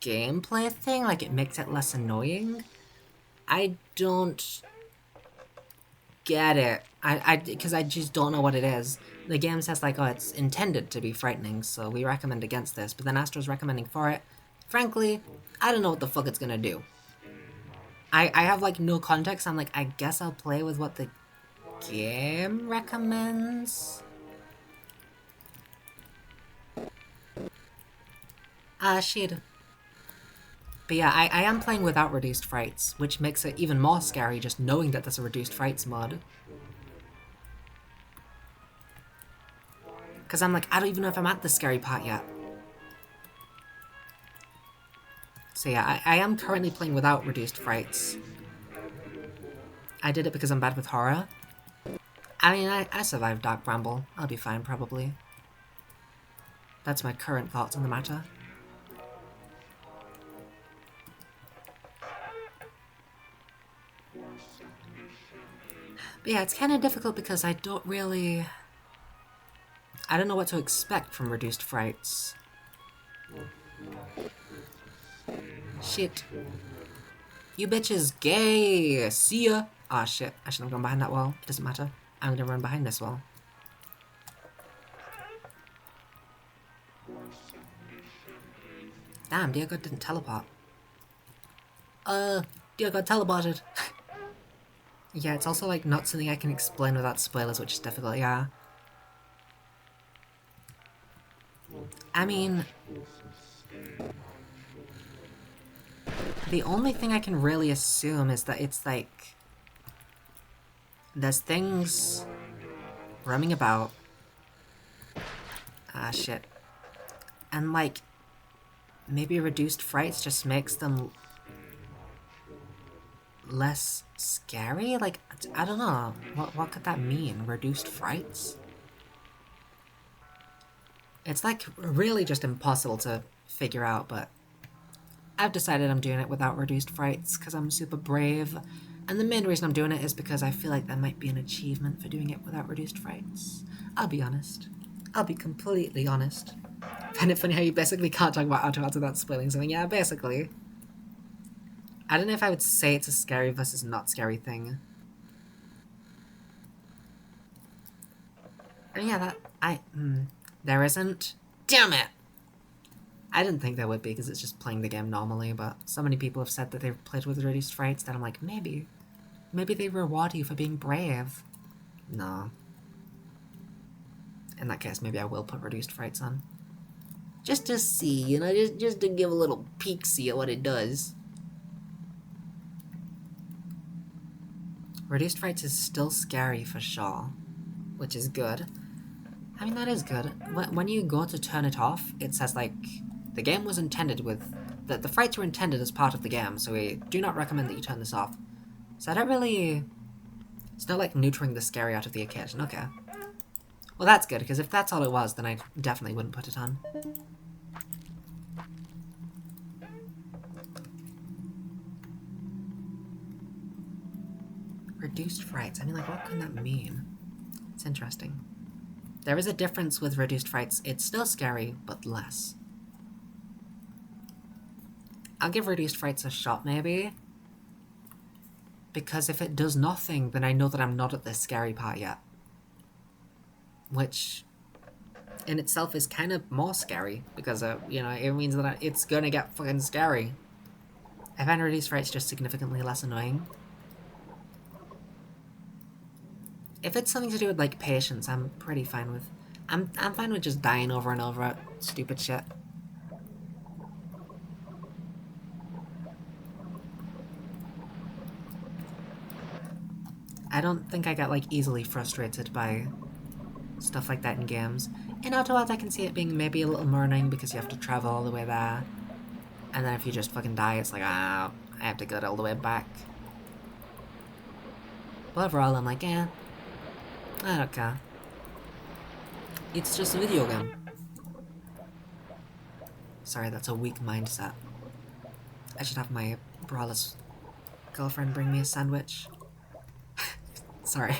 S1: gameplay thing, like it makes it less annoying. I don't get it. Because I just don't know what it is. The game says like, oh, it's intended to be frightening, so we recommend against this. But then Astro's recommending for it. Frankly, I don't know what the fuck it's gonna do. I have like no context. I'm like, I guess I'll play with what the game recommends. Shit. But yeah, I am playing without reduced frights, which makes it even more scary just knowing that there's a reduced frights mod. Because I'm like, I don't even know if I'm at the scary part yet. So yeah, I am currently playing without reduced frights. I did it because I'm bad with horror. I mean, I survived Dark Bramble. I'll be fine, probably. That's my current thoughts on the matter. But yeah, it's kind of difficult because I don't really... I don't know what to expect from reduced frights. Shit. You bitches gay! See ya! Ah, shit. I shouldn't have gone behind that wall. It doesn't matter. I'm gonna run behind this wall. Damn, dear God didn't teleport. Dear God teleported. Yeah, it's also like not something I can explain without spoilers, which is difficult, yeah. I mean... The only thing I can really assume is that it's like... There's things roaming about. Ah, shit. And like... Maybe reduced frights just makes them... less scary? Like, I don't know. What could that mean? Reduced frights? It's like really just impossible to figure out, but I've decided I'm doing it without reduced frights because I'm super brave. And the main reason I'm doing it is because I feel like there might be an achievement for doing it without reduced frights. I'll be honest. I'll be completely honest. Find it funny how you basically can't talk about how to answer without spoiling something. Yeah, basically. I don't know if I would say it's a scary versus not scary thing. And yeah, there isn't. Damn it! I didn't think there would be because it's just playing the game normally, but so many people have said that they've played with reduced frights that I'm like, maybe. Maybe they reward you for being brave. No. In that case, maybe I will put reduced frights on. Just to see, you know, just to give a little peek-see at what it does. Reduced frights is still scary for sure, which is good. I mean, that is good. When you go to turn it off, it says, like, the game was intended with... The frights were intended as part of the game, so we do not recommend that you turn this off. So I don't really... It's not like neutering the scary out of the occasion. Okay. Well, that's good, because if that's all it was, then I definitely wouldn't put it on. Reduced frights. I mean, like, what can that mean? It's interesting. There is a difference with reduced frights. It's still scary, but less. I'll give reduced frights a shot, maybe. Because if it does nothing, then I know that I'm not at the scary part yet. Which, in itself, is kind of more scary. Because, you know, it means that it's gonna get fucking scary. I find reduced frights just significantly less annoying. If it's something to do with, like, patience, I'm pretty fine with... I'm fine with just dying over and over at stupid shit. I don't think I get, like, easily frustrated by stuff like that in games. In Outer Wilds, I can see it being maybe a little more annoying because you have to travel all the way there. And then if you just fucking die, it's like, ah, I have to go all the way back. But overall, I'm like, eh, I don't care. It's just a video game. Sorry, that's a weak mindset. I should have my braless girlfriend bring me a sandwich. Sorry.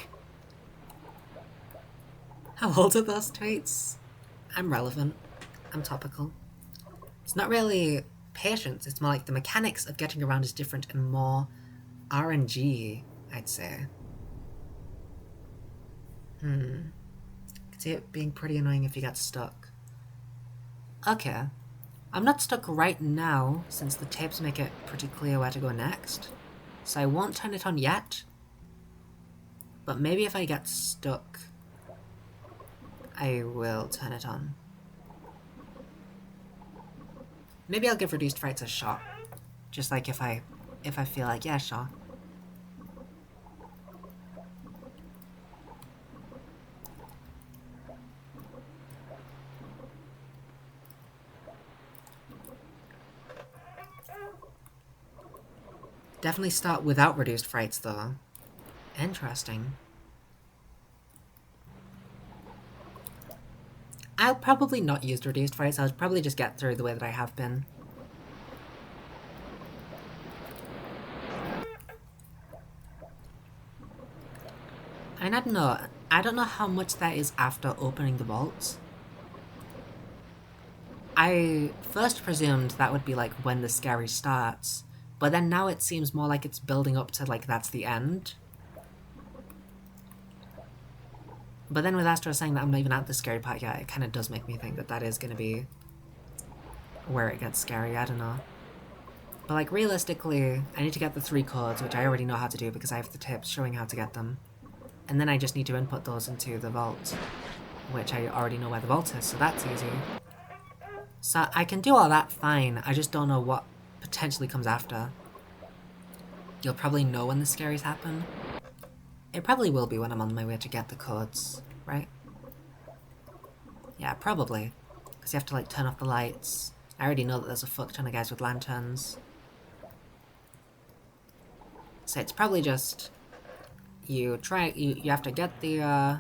S1: How old are those tweets? I'm relevant. I'm topical. It's not really patience, it's more like the mechanics of getting around is different and more RNG, I'd say. Could see it being pretty annoying if you get stuck. Okay. I'm not stuck right now, since the tapes make it pretty clear where to go next. So I won't turn it on yet. But maybe if I get stuck, I will turn it on. Maybe I'll give reduced frights a shot. Just like if I feel like, yeah, sure. Definitely start without reduced frights, though. Interesting. I'll probably not use reduced frights. I'll probably just get through the way that I have been. And I don't know. I don't know how much that is after opening the vaults. I first presumed that would be like when the scary starts, but then now it seems more like it's building up to like that's the end. But then with Astro saying that I'm not even at the scary part yet, it kind of does make me think that that is going to be where it gets scary. I don't know. But like realistically, I need to get the 3 codes, which I already know how to do because I have the tips showing how to get them. And then I just need to input those into the vault, which I already know where the vault is, so that's easy. So I can do all that fine, I just don't know what potentially comes after. You'll probably know when the scaries happen. It probably will be when I'm on my way to get the codes, right? Yeah, probably. Because you have to like turn off the lights. I already know that there's a fuck ton of guys with lanterns. So it's probably just... You have to get the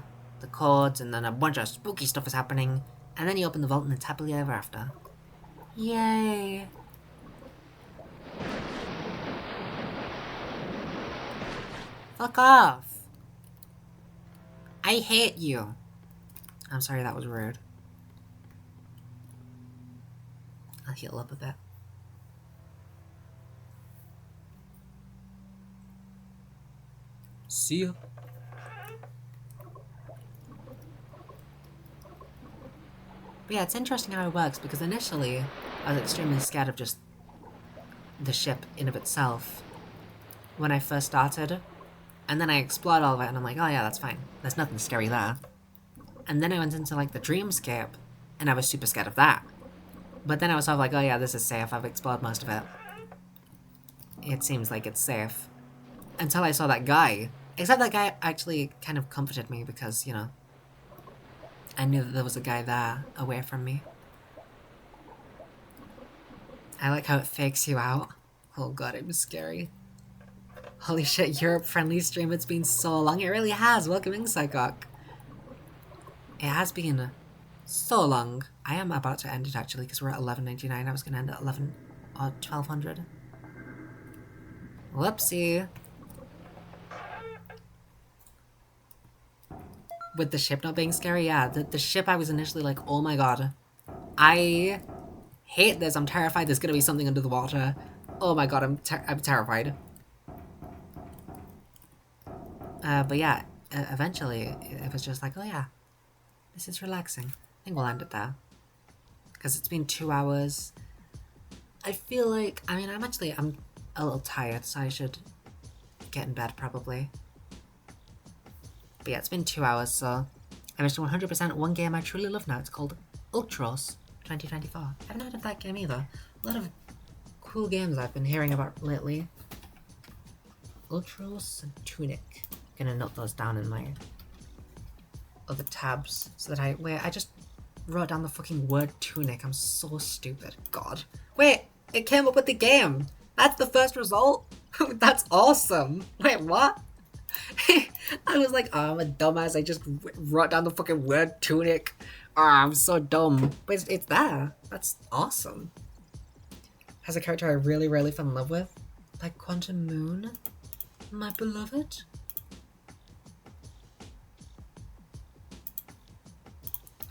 S1: codes, and then a bunch of spooky stuff is happening, and then you open the vault and it's happily ever after. Yay! Fuck off! I hate you! I'm sorry, that was rude. I'll heal up a bit. See ya. But yeah, it's interesting how it works, because initially I was extremely scared of just the ship in of itself when I first started. And then I explored all of it and I'm like, oh yeah, that's fine. There's nothing scary there. And then I went into like the dreamscape and I was super scared of that. But then I was sort of like, oh yeah, this is safe. I've explored most of it. It seems like it's safe. Until I saw that guy. Except that guy actually kind of comforted me because, you know, I knew that there was a guy there away from me. I like how it fakes you out. Oh god, it was scary. Holy shit, Europe-friendly stream, it's been so long. It really has. Welcome in, Psychoc. It has been so long. I am about to end it, actually, because we're at 11.99. I was going to end at 11 or 1200. Whoopsie. With the ship not being scary, yeah. The ship, I was initially like, oh my god. I hate this. I'm terrified there's going to be something under the water. Oh my god, I'm terrified. But yeah, eventually it was just like, oh yeah, this is relaxing. I think we'll end it there. Because it's been 2 hours. I feel like, I mean, I'm a little tired, so I should get in bed probably. But yeah, it's been 2 hours, so I missed 100% one game I truly love now. It's called Ultros 2024. I haven't heard of that game either. A lot of cool games I've been hearing about lately. Ultros and Tunic. I'm gonna note those down in my other tabs so that I just wrote down the fucking word Tunic. I'm so stupid. God. Wait, it came up with the game. That's the first result? That's awesome. Wait, what? I was like, oh, I'm a dumbass. I just wrote down the fucking word Tunic. Oh, I'm so dumb. But it's there. That's awesome. Has a character I really, really fell in love with. Like Quantum Moon. My beloved.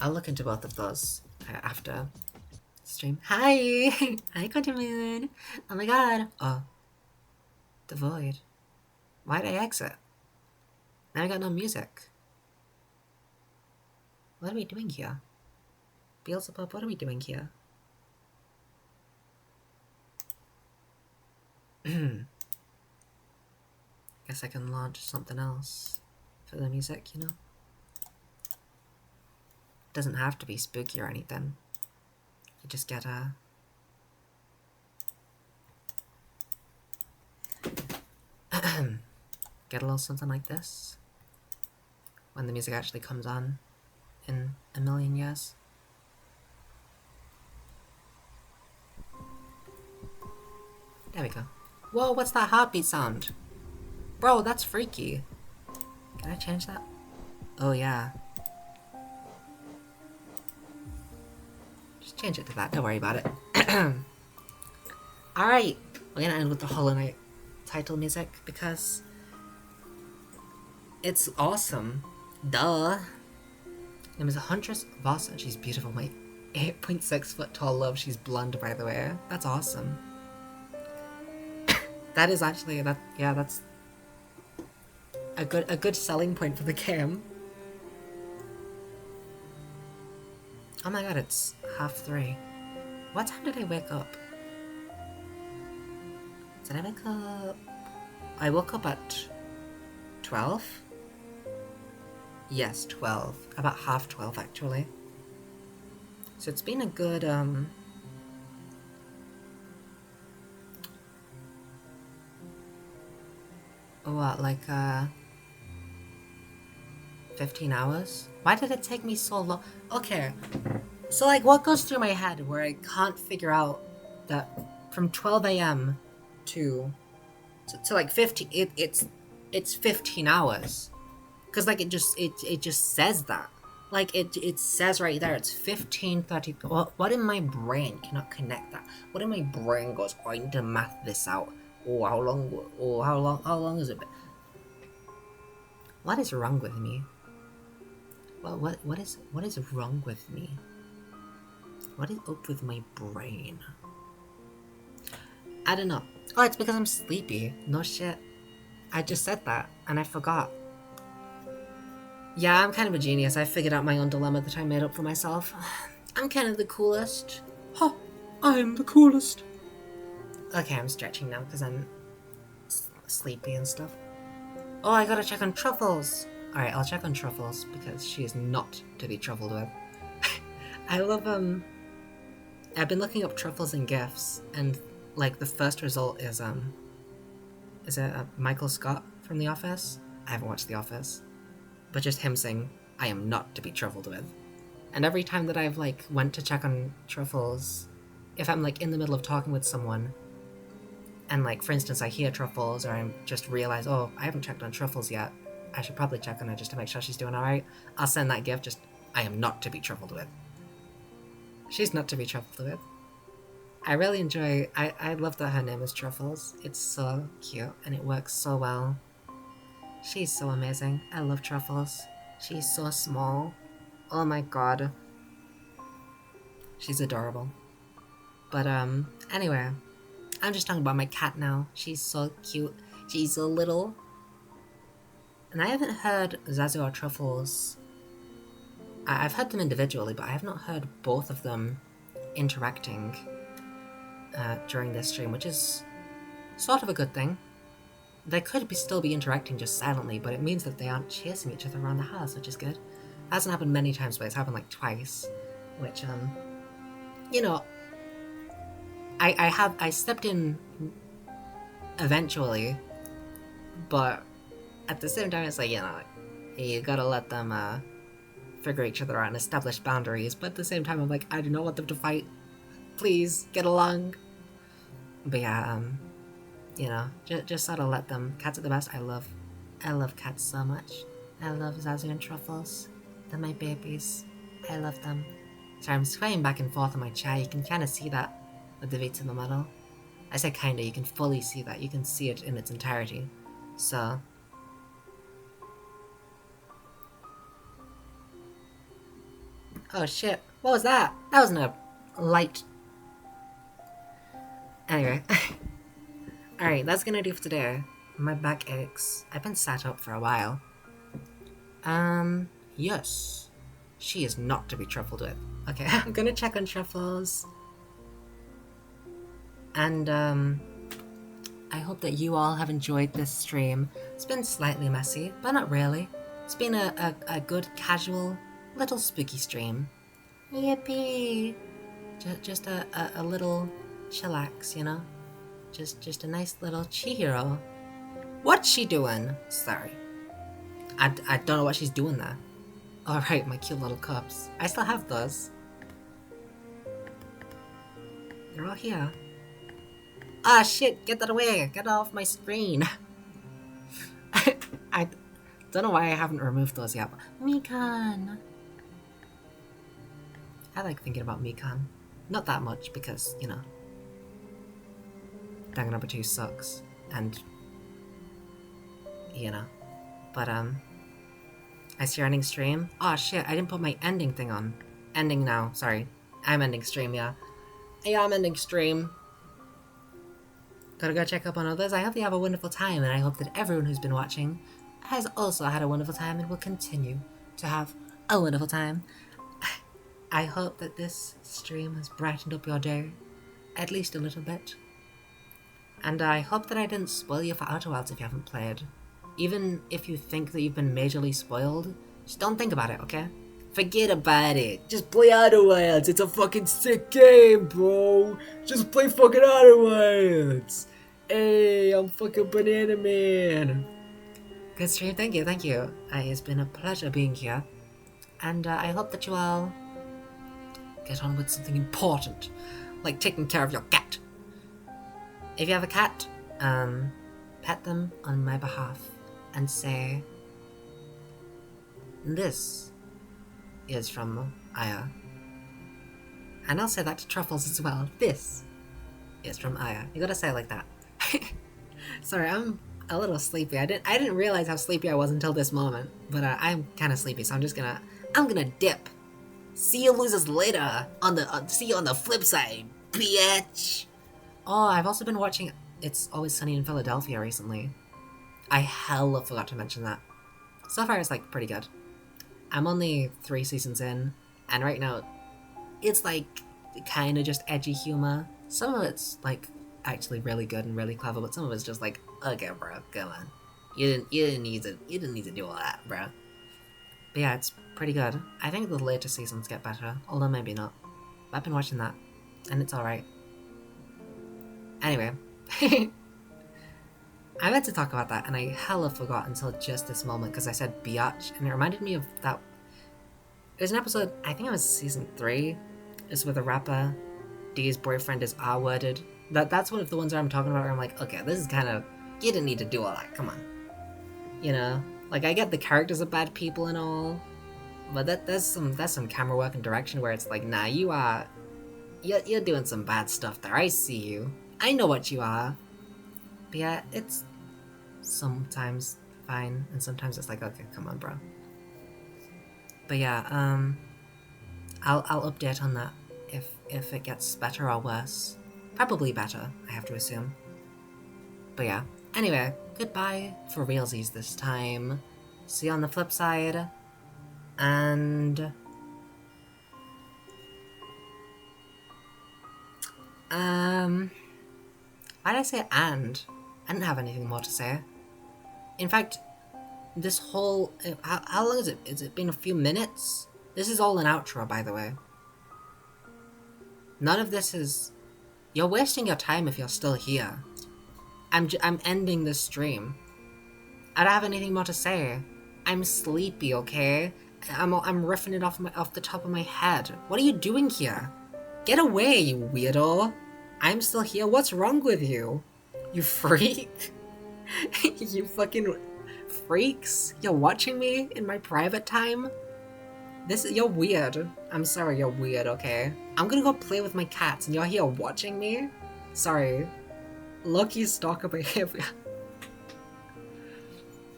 S1: I'll look into both of those after stream. Hi! Hi, Quantum Moon! Oh my god. Oh. The void. Why'd I exit? Now I got no music. What are we doing here? Beelzebub, what are we doing here? Guess I can launch something else for the music, you know? Doesn't have to be spooky or anything. You just get a... get a little something like this when the music actually comes on in a million years. There we go. Whoa, what's that heartbeat sound? Bro, that's freaky. Can I change that? Oh yeah. Just change it to that, don't worry about it. Alright, we're gonna end with the Hollow Knight title music because it's awesome. Duh. Name is Huntress Voss and she's beautiful. My 8.6 foot tall love. She's blonde, by the way. That's awesome. That is actually that's a good selling point for the game. Oh my god, it's 3:30. What time did I wake up? Did I wake up? I woke up at 12? Yes, 12. About 12:30 actually. So it's been a good what, like 15 hours? Why did it take me so long? Okay, so like what goes through my head where I can't figure out that from 12 a.m. to like 15, it's 15 hours. Cause like it just says that. Like it says right there, it's 15:30. What in my brain cannot connect that? What in my brain goes, I need to math this out. Oh, how long has it been? What is wrong with me? Well, what is wrong with me? What is up with my brain? I don't know. Oh, it's because I'm sleepy. No shit. I just said that and I forgot. Yeah, I'm kind of a genius. I figured out my own dilemma that I made up for myself. I'm kind of the coolest. Huh, I'm the coolest. Okay, I'm stretching now because I'm sleepy and stuff. Oh, I gotta check on Truffles. Alright, I'll check on Truffles because she is not to be truffled with. I love, I've been looking up Truffles and gifs, and, like, the first result is it Michael Scott from The Office? I haven't watched The Office. But just him saying, I am not to be truffled with. And every time that I've, like, went to check on Truffles, if I'm, like, in the middle of talking with someone, and, like, for instance, I hear Truffles, or I just realize, oh, I haven't checked on Truffles yet, I should probably check on her just to make sure she's doing alright, I'll send that gift, just, I am not to be truffled with. She's not to be truffled with. I really enjoy, I love that her name is Truffles. It's so cute, and it works so well. She's so amazing. I love Truffles. She's so small. Oh my god. She's adorable. But, anyway. I'm just talking about my cat now. She's so cute. She's so little. And I haven't heard Zazu or Truffles. I've heard them individually, but I have not heard both of them interacting during this stream, which is sort of a good thing. They could still be interacting just silently, but it means that they aren't chasing each other around the house, which is good. It hasn't happened many times, but it's happened like twice. Which, you know, I stepped in eventually, but at the same time, it's like, you know, you gotta let them figure each other out and establish boundaries. But at the same time, I'm like, I do not want them to fight. Please get along. But yeah, you know, just sort of let them. Cats are the best. I love cats so much. I love Zazu and Truffles. They're my babies. I love them. Sorry, I'm swaying back and forth on my chair. You can kind of see that with the veins in the middle. I say kinda, you can fully see that. You can see it in its entirety. So... oh shit, what was that? That wasn't a light... Anyway. Alright, that's gonna do for today. My back aches. I've been sat up for a while. Yes. She is not to be truffled with. Okay, I'm gonna check on Truffles. And, I hope that you all have enjoyed this stream. It's been slightly messy, but not really. It's been a good, casual, little spooky stream. Yippee! Just a little chillax, you know? Just a nice little Chihiro. What's she doing? Sorry. I don't know what she's doing there. Alright, my cute little cups. I still have those. They're all here. Ah, shit! Get that away! Get off my screen! I don't know why I haven't removed those yet. Mikan! I like thinking about Mikan. Not that much, because, you know, Danganronpa sucks, and, you know. But, I see your ending stream. Oh shit, I didn't put my ending thing on. Ending now, sorry. I'm ending stream, yeah. Yeah, I'm ending stream. Gotta go check up on others. I hope you have a wonderful time, and I hope that everyone who's been watching has also had a wonderful time and will continue to have a wonderful time. I hope that this stream has brightened up your day, at least a little bit. And I hope that I didn't spoil you for Outer Wilds if you haven't played. Even if you think that you've been majorly spoiled, just don't think about it, okay? Forget about it. Just play Outer Wilds. It's a fucking sick game, bro. Just play fucking Outer Wilds. Hey, I'm fucking Banana Man. Good stream, thank you, thank you. It's been a pleasure being here. And I hope that you all get on with something important, like taking care of your cat. If you have a cat, pet them on my behalf and say, this is from Aya. And I'll say that to Truffles as well. This is from Aya. You gotta say it like that. Sorry, I'm a little sleepy. I didn't realize how sleepy I was until this moment, but I'm kind of sleepy, so I'm gonna dip. See you losers later. See you on the flip side, bitch. Oh, I've also been watching It's Always Sunny in Philadelphia recently. I hella forgot to mention that. So far, it's like pretty good. I'm only 3 seasons in, and right now, it's like kind of just edgy humor. Some of it's like actually really good and really clever, but some of it's just like, okay, bro, come on, you didn't need to do all that, bro. But yeah, it's pretty good. I think the later seasons get better, although maybe not. But I've been watching that, and it's alright. Anyway, I meant to talk about that, and I hella forgot until just this moment because I said biatch, and it reminded me of that. There's an episode, I think it was season 3. It's with a rapper. D's boyfriend is R-worded. That's one of the ones where I'm talking about where I'm like, okay, this is kind of, you didn't need to do all that, come on. You know, like I get the characters are bad people and all, but that's some camera work and direction where it's like, nah, you're doing some bad stuff there. I see you. I know what you are. But yeah, it's sometimes fine, and sometimes it's like, okay, come on, bro. But yeah, I'll update on that if it gets better or worse. Probably better, I have to assume. But yeah. Anyway, goodbye for realsies this time. See you on the flip side. And why did I say and? I didn't have anything more to say. In fact, this whole how long is it? Has it been a few minutes? This is all an outro, by the way. None of this is. You're wasting your time if you're still here. I'm ending this stream. I don't have anything more to say. I'm sleepy, okay? I'm riffing it off the top of my head. What are you doing here? Get away, you weirdo! I'm still here. What's wrong with you? You freak? You fucking freaks? You're watching me in my private time? You're weird. I'm sorry, you're weird, okay? I'm gonna go play with my cats and you're here watching me? Sorry. Lucky stalker behavior.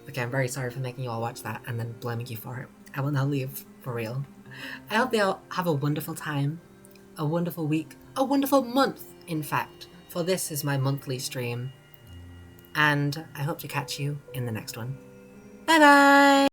S1: Okay, I'm very sorry for making you all watch that and then blaming you for it. I will now leave, for real. I hope they all have a wonderful time, a wonderful week, a wonderful month, in fact, for this is my monthly stream. And I hope to catch you in the next one. Bye bye!